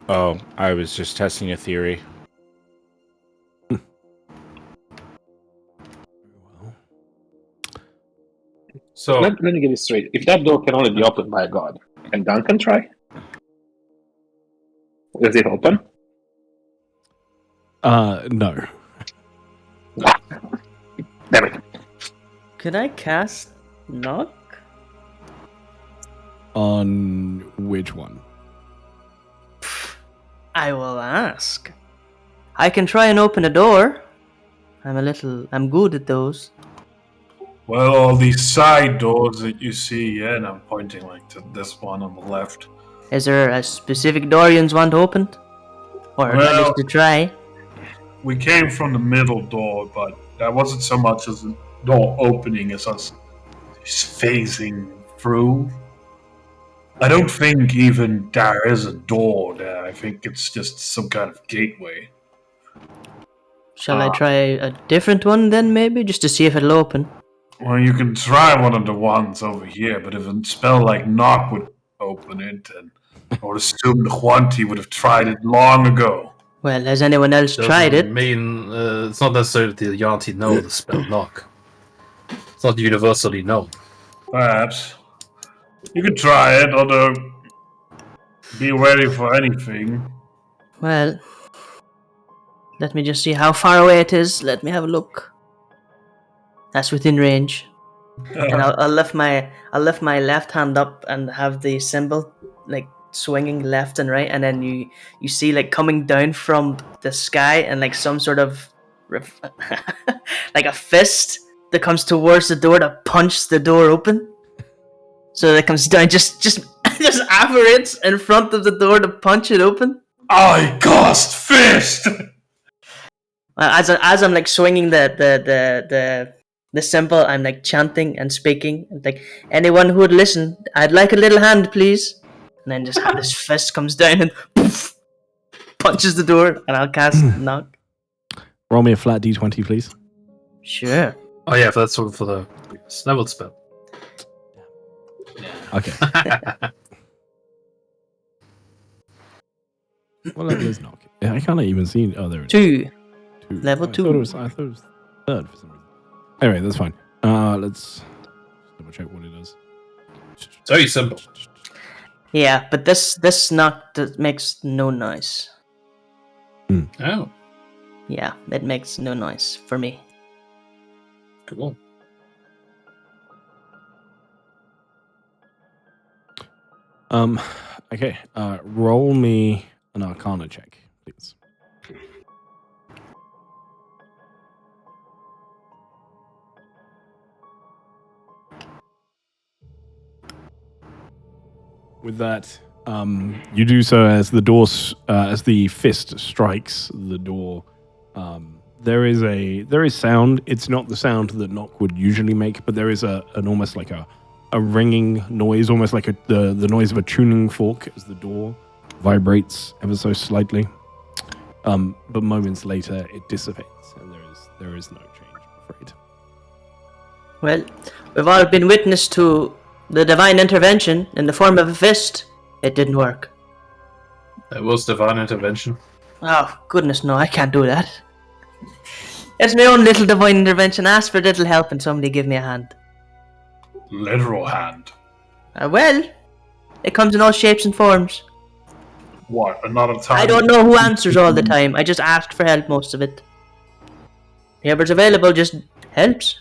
Oh, I was just testing a theory. So let me get it straight. If that door can only be opened by a god, can Duncan try? Is it open? No. Damn it. Could I cast knock? On which one? I will ask. I can try and open a door. I'm good at those. Well, all these side doors that you see, yeah, and I'm pointing like to this one on the left. Is there a specific door you want opened? Or at least to try? We came from the middle door, but that wasn't so much as a door opening as us phasing through. I don't think even there is a door there. I think it's just some kind of gateway. Shall I try a different one then, maybe? Just to see if it'll open? Well, you can try one of the ones over here, but if a spell like knock would open it, then I would assume the Huanti would have tried it long ago. Well, has anyone else tried it? It's not necessarily that the Yanti know the spell knock. It's not universally known. Perhaps. You can try it, although be ready for anything. Well, let me just see how far away it is. Let me have a look. That's within range. And I'll lift my left hand up and have the symbol like swinging left and right, and then you see like coming down from the sky and like some sort of like a fist that comes towards the door to punch the door open. So that comes down just apparates in front of the door to punch it open. I cast fist. As I'm like swinging the symbol, I'm like chanting and speaking. Like, anyone who would listen, I'd like a little hand, please. And then just this fist comes down and poof, punches the door, and I'll cast knock. Roll me a flat d20, please. Sure. Oh yeah, that's for the level spell. Okay. What level is knock? I can't even see. Oh, there it is. 2. Level 2. I thought it was 3rd for some reason. Anyway, that's fine. Let's double check what it does. It's very simple. Yeah, but this knock makes no noise. Oh, Yeah, it makes no noise for me. cool. Okay. Roll me an Arcana check, please. With that, you do so as the door, as the fist strikes the door. There is sound. It's not the sound that knock would usually make, but there is an almost like a ringing noise, almost like the noise of a tuning fork as the door vibrates ever so slightly. But moments later, it dissipates, and there is no change, I'm afraid. Well, we've all been witness to the divine intervention in the form of a fist. It didn't work. That was divine intervention. Oh, goodness no, I can't do that. It's my own little divine intervention. Ask for a little help and somebody give me a hand. Literal hand. Well, it comes in all shapes and forms. What? Another time? I don't know who answers all the time. I just asked for help most of it. Whoever's available just helps.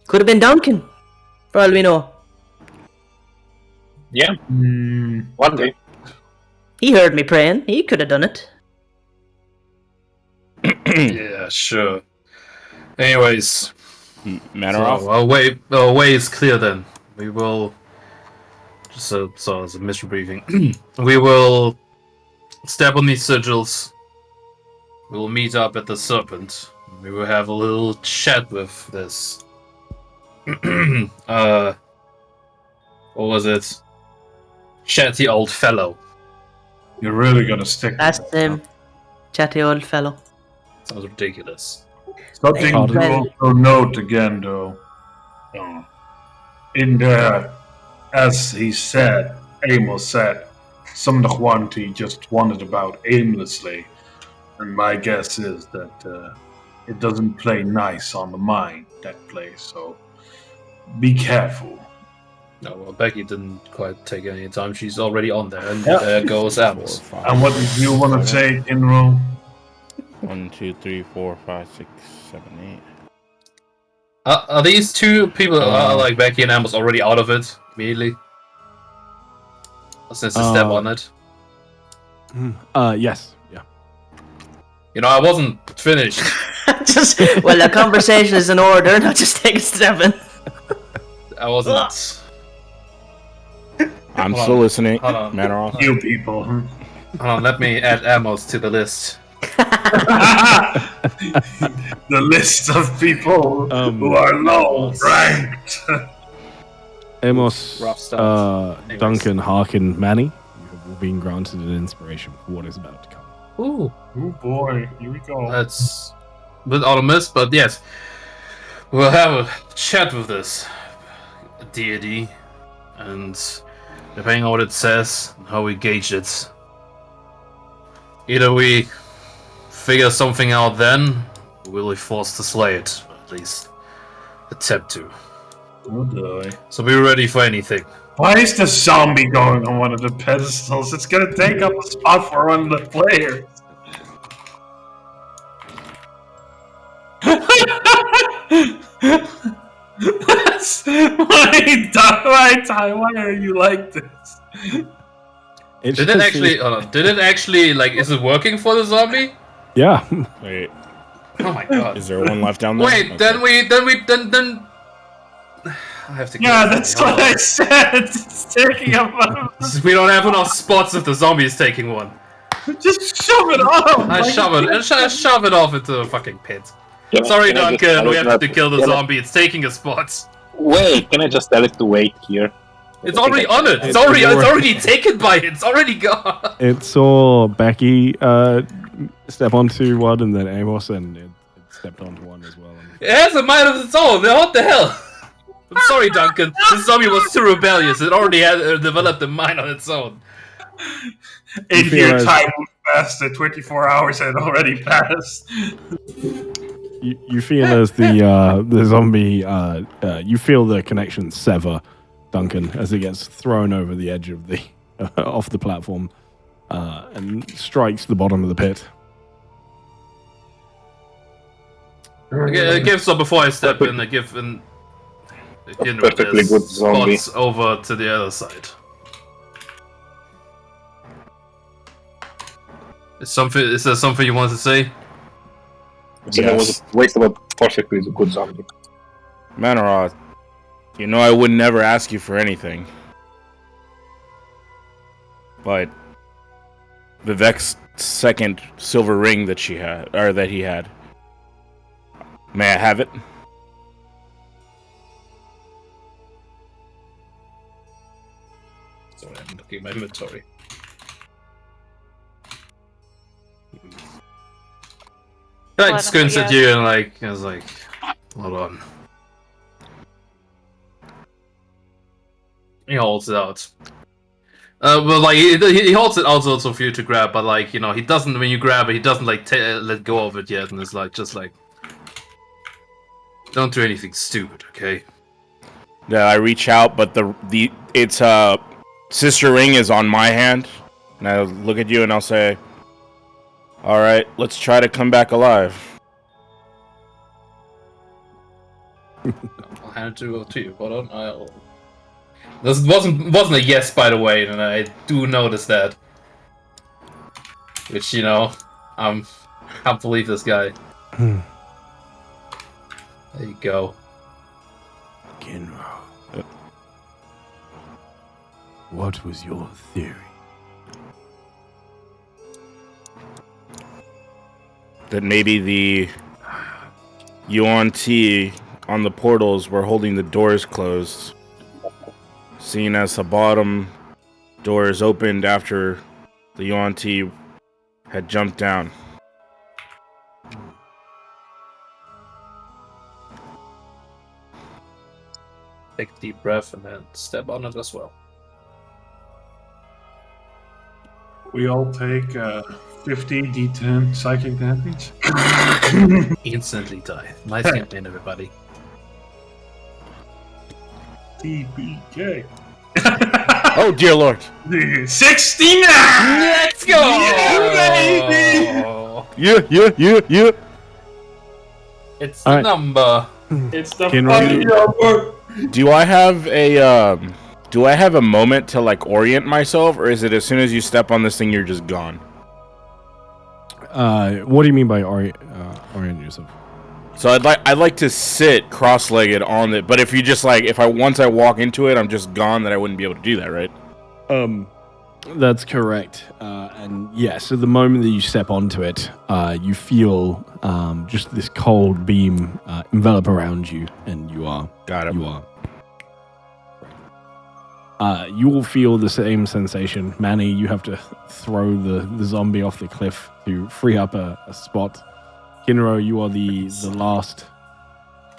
Could have been Duncan, for all we know. Yeah. One day. He heard me praying. He could have done it. Yeah, sure. Anyways, Manoroth. so our way is clear then. We will just so as a mission briefing. We will step on these sigils. We will meet up at the Serpent. We will have a little chat with this. What was it? Chatty old fellow. You're really gonna stick. That's him. Chatty old fellow. Sounds ridiculous. Something Well- to also note again, though. In there, as he said, Amos said, some Nahwanti just wandered about aimlessly, and my guess is that it doesn't play nice on the mind, that place, so be careful. No, well, Becky didn't quite take any time. She's already on there, and Yeah. there goes Amos. 4, 5, And what did you want to say, Kinro? 1, 2, 3, 4, 5, 6, 7, 8. Are these two people, like Becky and Amos, already out of it immediately? Since they step on it? Yes. Yeah. You know, I wasn't finished. Well, the conversation is in order. Now just take a step in. I wasn't. I'm Hold still on. listening. Hold on. Manoroth. You people. Hold on, let me add Amos to the list. The list of people who are low ranked. Amos, Rough start. Anyways. Duncan, Harkin, Manny, you have all been granted an inspiration for what is about to come. Ooh, Oh boy, here we go. that's a bit out of miss, but yes. We'll have a chat with this deity, and depending on what it says, and how we gauge it, either we figure something out then, or we'll be forced to slay it, or at least attempt to. Oh boy. So be ready for anything. Why is the zombie going on one of the pedestals? It's gonna take up a spot for one of the players. Why are you like this? Did it actually? Hold on. Did it actually? Like, is it working for the zombie? Yeah. Wait, Oh my god! is there one left down there? Wait, Okay. then. I have to. Yeah, kill that's somebody. what I said. It's taking up. We don't have enough spots if the zombie is taking one. Just shove it off. I shove it off into a fucking pit. Can I- Sorry, can I just Duncan. tell We it have to not- kill the can I- zombie. It's taking a spot. Wait, can I just tell it to wait here? It's already on it. It's already taken by it. It's already gone. It saw Becky step onto one, and then Amos, and it stepped onto one as well. It has a mind of its own. What the hell? I'm sorry, Duncan. This zombie was too rebellious. It already had developed a mind on its own. In You here, realize- time moved faster. 24 hours had already passed. You feel as the zombie, you feel the connection sever, Duncan, as it gets thrown over the edge of the off the platform and strikes the bottom of the pit. I give so before I step in, I give an Perfectly good zombie. spots over to the other side. Is there something you want to say? So that was a waste of a perfectly good zombie. Manoroth, you know I would never ask you for anything. But Vivek's second silver ring that he had. May I have it? Sorry, I'm looking at my inventory. Like squints at you and I was like, hold on. He holds it out. But like he holds it out also for you to grab, but like he doesn't. When you grab it, he doesn't like let go of it yet, and it's like just like, don't do anything stupid, okay? Yeah, I reach out, but its sister ring is on my hand, and I look at you and I'll say, "All right, let's try to come back alive." I'll hand it to you. Hold on, This wasn't a yes, by the way, and I do notice that. Which I can't believe this guy. There you go. Kinro, what was your theory? That maybe the Yuan Ti on the portals were holding the doors closed. Seeing as the bottom doors opened after the Yuan Ti had jumped down. Take a deep breath and then step on it as well. We all take 50 D10 psychic damage. Instantly die. Nice campaign, everybody. TPK. Oh dear lord! 69! Let's go! Yeah! It's the number. It's the Kinro, fucking number! Do I have a moment to like orient myself, or is it as soon as you step on this thing you're just gone? What do you mean by orient yourself? So I'd like to sit cross-legged on it, but if you just like once I walk into it I'm just gone, then I wouldn't be able to do that, right? That's correct. And yeah, so the moment that you step onto it, you feel just this cold beam envelop around you, and you are. Got it. You are. You will feel the same sensation. Manny, you have to throw the zombie off the cliff to free up a spot. Kinro, you are the last.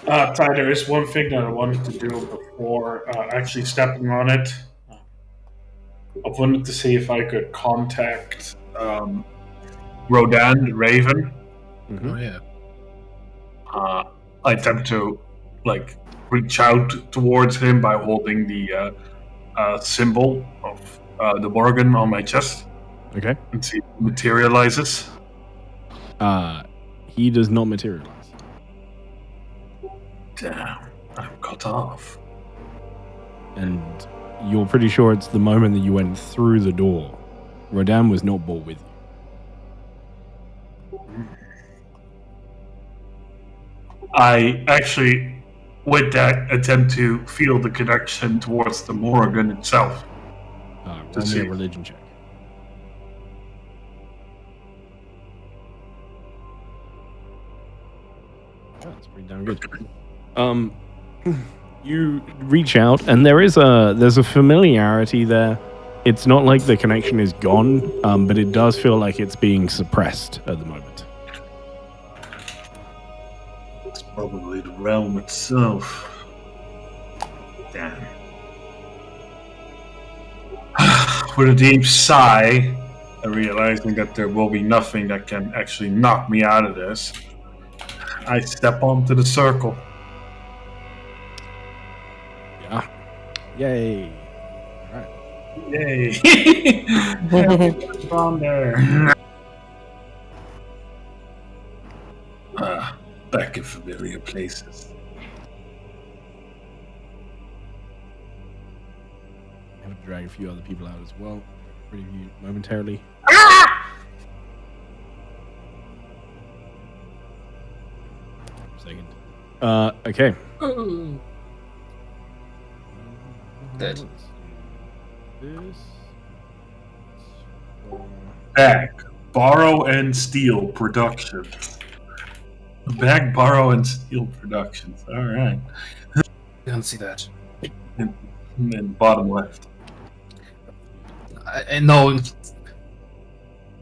Ty, there is one thing that I wanted to do before actually stepping on it. I wanted to see if I could contact Rodan the Raven. Mm-hmm. Oh yeah. I attempt to reach out towards him by holding the symbol of the Morgan on my chest. Okay. And see if it materializes. He does not materialize. Damn, I'm cut off. And you're pretty sure it's the moment that you went through the door. Rodan was not brought with you. I actually, with that, attempt to feel the connection towards the Morgan itself. Roll me a religion check. Oh, that's pretty damn good. You reach out, and there's a familiarity there. It's not like the connection is gone, but it does feel like it's being suppressed at the moment. It's probably the realm itself. Damn. With a deep sigh, realizing that there will be nothing that can actually knock me out of this, I step onto the circle. Yeah. Yay. Yay! Everyone's on there. Back in familiar places. I have to drag a few other people out as well. Ready you momentarily. second. Okay. Dead. This. Back, borrow and steal production. Back, borrow and steal productions. All right. Can't see that. And then bottom left. No.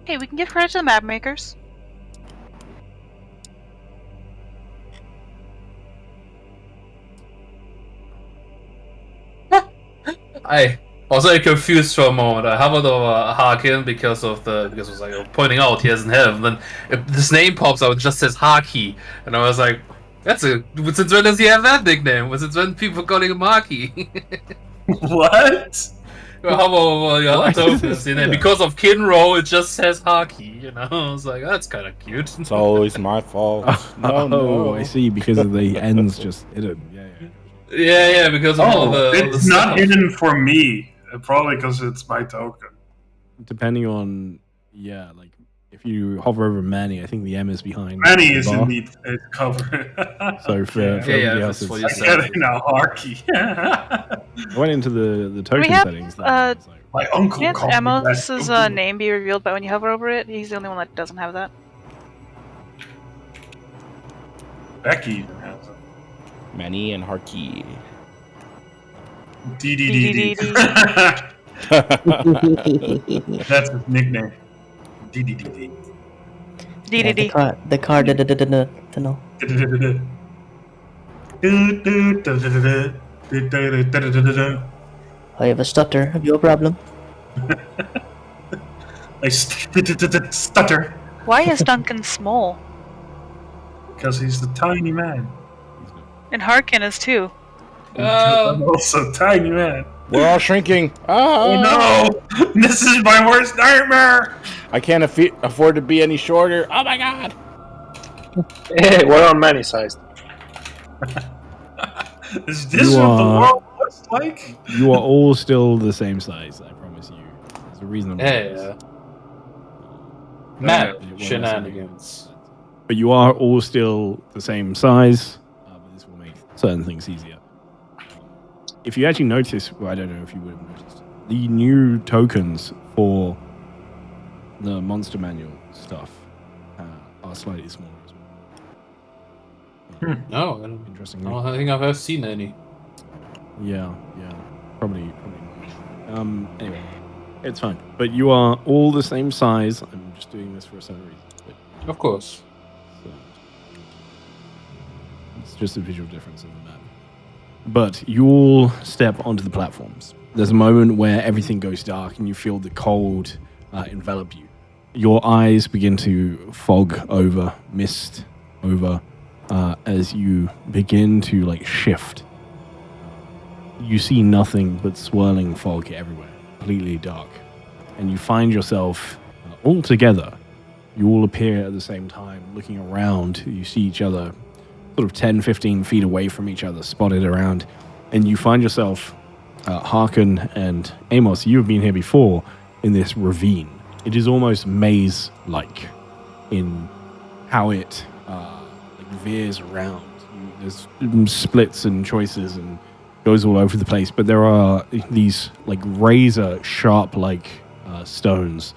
Hey, we can give credit to the map makers. I was very confused for a moment. I hovered over Harkin because it was like pointing out he doesn't have. And then if this name pops out, it just says Haki, and I was like, since when does he have that nickname? Since when people calling him Haki? What? Hover over your tokens, because of Kinro, it just says Haki. I was like, that's kind of cute. It's always my fault. No. I see. Because of the ends just hidden. Yeah, because of all the. It's not hidden for me. Probably because it's my token. Depending on, like if you hover over Manny, I think the M is behind. Manny is indeed covered. So for everybody else, that's what it's you I said. get it now, Harky. I went into the token have, settings. Then, it's like, My uncle Can't called me Amos's that. name be revealed by when you hover over it? He's the only one that doesn't have that. Becky even has it. Manny and Harky. DDDD. That's his nickname. DDDD. DDD. The car did no. I have a stutter. Have you a problem? I stutter Why is Duncan small? because he's the tiny man. And Harkin is too. I'm also a tiny man. We're all shrinking. Oh no! This is my worst nightmare! I can't afford to be any shorter. Oh my god! Hey, we're on many sized. Is this what the world looks like? you are all still the same size. I promise you. There's a reasonable. Hey, Matt, It won't shenanigans. But you are all still the same size. But this will make certain things easier. If you actually notice, well, I don't know if you would have noticed, the new tokens for the monster manual stuff are slightly smaller as well. No, I don't think I've ever seen any. Yeah, probably not. Anyway, it's fine. But you are all the same size. I'm just doing this for a certain reason. But, Of course. so, it's just a visual difference in the map. But you all step onto the platforms. There's a moment where everything goes dark and you feel the cold envelop you. Your eyes begin to fog over, mist over, as you begin to shift. You see nothing but swirling fog everywhere, completely dark. And you find yourself all together. You all appear at the same time, looking around. You see each other sort of 10, 15 feet away from each other, spotted around. And you find yourself, Harkin and Amos, you have been here before, in this ravine. It is almost maze-like in how it veers around. There's splits and choices and goes all over the place, but there are these razor-sharp stones,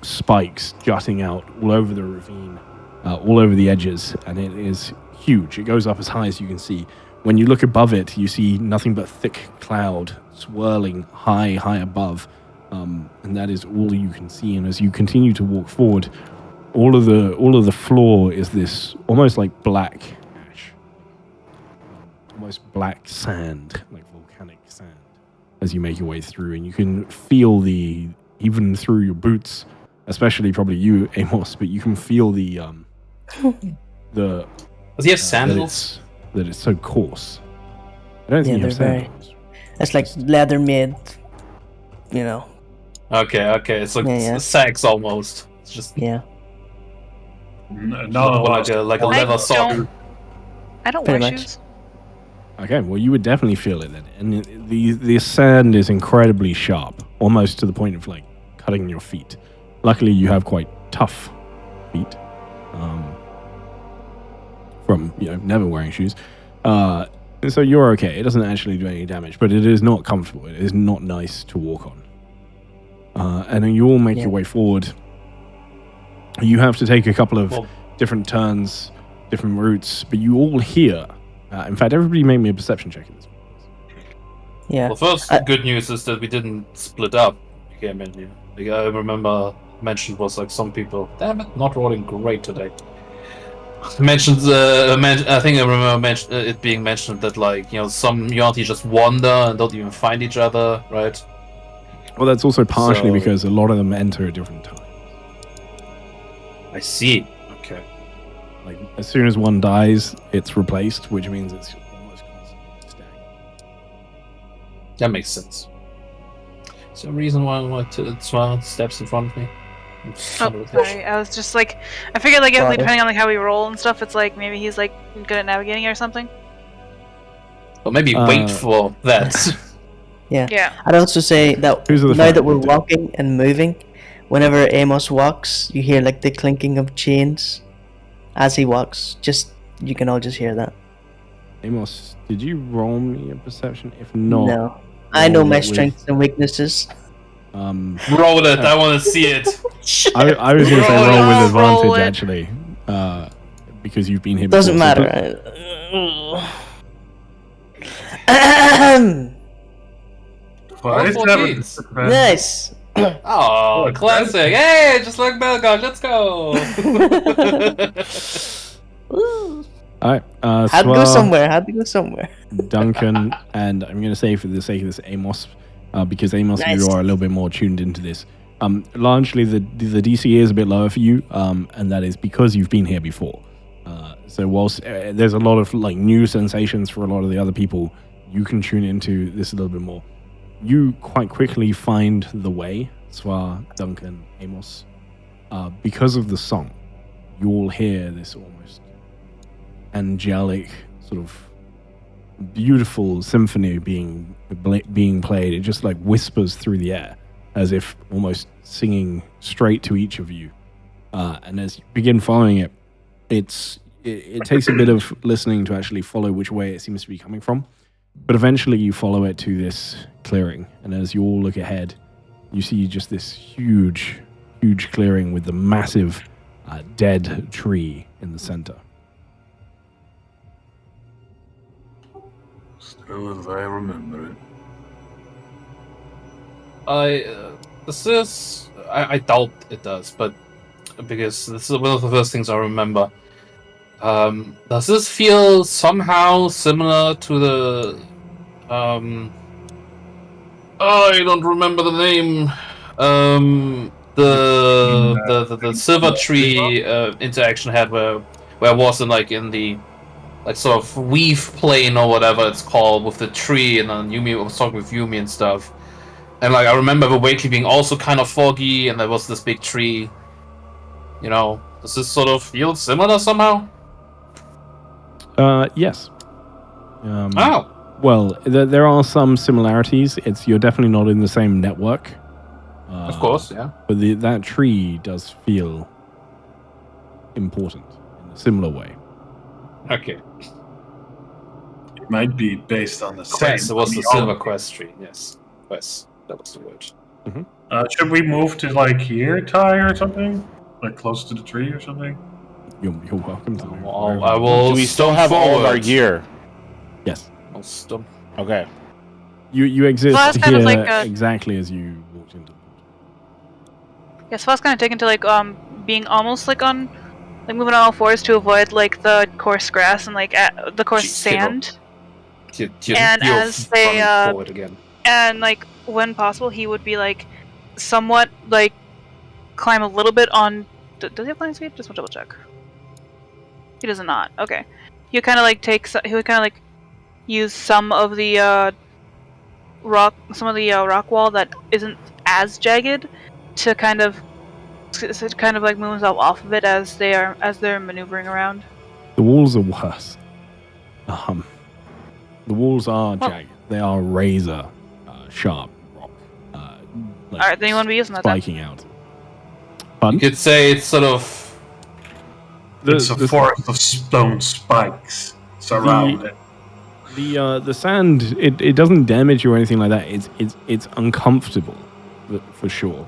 spikes jutting out all over the ravine, all over the edges, and it is huge. It goes up as high as you can see. When you look above it, you see nothing but thick cloud swirling high above, and that is all you can see. And as you continue to walk forward, all of the floor is this almost like black ash, almost black sand, like volcanic sand, as you make your way through, and you can feel even through your boots, especially probably you, Amos, but you can feel the Does he have sandals? that it's so coarse. I don't think you have sandals. It's like leather made, Okay. It's like sacks almost. It's just No, like a leather sock. I don't Pretty wear much. shoes. Okay, well, you would definitely feel it then. And the sand is incredibly sharp, almost to the point of cutting your feet. Luckily, you have quite tough feet. from never wearing shoes. So you're okay. It doesn't actually do any damage, but it is not comfortable. It is not nice to walk on. And then you all make your way forward. You have to take a couple of different turns, different routes, but you all hear. In fact, everybody make me a perception check in this. Yeah. Well, first good news is that we didn't split up. We came in here. Like, I remember mentioned was like some people. Damn it, not rolling great today. Mentioned. I think I remember it being mentioned that like some Yonti just wander and don't even find each other, right? Well, that's also partially because a lot of them enter at different times. I see. Okay. Like as soon as one dies, it's replaced, which means it's almost constantly stacking. That makes sense. Is there a reason why Swan steps in front of me? Oh, sorry. I was just like, I figured like depending on like how we roll and stuff, it's like maybe he's like good at navigating or something. Well, maybe wait for that. Yeah. I'd also say that now that we're walking and moving, whenever Amos walks, you hear like the clinking of chains as he walks. You can all just hear that. Amos, did you roll me a perception? If not, no. I know my strengths and weaknesses. Roll it. I want to see it. I was going to say roll with advantage actually, because you've been here. Doesn't matter. Nice. Oh, classic! Hey, just like Belgard. Let's go. Alright, had to go somewhere. Duncan, and I'm going to say for the sake of this, Amos, because Amos, you are a little bit more tuned into this. Largely, the DC is a bit lower for you, and that is because you've been here before. So whilst there's a lot of like new sensations for a lot of the other people, you can tune into this a little bit more. You quite quickly find the way, Swar, Duncan, Amos, because of the song. You all hear this almost angelic, sort of beautiful symphony being played. It just like whispers through the air, as if almost singing straight to each of you. And as you begin following it, it takes a bit of listening to actually follow which way it seems to be coming from. But eventually you follow it to this clearing, and as you all look ahead, you see just this huge clearing with the massive dead tree in the center. Still as I remember it. I doubt it does, but because this is one of the first things I remember. Does this feel somehow similar to the I don't remember the name. The silver tree interaction had where I was in the like sort of weave plane or whatever it's called with the tree, and then Yumi was talking with Yumi and stuff. And like I remember the Wakely being also kind of foggy, and there was this big tree. Does this sort of feel similar somehow? Yes. Well, there are some similarities. You're definitely not in the same network. Of course, yeah. But that tree does feel important in a similar way. Okay. It might be based on the Quest. same. It was the Silver Quest tree. Yes, Quest. That was the word. Mm-hmm. Should we move to like here, Ty, or something? Like close to the tree or something? You're welcome to. I will. Do we still have all of our gear? Yes. I'll stump. Okay. You exist Well, here like exactly as you walked into. Yeah, so I was kind of taken to like being almost like on like moving on all fours to avoid like the coarse grass and like the coarse sand. And as they forward again. And like when possible, he would be like somewhat like climb a little bit on. Does he have climb speed? Just want to double check. He does not. Okay. He kind of like he would kind of like use some of the rock wall that isn't as jagged to kind of like move himself off of it as they're maneuvering around. The walls are worse. The walls are jagged. They are razor sharp rock. All right, then you want to be using that. Spiking out. You could say it's sort of It's a forest of stone spikes surrounded. The sand, it doesn't damage you or anything like that. It's uncomfortable, for sure.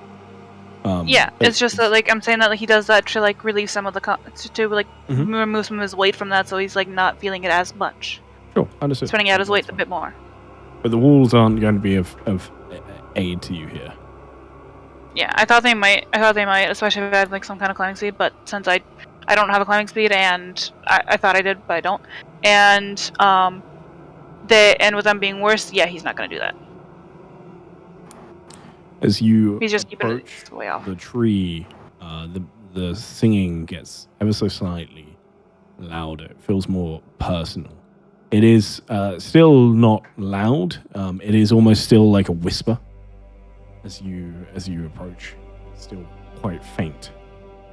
It's just that like I'm saying that like he does that to like relieve some of the to like remove some of his weight from that, so he's like not feeling it as much. Sure, understood. Spreading out his weight a bit more. But the walls aren't going to be of aid to you here. Yeah, I thought they might, especially if I had like some kind of climbing speed. But since I don't have a climbing speed, and I thought I did, but I don't. And with them being worse, yeah, he's not going to do that. As you he's just approach keeping it way off. the tree, the singing gets ever so slightly louder. It feels more personal. It is still not loud. It is almost still like a whisper as you approach. It's still quite faint,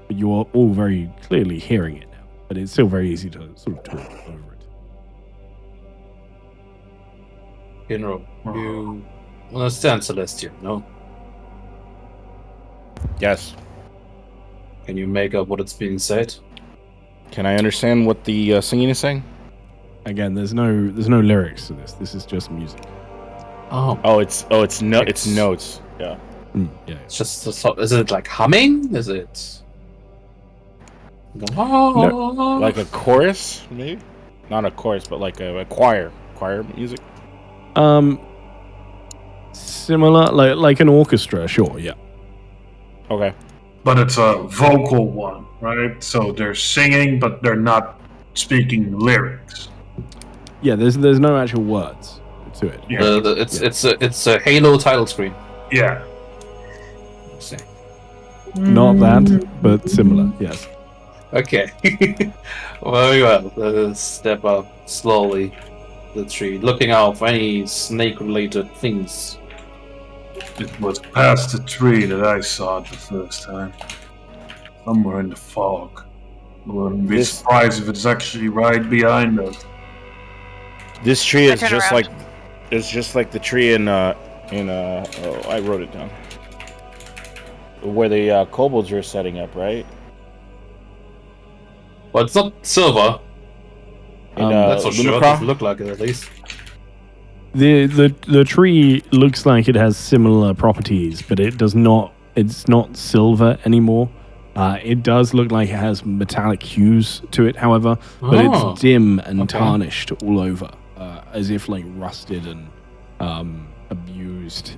but you are all very clearly hearing it now. But it's still very easy to sort of talk over it. General, you understand Celestial, no? Yes. Can you make up what it's being said? Can I understand what the singing is saying? Again, there's no lyrics to this. This is just music. It's notes. Yeah. Yeah. It's just is it like humming? Is it no, like a chorus, maybe? Not a chorus, but like a choir music. Similar, like an orchestra, sure, yeah. Okay. But it's a vocal one, right? So they're singing, but they're not speaking lyrics. Yeah, there's no actual words to it. Yeah. It's a Halo title screen. Yeah. Let's see. Not that, but similar, yes. Okay. Very well. Let us step up slowly the tree, looking out for any snake-related things. It was past the tree that I saw it the first time. Somewhere in the fog. I wouldn't be surprised if it's actually right behind us. This tree is just like the tree in I wrote it down. Where the kobolds are setting up, right? Well, it's not silver. That's for sure. It doesn't look like it, at least. The tree looks like it has similar properties, but it does not. It's not silver anymore. It does look like it has metallic hues to it, however, but it's dim and tarnished all over, as if like rusted and abused.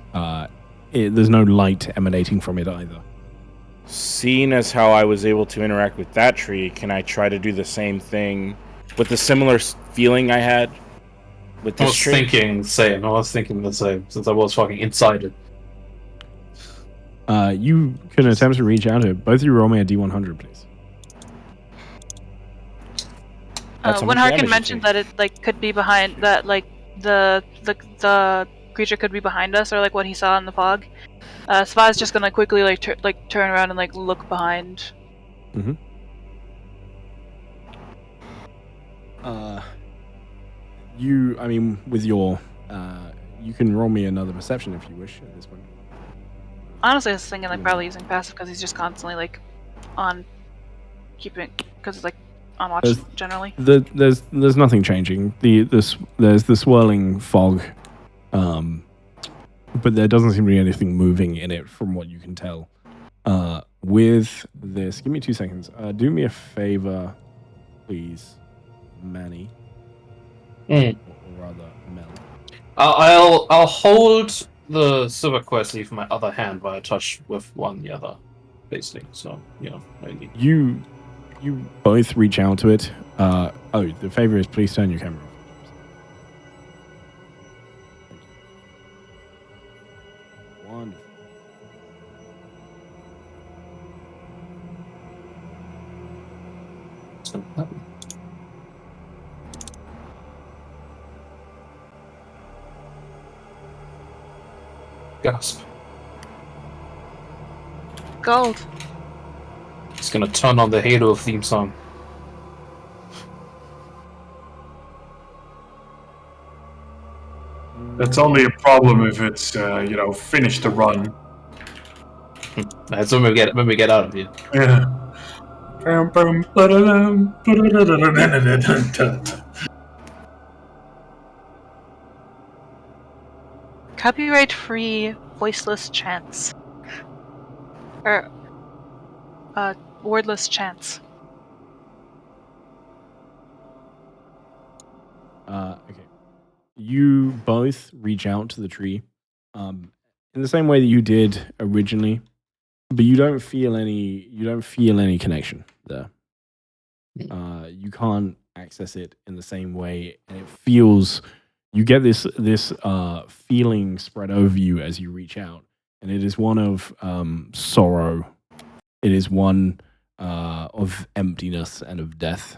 There's no light emanating from it either. Seeing as how I was able to interact with that tree, can I try to do the same thing with the similar feeling I had with this tree? I was thinking the same, since I was fucking inside it. You can attempt to reach out to it. Both of you roll me a D100, please. When Harkin mentioned that it like could be behind that, like the creature could be behind us, or like what he saw in the fog. Sva's just gonna quickly turn around and like look behind. Mm-hmm. With your, you can roll me another perception if you wish at this point. Honestly, I was thinking like probably using passive because he's just constantly like on keeping, because it's like on watch generally. There's nothing changing. There's the swirling fog, but there doesn't seem to be anything moving in it from what you can tell. With this, give me 2 seconds. Do me a favor, please, Manny. Or rather, Mel. I'll hold the silver quest leaf in my other hand while I touch with the other, basically. So maybe you both reach out to it. The favor is please turn your camera off. Wonderful. What's gonna happen? Gasp. Gold. It's gonna turn on the Halo theme song. That's only a problem if it's finished the run. That's when we get out of here. Yeah. Copyright-free voiceless chants. Or, wordless chants. Okay. You both reach out to the tree, in the same way that you did originally, but you don't feel any. You don't feel any connection there. You can't access it in the same way, and it feels. You get this feeling spread over you as you reach out, and it is one of sorrow. It is one of emptiness and of death.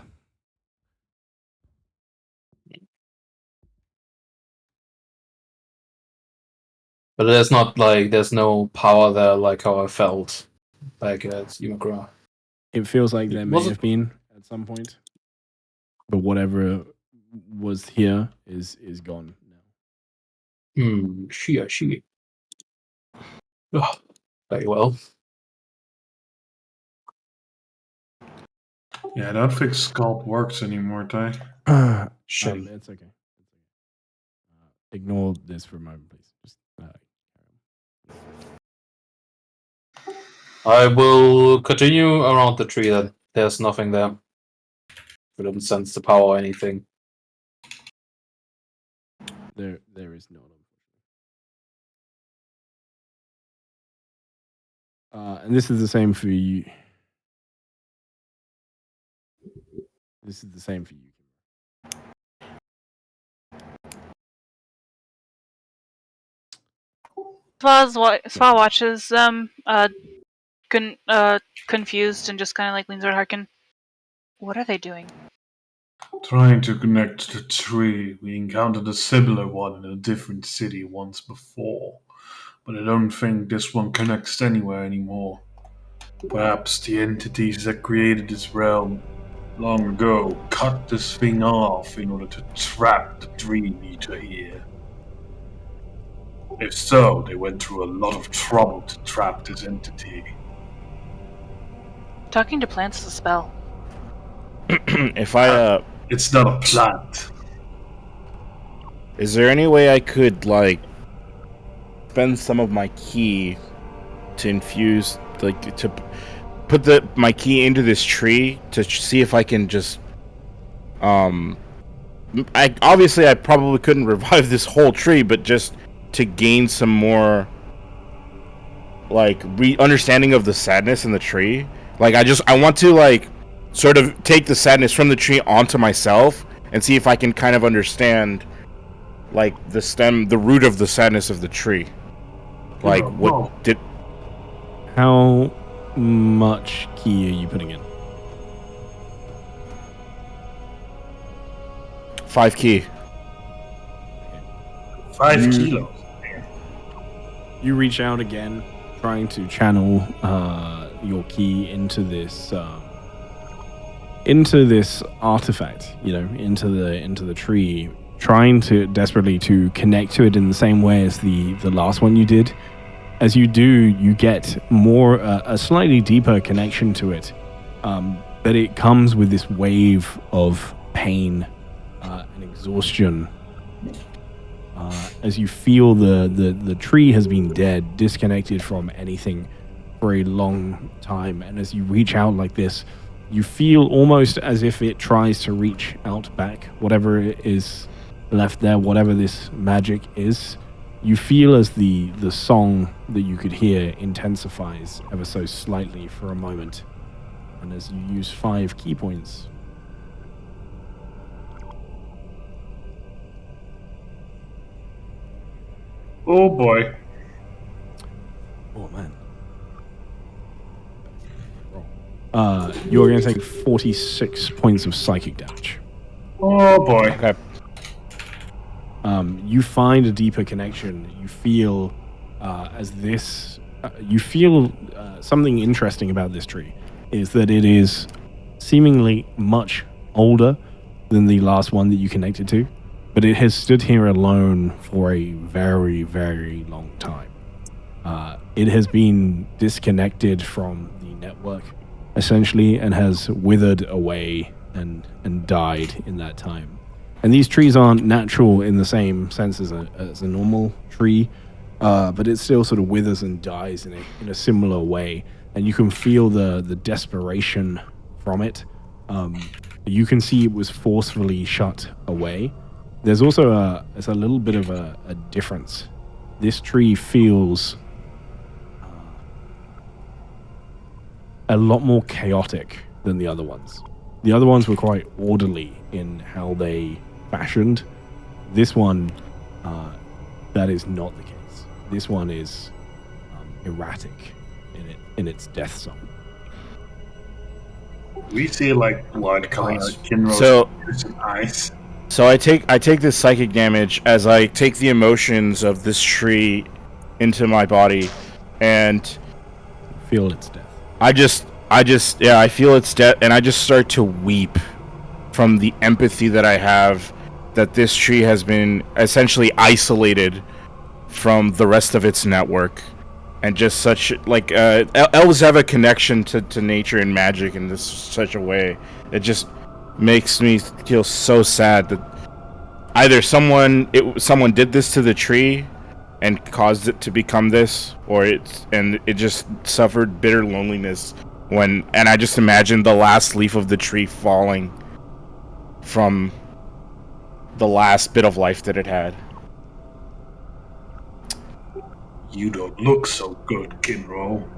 But there's no power there like how I felt back at Imakura. It feels like there may have been at some point, but whatever was here is gone now. She. Oh, very well. Yeah, I don't think Scalp works anymore, Ty. Shame. It's okay. Ignore this for a moment, please. Just, I will continue around the tree then. There's nothing there. We don't sense the power or anything. there is not. And this is the same for you. This is the same for you. Sva watches them, confused and just kind of like leans over Harkin. What are they doing? Trying to connect to the tree. We encountered a similar one in a different city once before, but I don't think this one connects anywhere anymore. Perhaps the entities that created this realm long ago cut this thing off in order to trap the Dream Eater here. If so, they went through a lot of trouble to trap this entity. Talking to plants is a spell. If I It's not a plant. is there any way I could spend some of my key to infuse, to put my key into this tree to see if I can just I probably couldn't revive this whole tree, but just to gain some more understanding of the sadness in the tree. I want to sort of take the sadness from the tree onto myself and see if I can kind of understand the root of the sadness of the tree. How much key are you putting in? 5 key. 5 kilos. You reach out again, trying to channel your key into this artifact, into the tree, trying to desperately to connect to it in the same way as the last one you did. As you do, you get more a slightly deeper connection to it, but it comes with this wave of pain and exhaustion. As you feel the tree has been dead, disconnected from anything for a long time, and as you reach out like this, you feel almost as if it tries to reach out back, whatever is left there, whatever this magic is. You feel as the song that you could hear intensifies ever so slightly for a moment, and as you use 5 key points. Oh boy. Oh man. You're going to take 46 points of psychic damage. Oh boy. Okay. You find a deeper connection. You feel you feel something interesting about this tree is that it is seemingly much older than the last one that you connected to, but it has stood here alone for a very, very long time. It has been disconnected from the network essentially, and has withered away and died in that time. And these trees aren't natural in the same sense as a normal tree, but it still sort of withers and dies in a similar way. And you can feel the desperation from it. You can see it was forcefully shut away. There's also a little bit of a difference. This tree feels a lot more chaotic than the other ones. The other ones were quite orderly in how they fashioned. This one, that is not the case. This one is erratic in its death song. We see like blood coming out of Kinro's eyes. So I take this psychic damage as I take the emotions of this tree into my body, and feel its death. I feel its death, and I just start to weep from the empathy that I have that this tree has been essentially isolated from the rest of its network, and just such like elves have a connection to nature and magic in this such a way. It just makes me feel so sad that either someone did this to the tree and caused it to become this, or it just suffered bitter loneliness and I just imagined the last leaf of the tree falling from the last bit of life that it had. You don't look so good, Kinro.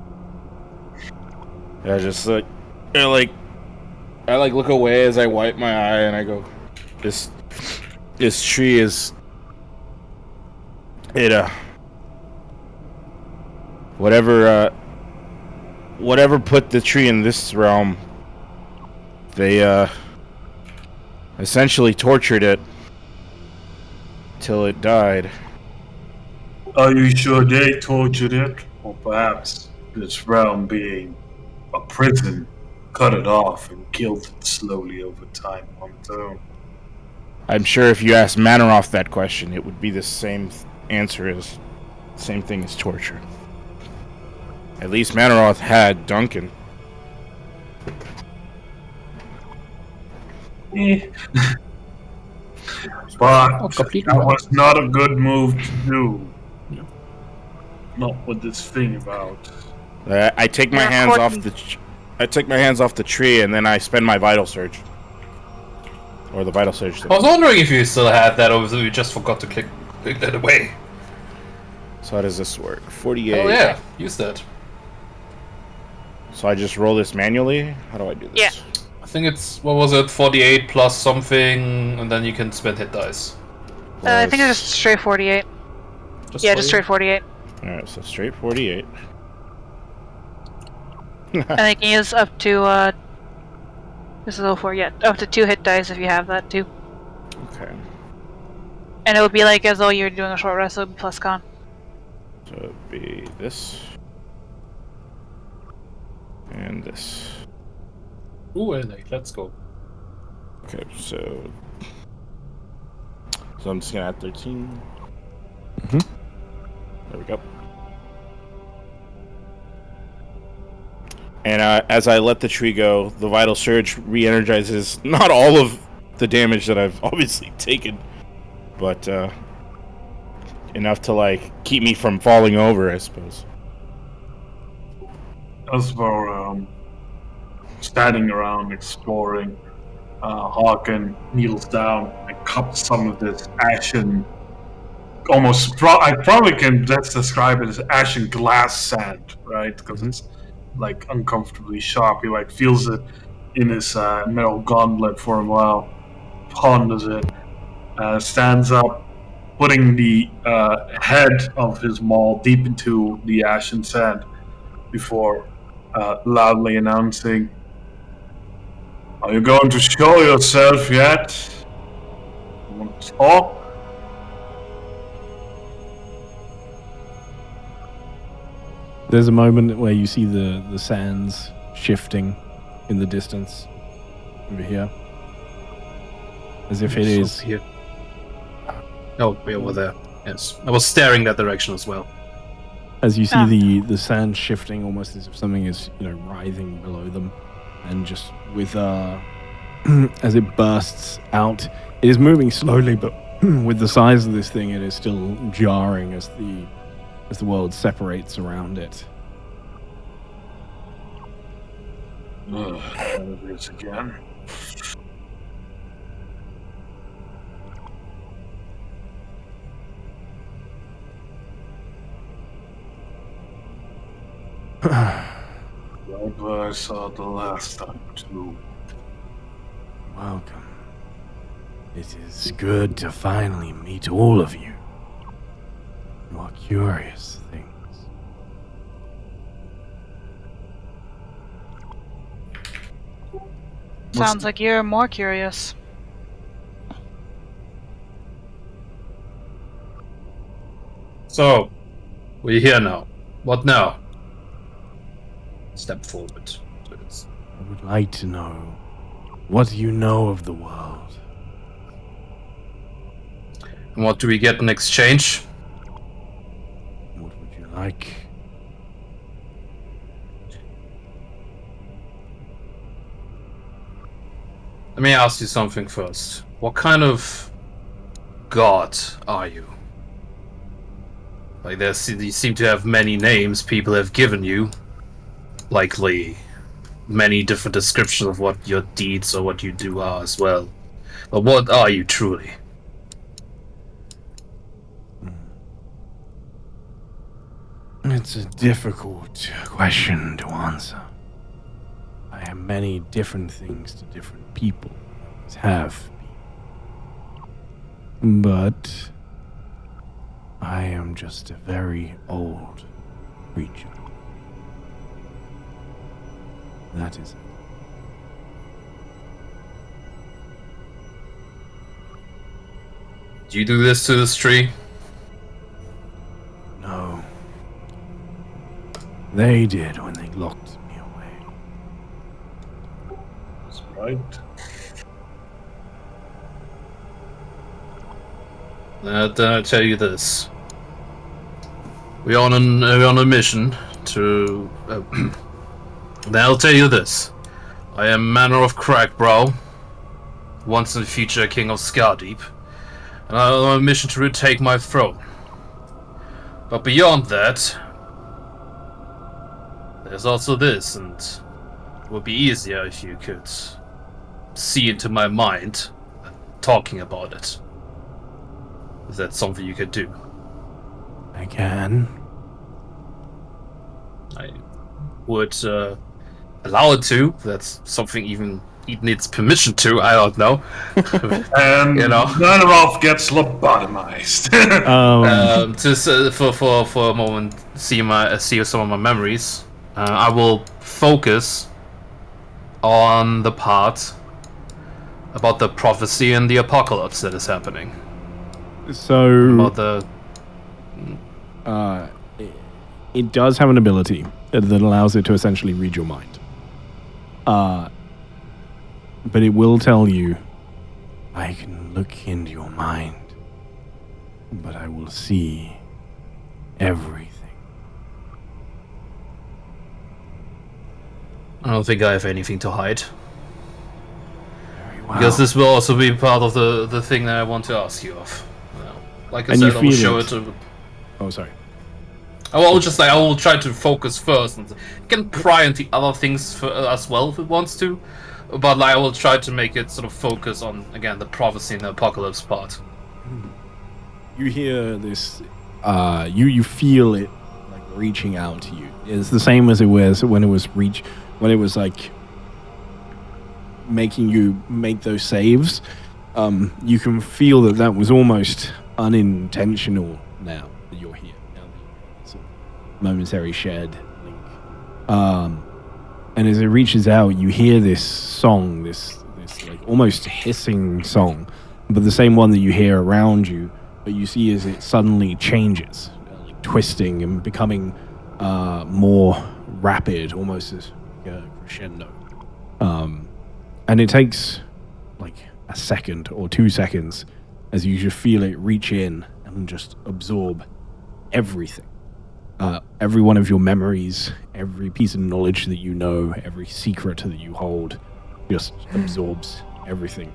I just I look away as I wipe my eye and I go, this tree is whatever put the tree in this realm, they essentially tortured it till it died. Are you sure they tortured it? Or perhaps this realm being a prison cut it off and killed it slowly over time on its own? I'm sure if you asked Manaroth that question, it would be the same answer as same thing as torture. At least Manaroth had Duncan. But that was not a good move to do. Not with this thing about. I take my hands off the tree and then I spend my vital surge. Or the vital surge thing. I was wondering if you still had that, or if you just forgot to click that away. So how does this work? 48. Oh yeah, use that. So I just roll this manually? How do I do this? Yeah. I think it's, what was it, 48 plus something, and then you can spend hit dice. I think it's just straight 48. Just straight 48. Alright, so straight 48. And I can use up to, this is level 4, yeah, up to 2 hit dice if you have that too. Okay. And it would be like as though you were doing a short rest, so it would be plus con. So it would be this. And this. Ooh, let's go. Okay, so I'm just gonna add 13. Mm-hmm. There we go. And as I let the tree go, the vital surge re-energizes not all of the damage that I've obviously taken, but enough to like keep me from falling over, I suppose. As for standing around exploring, Hawken kneels down and cups some of this ashen, I probably can just describe it as ashen glass sand, right? Because it's like uncomfortably sharp. He like feels it in his metal gauntlet for a while, ponders it, stands up, putting the head of his maul deep into the ashen sand before loudly announcing, "Are you going to show yourself yet? You want to talk?" There's a moment where you see the sands shifting in the distance over here. As if it is... Here. Oh, way over there. Yes. I was staring that direction as well. As you see the sand shifting almost as if something is, writhing below them. and just with as it bursts out, it is moving slowly, but with the size of this thing, it is still jarring as the world separates around it. There it is again. Like what I saw the last time, too. Welcome. It is good to finally meet all of you. You are curious things. Sounds like you're more curious. So, we're here now. What now? Step forward. I would like to know what you know of the world. And what do we get in exchange? What would you like? Let me ask you something first. What kind of god are you? Like, you seem to have many names people have given you. Likely many different descriptions of what your deeds or what you do are as well. But what are you truly? It's a difficult question to answer. I am many different things to different people. Always have been. But I am just a very old creature. That is it. Do you do this to this tree? No. They did when they locked me away. That's right. Then I tell you this: we're on a mission to. Then I'll tell you this: I am Manor of Crackbrow, once in the future King of Scardeep, and I'm on a mission to retake my throne. But beyond that, there's also this, and it would be easier if you could see into my mind, talking about it. Is that something you could do? I can. I would allow it to. That's something even it needs permission to. I don't know. And You know. Nanoroth gets lobotomized. Just for a moment, see some of my memories. I will focus on the part about the prophecy and the apocalypse that is happening. So About the it does have an ability that allows it to essentially read your mind. But it will tell you, I can look into your mind, but I will see everything. I don't think I have anything to hide. Very well. Because this will also be part of the thing that I want to ask you of. Like I And said, you I will feel show it. it to... Oh, sorry. I will try to focus first, and it can pry into other things as well if it wants to. But I will try to make it sort of focus on, again, the prophecy and the apocalypse part. You hear this, you feel it like reaching out to you. It's the same as it was when it was like making you make those saves. You can feel that was almost unintentional now that you're here. Now that you're sort of momentary shared link. And as it reaches out, you hear this song, this like almost hissing song, but the same one that you hear around you. But you see as it suddenly changes, like twisting and becoming more rapid, almost as a crescendo. And it takes like a second or 2 seconds as you just feel it reach in and just absorb everything. every one of your memories, every piece of knowledge that you know, every secret that you hold, just absorbs everything.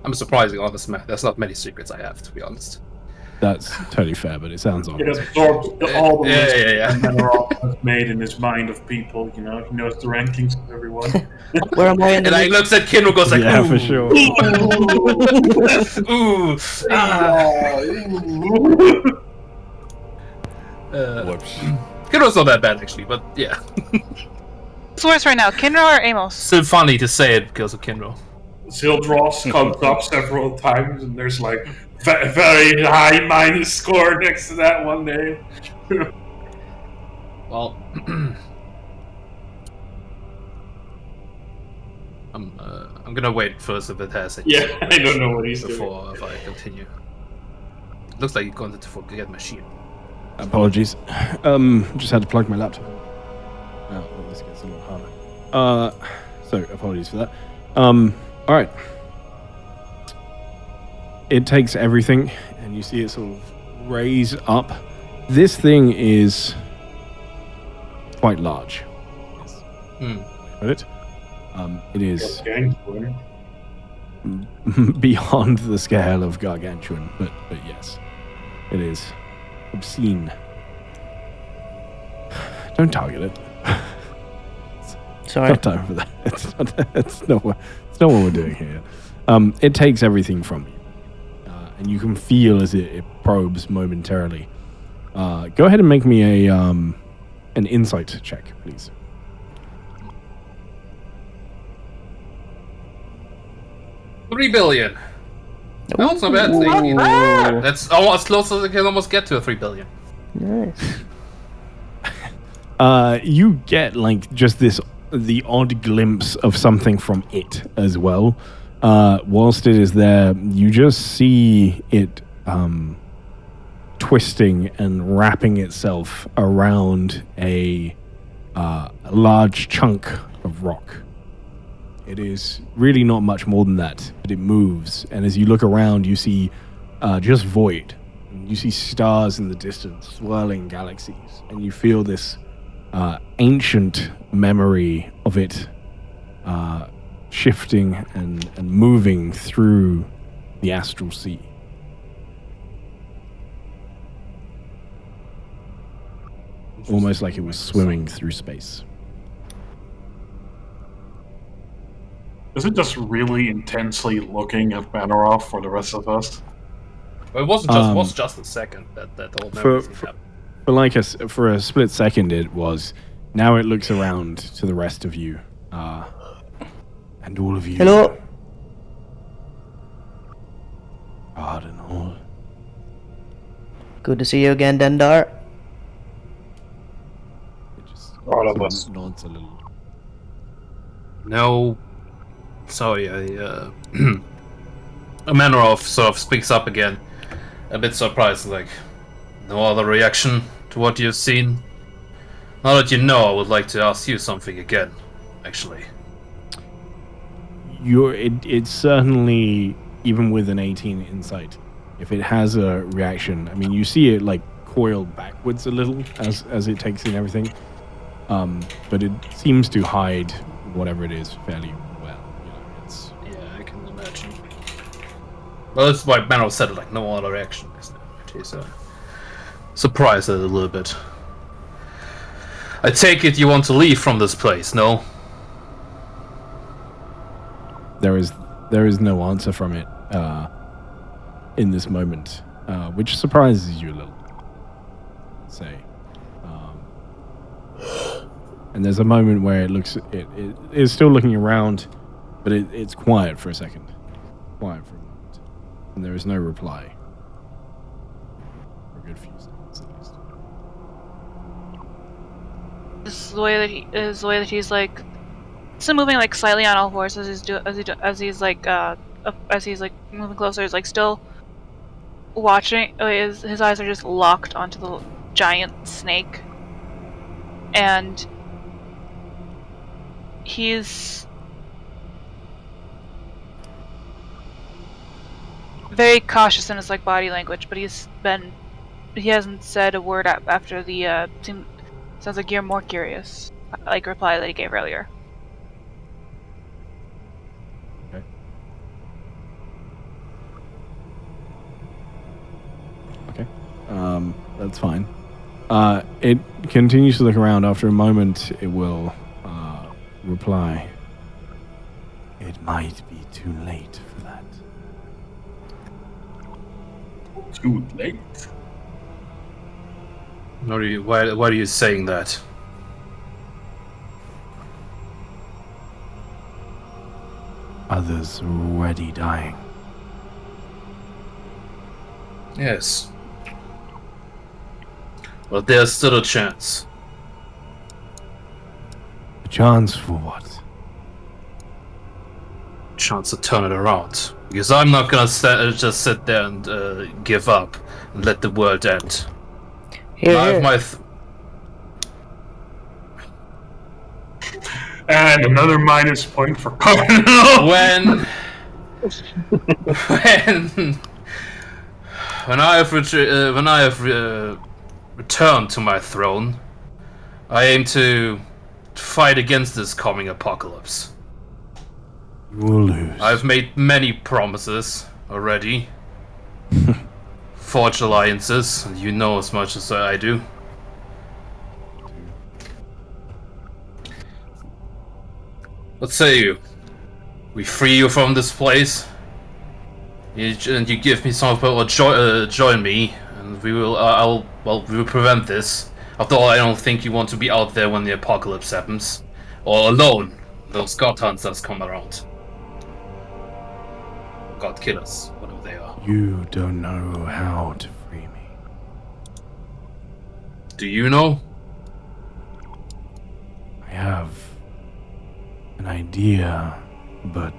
I'm surprisingly honest, man. There's not many secrets I have, to be honest. That's totally fair, but it sounds It honest. absorbs all the lists Yeah. that Manoroff has made in his mind of people. He knows the rankings of everyone. Where am I in the And I looks at Kinro, goes like, Yeah, ooh. for sure. Ooh. Whoops. Kinro's not that bad, actually, but yeah. What's worse right now, Kinro or Amos? Still funny to say it because of Kinro. Zildros comes up several times, and there's like very high minus score next to that one name. Well, I'm gonna wait first if it has it. Yeah, I don't know what he's before if I continue. Looks like you're going to forget machine. Apologies. Just had to plug my laptop. Oh, well, this gets a lot harder. So apologies for that. All right. It takes everything, and you see it sort of raise up. This thing is quite large. It is beyond the scale of gargantuan, but yes, it is obscene. Don't target it. Sorry. Not time for that. It's not what we're doing here. It takes everything from you, and you can feel as it probes momentarily. Go ahead and make me an insight check, please. $3 billion. No, it's not bad. That's almost close as I can almost get to a $3 billion. Nice. You get like just the odd glimpse of something from it as well. Whilst it is there, you just see it twisting and wrapping itself around a large chunk of rock. It is really not much more than that, but it moves. And as you look around, you see just void. You see stars in the distance, swirling galaxies, and you feel this ancient memory of it shifting and moving through the astral sea. Almost like it was swimming through space. Is it just really intensely looking at Manoroff for the rest of us? Well, it was just a second that whole memory thing happened. For a split second, it was. Now it looks around to the rest of you, and all of you. Hello. Pardon all. Good to see you again, Dendar. All of us. Nods a little. No. Sorry, Manoroff sort of speaks up again, a bit surprised, like, no other reaction to what you've seen? Now that you know, I would like to ask you something again, actually. It's certainly, even with an 18 insight, if it has a reaction, I mean, you see it like coil backwards a little as it takes in everything, but it seems to hide whatever it is fairly well. Yeah, I can imagine. Well, that's why Manoroff said it, like, no other reaction. He's surprised at it a little bit. I take it you want to leave from this place, no? There is no answer from it in this moment, which surprises you a little. Say, and there's a moment where it is still looking around, but it's quiet for a second, quiet for a moment, and there is no reply for a good few seconds at least. This is the way that he's like still moving like slightly on all fours as he's like moving closer. He's like still watching. His eyes are just locked onto the giant snake, and he's very cautious in his like body language. But he's he hasn't said a word after the. Sounds like you're more curious. Like reply that he gave earlier. Okay. That's fine. It continues to look around. After a moment, it will reply. It might be too late for that. Too late. Why are you saying that? Others are already dying. Yes. But there's still a chance. A chance for what? Chance to turn it around. Because I'm not gonna just sit there and give up and let the world end. Here, I have here. my And another minus point for Cardinal. when I have returned to my throne, I aim to fight against this coming apocalypse. You will lose. I've made many promises already. Forged alliances, and you know as much as I do. What say you? We free you from this place, and you give me some or join me, and we will. We will prevent this. After all, I don't think you want to be out there when the apocalypse happens, or alone. Those god hunters come around. God killers, whatever they are. You don't know how to free me. Do you know? I have an idea, but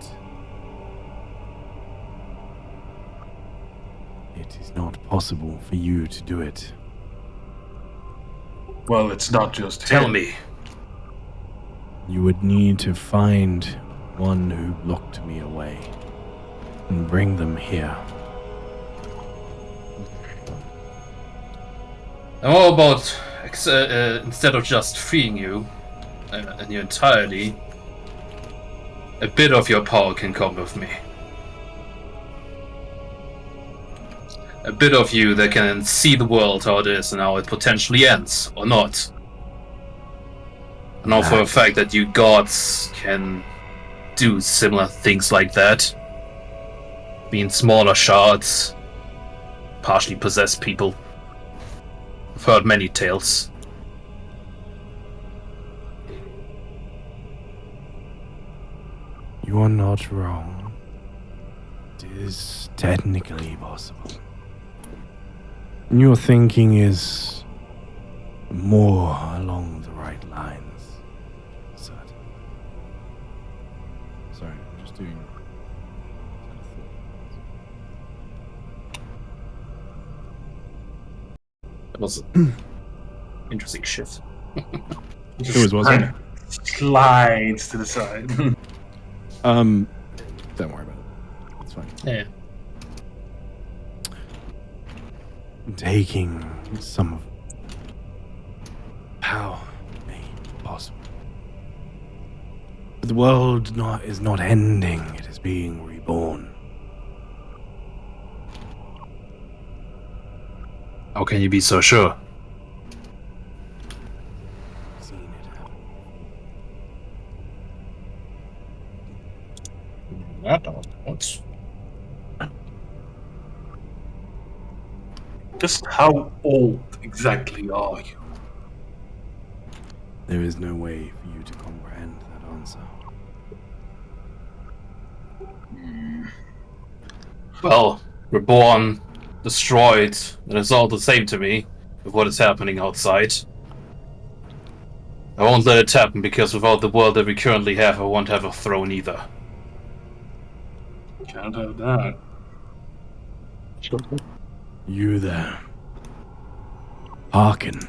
it is not possible for you to do it. Well, it's not just Tell him. me. You would need to find one who locked me away and bring them here. And what about instead of just freeing you in your entirety, a bit of your power can come with me. A bit of you that can see the world how it is and how it potentially ends, or not. And all for the fact that you gods can do similar things like that. Being smaller shards, partially possess people. I've heard many tales. You are not wrong. It is technically possible. Your thinking is more along the right lines. Certain. Sorry, I'm just doing. That was an interesting shift. It was, wasn't it? Slides to the side. Don't worry about it. It's fine. Yeah. Taking some of power may be possible. But the world is not ending, it is being reborn. How can you be so sure? I've seen it happen. Just how old exactly are you? There is no way for you to comprehend that answer. Well, reborn, destroyed, and it's all the same to me with what is happening outside. I won't let it happen because without the world that we currently have, I won't have a throne either. Can't have that. You there. Hearken.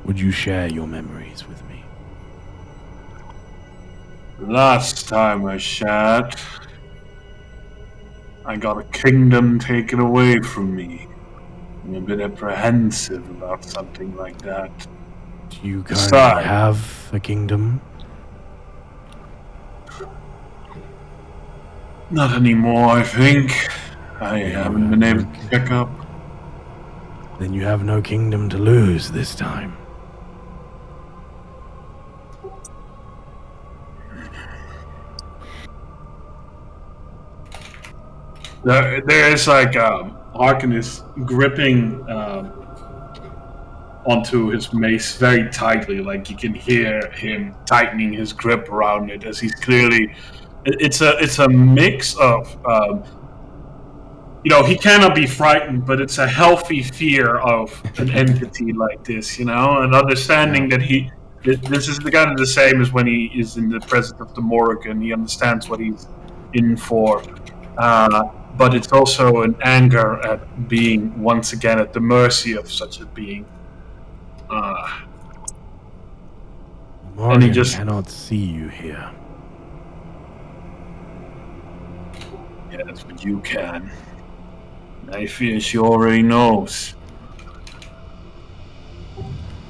Would you share your memories with me? Last time I shat. I got a kingdom taken away from me. I'm a bit apprehensive about something like that. Do you currently Besides, have a kingdom? not anymore, I think. I You haven't have been no able to check up. Then you have no kingdom to lose this time. There is like Harkin is gripping onto his mace very tightly. Like you can hear him tightening his grip around it as he's clearly. It's a mix of he cannot be frightened, but it's a healthy fear of an entity like this, and understanding that this is kind of the same as when he is in the presence of the Morrigan. He understands what he's in for. But it's also an anger at being once again at the mercy of such a being. Morgan And he just cannot see you here. Yes, but you can. I fear she already knows.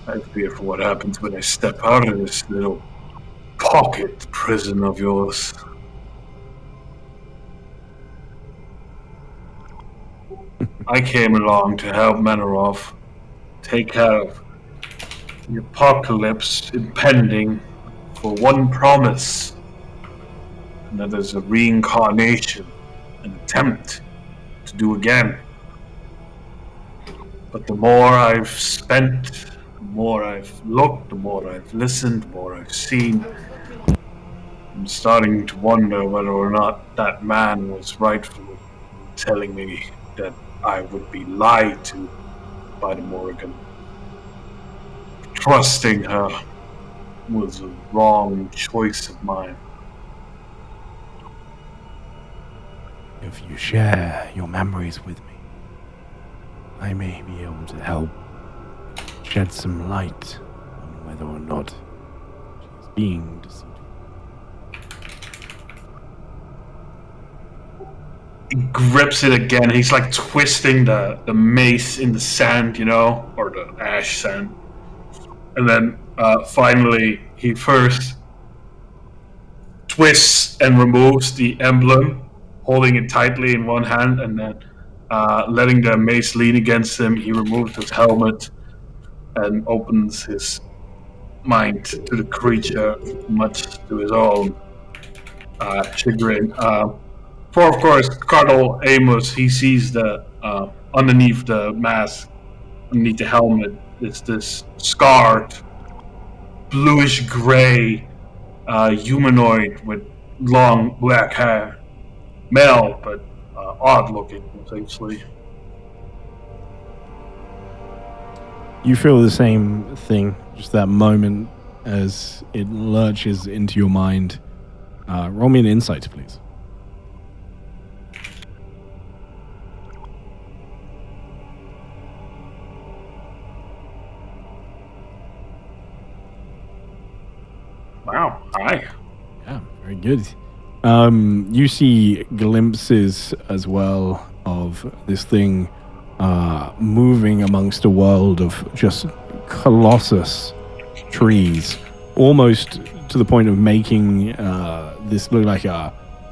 I fear for what happens when I step out of this little pocket prison of yours. I came along to help Manoroff take care of the apocalypse impending for one promise, and that is a reincarnation, an attempt to do again. But the more I've spent, the more I've looked, the more I've listened, the more I've seen, I'm starting to wonder whether or not that man was rightful in telling me that I would be lied to by the Morrigan. Trusting her was a wrong choice of mine. If you share your memories with me, I may be able to help shed some light on whether or not she's being deceived. He grips it again. He's like twisting the mace in the sand, or the ash sand. And then finally, he first twists and removes the emblem, holding it tightly in one hand, and then letting the mace lean against him, he removes his helmet and opens his mind to the creature, much to his own chagrin. For, of course, Cardinal Amos, he sees the underneath the mask, underneath the helmet, is this scarred, bluish gray humanoid with long black hair. Male, but odd looking, essentially. You feel the same thing, just that moment as it lurches into your mind. Roll me an insight, please. Wow, hi. Yeah, very good. You see glimpses as well of this thing moving amongst a world of just colossus trees, almost to the point of making this look like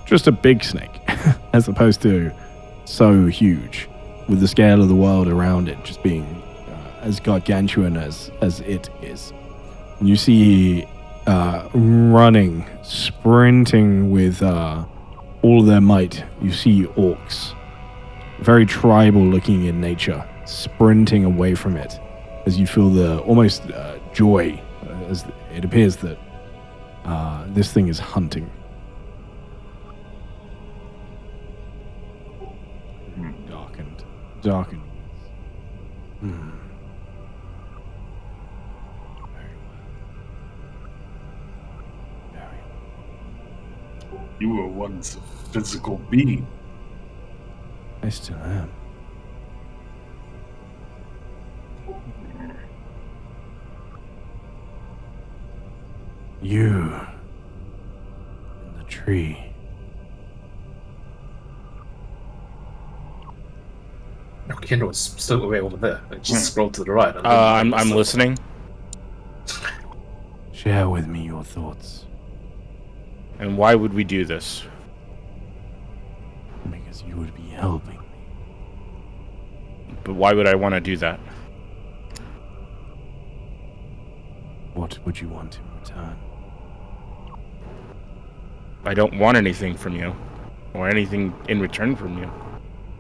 just a big snake, as opposed to so huge, with the scale of the world around it just being as gargantuan as it is. And you see running, sprinting with all their might. You see orcs, very tribal looking in nature, sprinting away from it as you feel the almost joy as it appears that this thing is hunting. Darkened. You were once a physical being. I still am. You in the tree. Kendall is still way over there. Just scroll to the right. I'm listening. Share with me your thoughts. And why would we do this? Because you would be helping me. But why would I want to do that? What would you want in return? I don't want anything from you, or anything in return from you.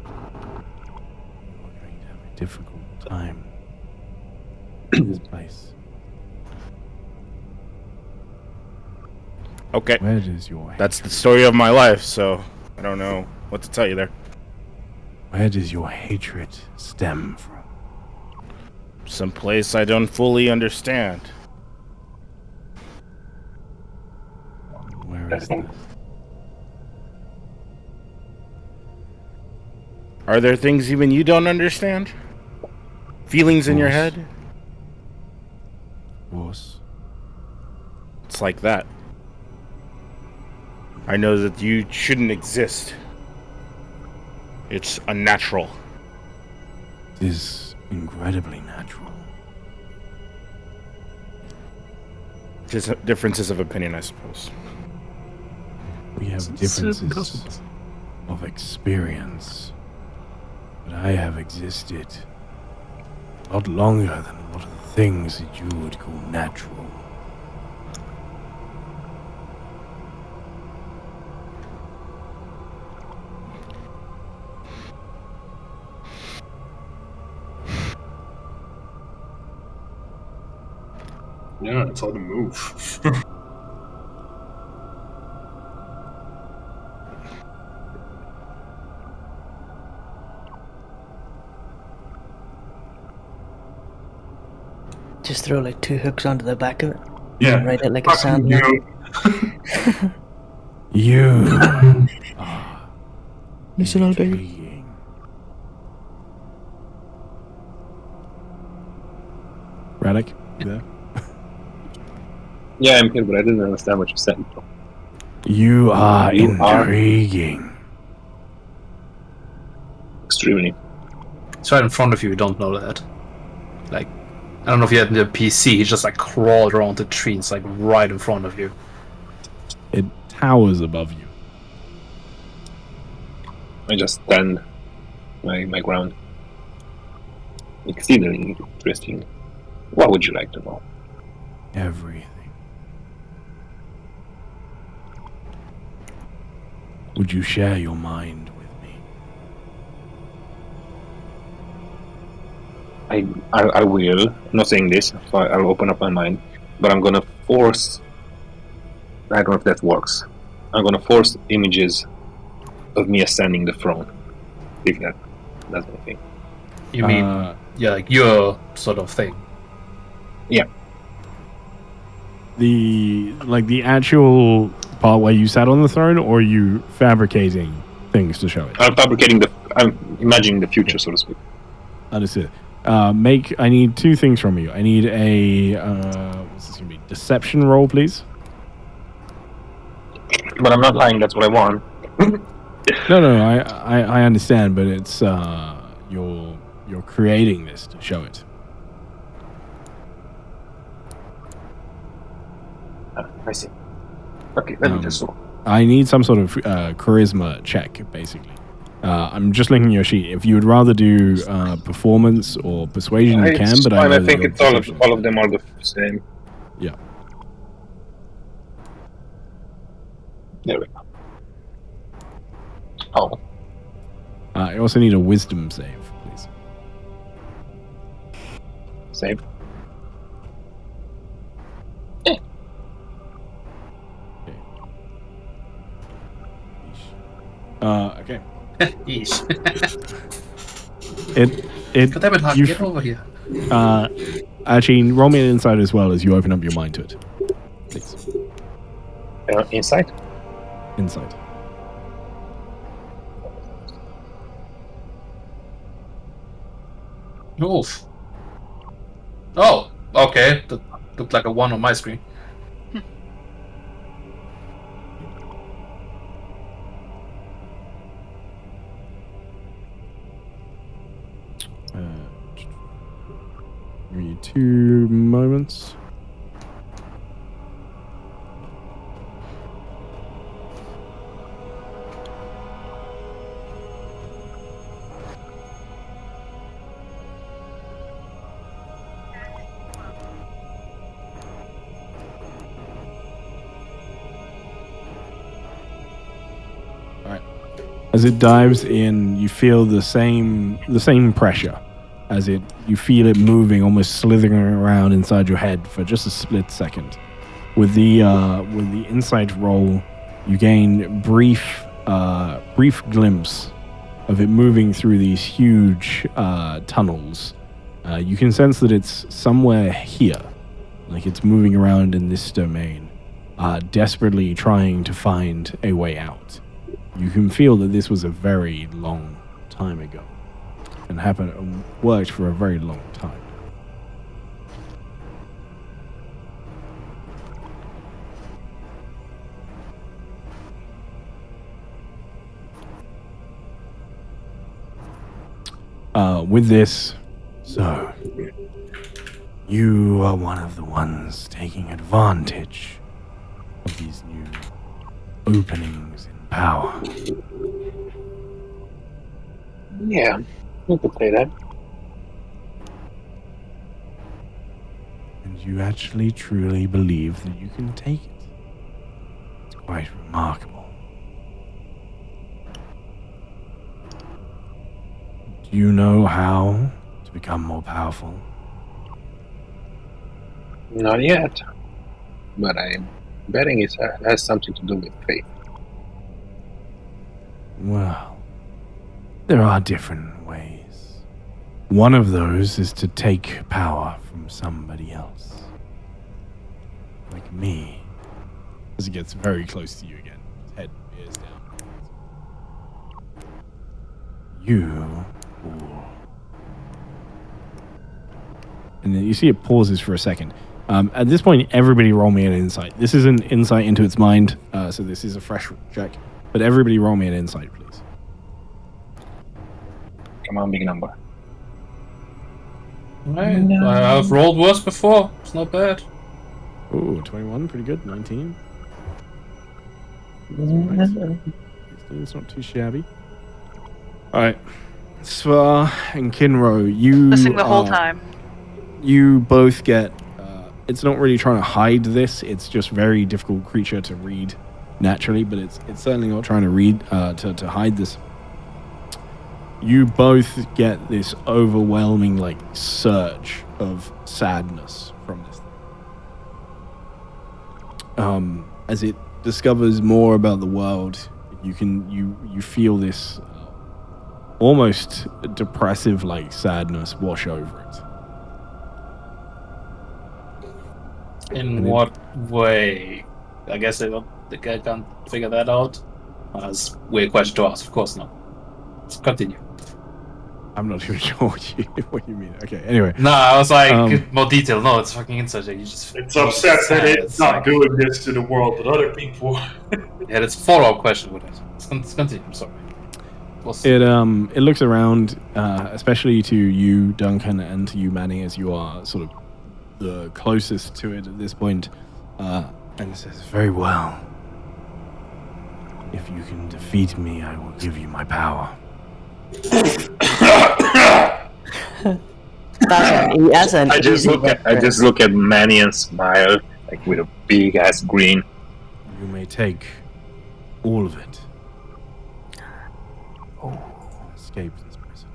You're going to have a difficult time in this place. Okay. Where does your That's the story of my life, so I don't know what to tell you there. Where does your hatred stem from? Someplace I don't fully understand. Where is this? Are there things even you don't understand? Feelings in your head? Of course. It's like that. I know that you shouldn't exist. It's unnatural. It is incredibly natural. Just differences of opinion, I suppose. We have differences of experience. But I have existed a lot longer than a lot of the things that you would call natural. Yeah, it's hard to move. Just throw like 2 hooks onto the back of it. Yeah. And ride it like a Fucking sandman. You are Listen, old baby. intriguing. Radek, you there? Yeah, I'm here, but I didn't understand what you said. You are You are- intriguing. Extremely. It's right in front of you. You don't know that. Like, I don't know if you had the PC. He just like crawled around the tree. It's like right in front of you. It towers above you. I just stand my ground. Exceedingly interesting. What would you like to know? Everything. Would you share your mind with me? I will. I'm not saying this, so I'll open up my mind. But I'm gonna force. I don't know if that works. I'm gonna force images of me ascending the throne. If that does anything. You mean, yeah, like your sort of thing. The actual part where you sat on the throne, or are you fabricating things to show it? I'm imagining the future, so to speak. Understood. I need 2 things from you. I need a what's this gonna be? Deception roll, please. But I'm not lying. That's what I want. No, I understand, but it's you're creating this to show it. I see. Okay, let me just so. I need some sort of charisma check, basically. I'm just looking at your sheet. If you would rather do performance or persuasion, you can. But I think it's all of them are the same. Yeah. There we go. Oh, I also need a wisdom save, please. same. Okay. Yeesh. It. God damn it, Huck, you get over here. Actually, roll me an insight as well as you open up your mind to it. Please. Insight. Insight. Oof. Oh, okay. That looked like a 1 on my screen. Give me 2 moments. As it dives in, you feel the same pressure as you feel it moving, almost slithering around inside your head for just a split second. With the insight roll, you gain brief glimpse of it moving through these huge tunnels. You can sense that it's somewhere here, like it's moving around in this domain, desperately trying to find a way out. You can feel that this was a very long time ago and worked for a very long time. With this, so you are one of the ones taking advantage of these new openings in power. Yeah, you could say that. And you actually truly believe that you can take it. It's quite remarkable. Do you know how to become more powerful? Not yet, but I'm betting it has something to do with faith. Well, there are different ways. One of those is to take power from somebody else. Like me. As it gets very close to you again. His head veers down. You, fool. And then you see it pauses for a second. At this point, everybody roll me an insight. This is an insight into its mind, so this is a fresh check. But everybody roll me an insight, please. Come on, big number. Right. No. I've rolled worse before. It's not bad. Ooh, 21, pretty good. 19. It's not too shabby. Alright. Svar and Kinro, you... Listening the whole time. You both get... it's not really trying to hide this. It's just very difficult creature to read naturally, but it's certainly not trying to read to hide this. You both get this overwhelming surge of sadness from this thing. As it discovers more about the world, you feel this almost depressive sadness wash over it. In what way? I guess the guy can't figure that out. That's a weird question to ask. Of course not. Let's continue. I'm not even sure what you mean. Okay, anyway. No, I was like, more detail. No, it's fucking insight. You just... It's upset that it's not doing this to the world, but other people... Yeah, that's a follow-up question with it. Let's continue. I'm sorry. It looks around, especially to you, Duncan, and to you, Manny, as you are sort of the closest to it at this point, and it says, "Very well. If you can defeat me, I will give you my power." I just look at Manny and smile, with a big ass grin. You may take all of it. Escape this prison.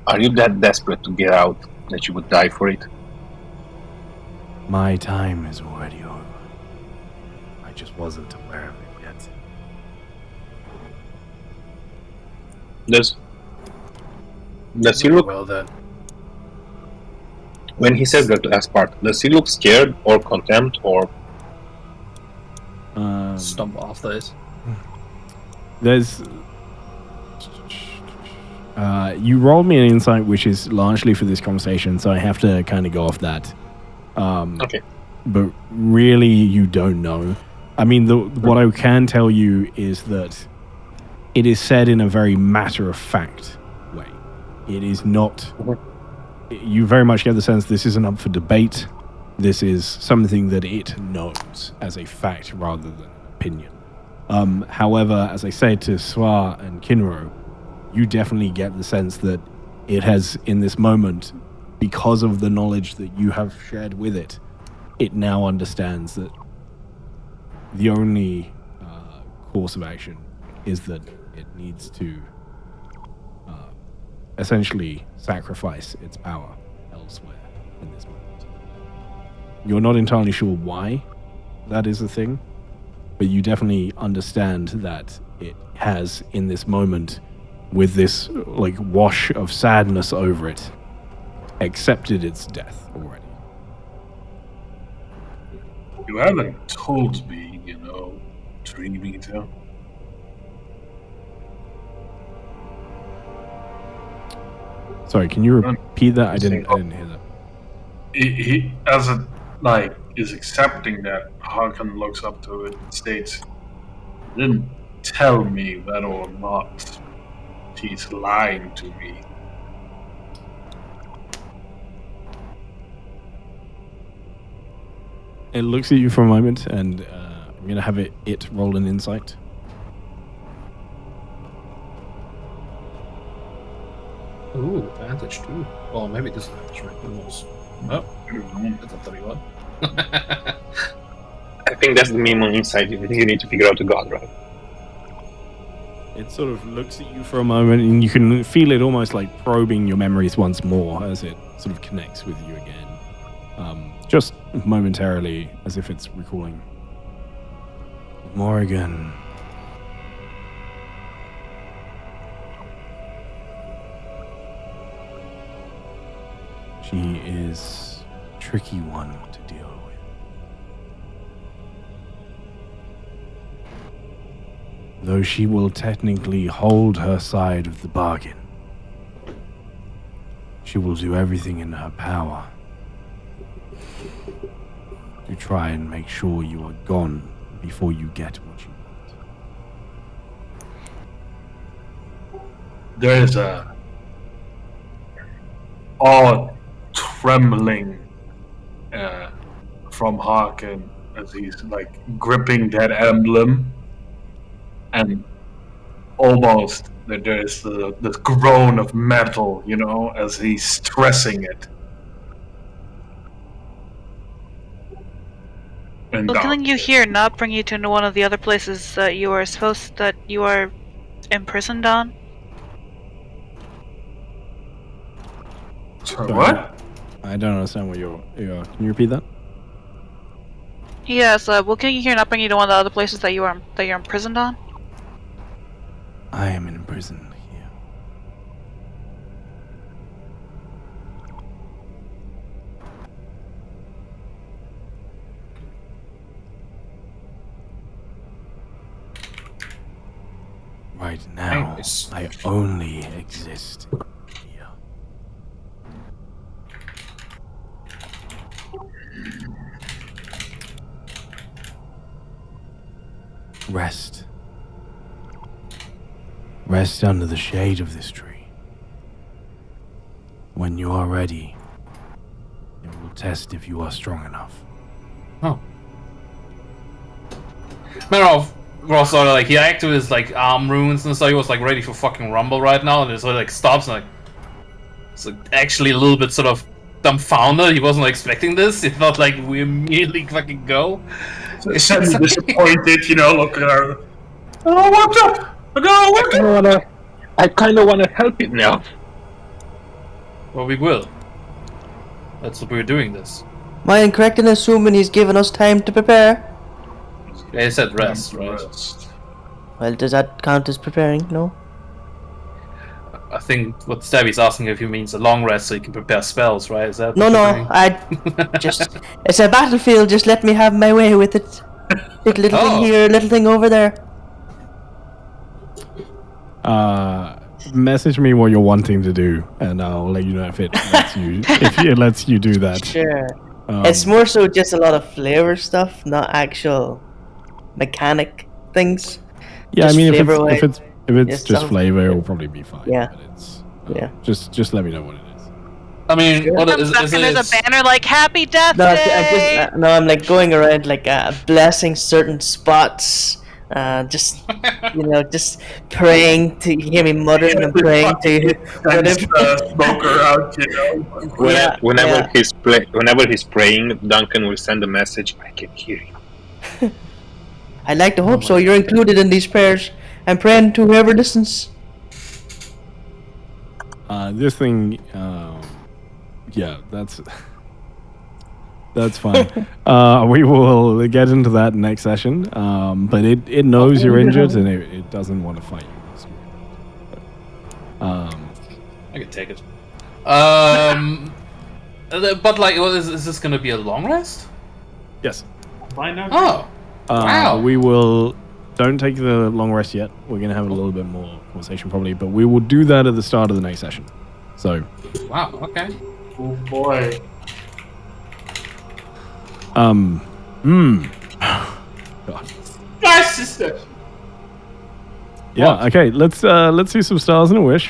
Are you that desperate to get out that you would die for it? My time is already over. I just wasn't aware of it yet. Does he look... Well then. When he says that last part, does he look scared or contempt or... Stumble after it. There's... you rolled me an insight, which is largely for this conversation, so I have to kind of go off that. Okay. But really, you don't know. I mean, what I can tell you is that it is said in a very matter-of-fact way. it is not. You very much get the sense this isn't up for debate. This is something that it knows as a fact rather than an opinion. However, as I say to Swa and Kinro, you definitely get the sense that it has, in this moment, because of the knowledge that you have shared with it, it now understands that the only course of action is that it needs to essentially sacrifice its power elsewhere in this moment. You're not entirely sure why that is a thing, but you definitely understand that it has, in this moment, with this like wash of sadness over it, accepted its death already. You haven't told me, Dream Eater. Sorry, can you repeat that? I didn't hear that. He as it is accepting that Harkin looks up to it and states, he didn't tell me whether or not he's lying to me. It looks at you for a moment, and I'm going to have it roll an insight. Ooh, advantage too. Well, maybe this advantage, right? Who knows? Oh, that's a 31. I think that's the minimum insight you need to figure out the god, right? It sort of looks at you for a moment, and you can feel it almost like probing your memories once more as it sort of connects with you again. Just momentarily, as if it's recalling. Morrigan. She is a tricky one to deal with. Though she will technically hold her side of the bargain, she will do everything in her power to try and make sure you are gone before you get what you want. There is a odd trembling from Harkin as he's gripping that emblem, and almost there is this groan of metal, as he's stressing it. And Will killing you here not bring you to one of the other places that you are imprisoned on? Sorry, what? I don't understand what you're. Can you repeat that? Yes, will killing you here not bring you to one of the other places that you're imprisoned on? I am in prison here. Right now, Nice. I only exist here. Rest. Rest under the shade of this tree. When you are ready, it will test if you are strong enough. Oh. Matter Ross sort of he activated his arm runes and so he was ready for fucking rumble right now, and it sort of stops and it's actually a little bit sort of dumbfounded. He wasn't expecting this. He thought we immediately fucking go. Semi-disappointed, look at her. Oh, what's up? I kind of wanna help it now. Well, we will. That's what we're doing this. Am I incorrect in assuming he's given us time to prepare? Yeah, he said rest, right? Well, does that count as preparing? No? I think what Stabby's asking if he means a long rest so you can prepare spells, right? Is that No, I just... It's a battlefield, just let me have my way with it. Little thing here, little thing over there. Message me what you're wanting to do, and I'll let you know if it lets you lets you do that. Sure. It's more so just a lot of flavor stuff, not actual mechanic things. Yeah, Just I mean, if flavor-wise, it's just sounds flavor, good. it'll probably be fine. Yeah. But Yeah. Just let me know what it is. I mean, what Comes is back and there's a banner like "Happy Death No, Day." I'm like going around like blessing certain spots. Just just praying to you hear me muttering and praying to you. Sends the smoker out, Whenever he's praying, Duncan will send a message. I can hear you. I'd like to hope so. You're included in these prayers. I'm praying to whoever listens. This thing, yeah, that's fine. We will get into that next session. But it knows you're injured and it doesn't want to fight you. I can take it. But like, is this gonna be a long rest? Yes. Find out. Oh, wow. We will. Don't take the long rest yet. We're gonna have a little bit more conversation probably, but we will do that at the start of the next session. So. Wow. Okay. Oh boy. God. Nice sister. Yeah. Okay. Let's do some stars and a wish.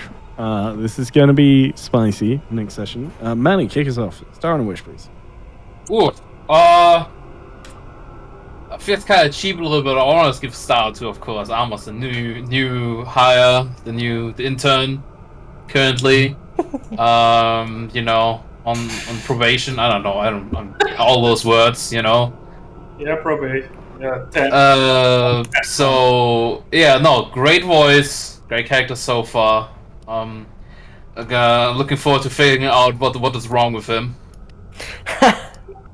This is gonna be spicy next session. Manny, kick us off. Star and a wish, please. Ooh. I feel it's kind of cheap a little bit. I want to give star to, of course, Amos, the new hire, the intern, currently, on probation. I don't know. All those words, Yeah, probation. Yeah, 10. So yeah, no, great voice, great character so far. Looking forward to figuring out what is wrong with him.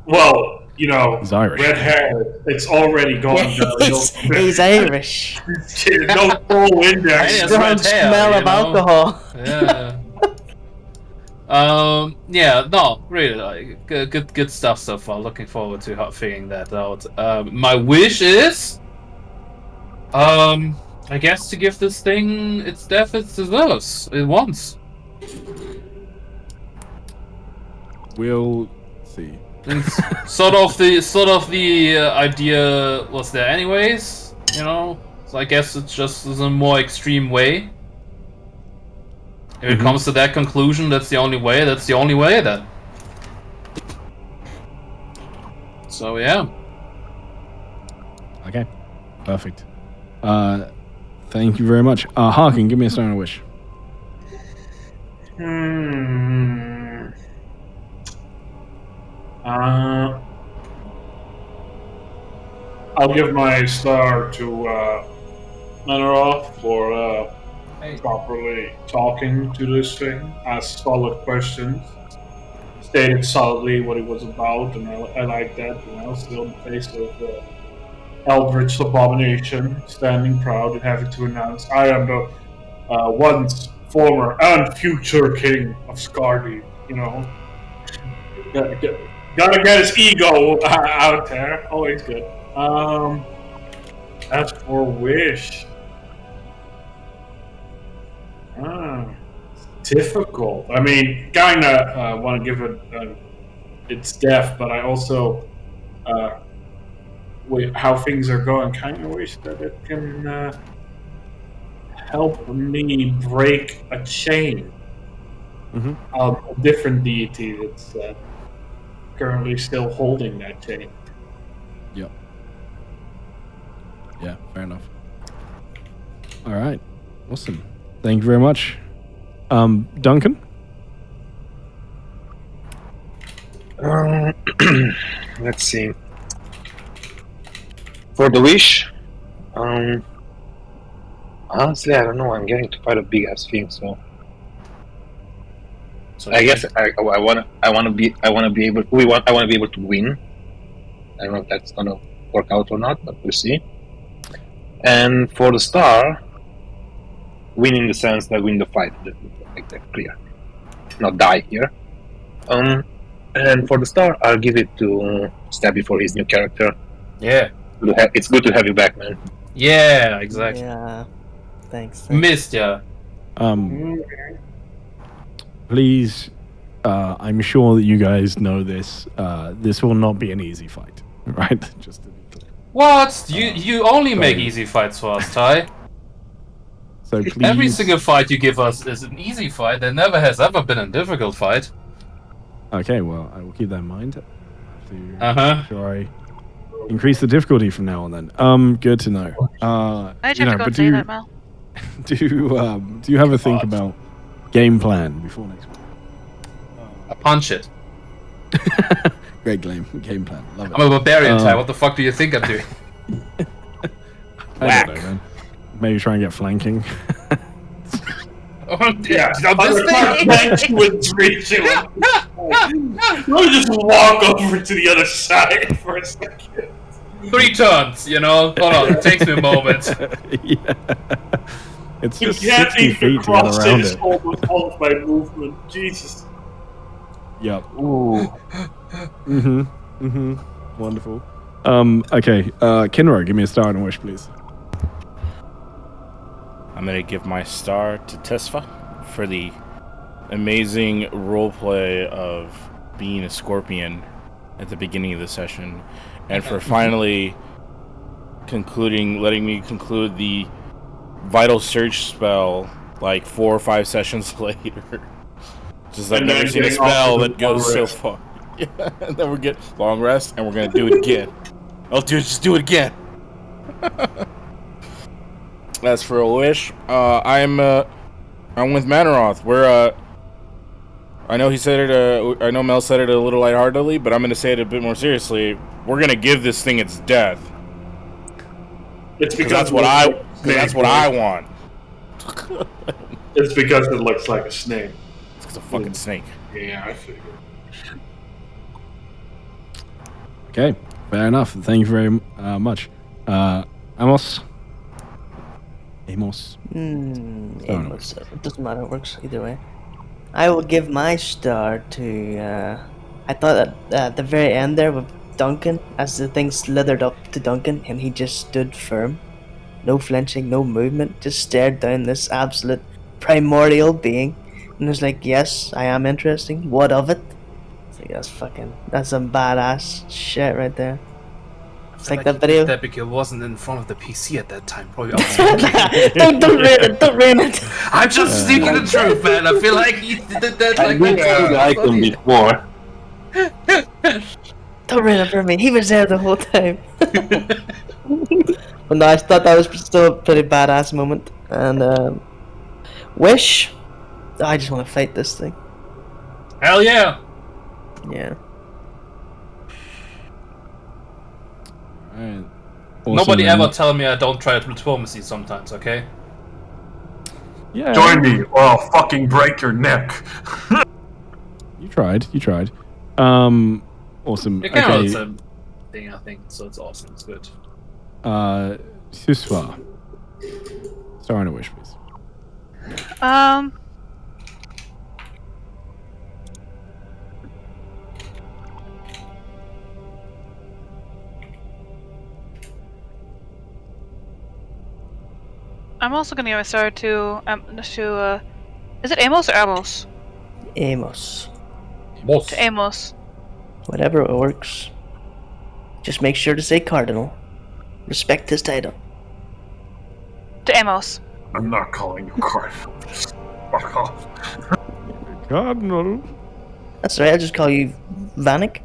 Well, He's Irish. red hair, it's already gone downhill. He's Irish. No full in there. Hey, it's Strong red hair, smell of alcohol. Yeah. Yeah, no, really, like, good stuff so far. Looking forward to figuring that out. My wish is, I guess, to give this thing its death it deserves. It wants. We'll see. sort of the idea was there anyways, So I guess it's just a more extreme way. If it comes to that conclusion, that's the only way then. So yeah. Okay. Perfect. Thank you very much. Harkin, give me a star and a wish. I'll give my star to Manoroth for properly talking to this thing, asked solid questions, stated solidly what it was about, and I like that, still in the face of Eldritch Abomination, standing proud and having to announce, I am the once former and future king of Scardi, Gotta get his ego out there, always good. As for wish, difficult. I mean, kinda want to give it its death, but I also, with how things are going, kind of wish that it can help me break a chain of a different deity that's currently still holding that chain. Yep. Yeah, fair enough. All right. Awesome. Thank you very much. Duncan? Let's see. For the wish, honestly, I don't know. I'm getting to fight a big ass thing, so I guess I want to be able to win. I don't know if that's gonna work out or not, but we'll see. And for the star, win in the sense that win the fight, like that clear, not die here. And for the star, I'll give it to Stabby for his new character. Yeah, it's good to have you back, man. Yeah, exactly. Yeah, thanks. Missed ya. Please, I'm sure that you guys know this. This will not be an easy fight, right? Just to be clear. What? You only make easy fights for us, Ty. So please. Every single fight you give us is an easy fight. There never has ever been a difficult fight. Okay, well, I will keep that in mind. Sure, I increase the difficulty from now on. Then, good to know. I have to go and say that, Mel. Do you have a think about game plan before next week? I punch it. Great game plan. Love it. I'm a barbarian type. What the fuck do you think I'm doing? I don't know, man. Maybe try and get flanking. Oh, yeah. With 3, 2, 1. Let me just walk over to the other side for a second. 3 turns, you know? Hold on, it takes me a moment. Yeah. It's You just can't 60 feet to get around it. almost all of my movement. Jesus. Yep. Ooh. Wonderful. Okay, Kinro, give me a star and a wish, please. I'm gonna give my star to Tesfa for the amazing roleplay of being a scorpion at the beginning of the session, and for finally letting me conclude the vital surge spell like 4 or 5 sessions later. Just I've never seen a spell that goes so far. Yeah, and then we get long rest, and we're gonna do it again. Oh, dude, just do it again. As for a wish, I'm with Manaroth. I know he said it. I know Mel said it a little lightheartedly, but I'm gonna say it a bit more seriously. We're gonna give this thing its death. It's because that's what I want. It's because it looks like a snake. It's a fucking snake. Yeah, I figured. Okay, fair enough. Thank you very much. Amos? Amos. It doesn't matter. It works either way. I will give my star to. I thought at the very end there with Duncan, as the thing slithered up to Duncan, and he just stood firm, no flinching, no movement, just stared down this absolute primordial being, and was like, "Yes, I am interesting. What of it?" It's like that's some badass shit right there. It's like that video. Abigail wasn't in front of the PC at that time. Probably don't ruin it. I'm just speaking the truth, man. I feel like he did that I like did like them before. Don't ruin it for me. He was there the whole time. But no, I thought that was still a pretty badass moment. And wish. I just want to fight this thing. Hell yeah! Yeah. Alright. Nobody ever tell me I don't try diplomacy sometimes, okay? Yeah. Join me, or I'll fucking break your neck. You tried. Awesome. It kind of a thing, I think, so it's awesome. It's good. Suswa. Star and a wish, please. I'm also gonna give a star to is it Amos or Amos? Amos. To Amos. Whatever works. Just make sure to say Cardinal. Respect his title. To Amos. I'm not calling you Cardinal. Fuck off. Cardinal. That's right, I'll just call you Vanek.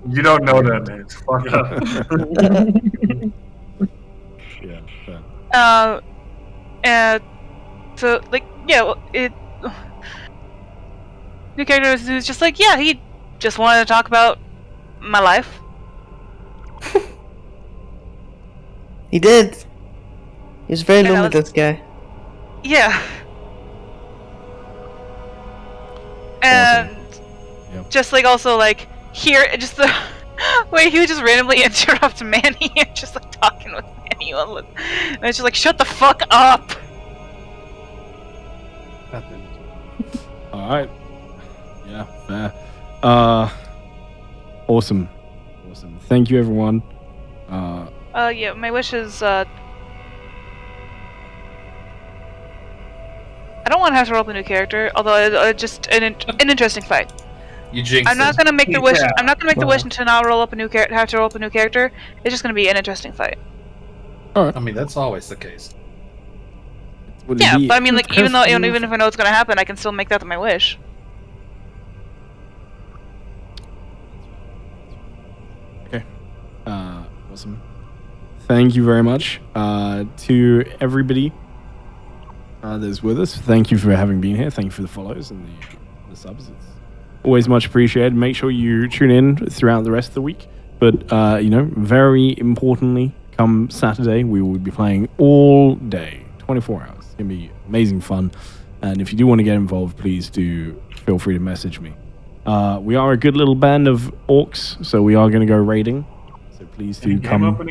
You don't know that name. Fuck up. Yeah. Fair. And so like new character who's just like, yeah, he just wanted to talk about my life. He did. He was very lonely, this guy. Yeah. And just like also like here, just the way he would just randomly interrupt Manny and just like talking with Manny, and it's just like, shut the fuck up. All right. Yeah, fair. Awesome. Thank you, everyone. Yeah, my wish is I don't want to have to roll up a new character, although just an interesting fight. You jinxed I'm not it. gonna make the wish. I'm not gonna make the wish until now. Roll up a new character. Have to roll up a new character. It's just gonna be an interesting fight. All right. I mean, that's always the case. Yeah, but I mean, like, even if I know it's gonna happen, I can still make that my wish. Okay. Awesome. Thank you very much to everybody that's with us. Thank you for having been here. Thank you for the follows and the subs. It's always much appreciated. Make sure you tune in throughout the rest of the week. But, very importantly, come Saturday, we will be playing all day, 24 hours. It's going to be amazing fun. And if you do want to get involved, please do feel free to message me. We are a good little band of orcs, so we are going to go raiding. So please do come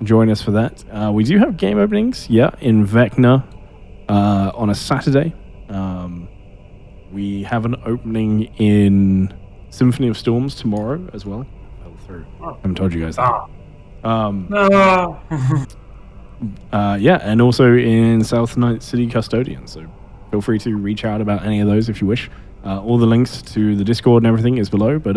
join us for that. We do have game openings, in Vecna on a Saturday. We have an opening in Symphony of Storms tomorrow as well. I haven't told you guys that. And also in South Night City Custodian. So feel free to reach out about any of those if you wish. All the links to the Discord and everything is below. But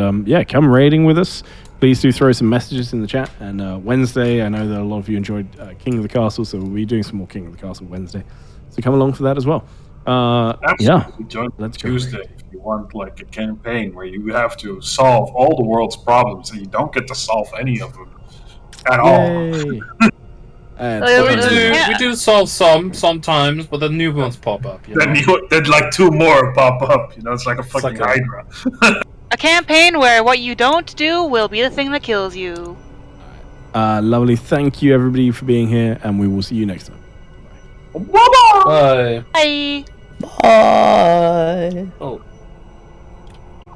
come raiding with us. Please do throw some messages in the chat. And Wednesday, I know that a lot of you enjoyed King of the Castle, so we'll be doing some more King of the Castle Wednesday. So come along for that as well. Join Tuesday if you want like a campaign where you have to solve all the world's problems and you don't get to solve any of them at all. We do solve some sometimes, but then new ones pop up. Then like two more pop up. It's like a fucking Hydra. A campaign where what you don't do will be the thing that kills you. Lovely. Thank you everybody for being here, and we will see you next time. Bye. Bye. Bye. Oh.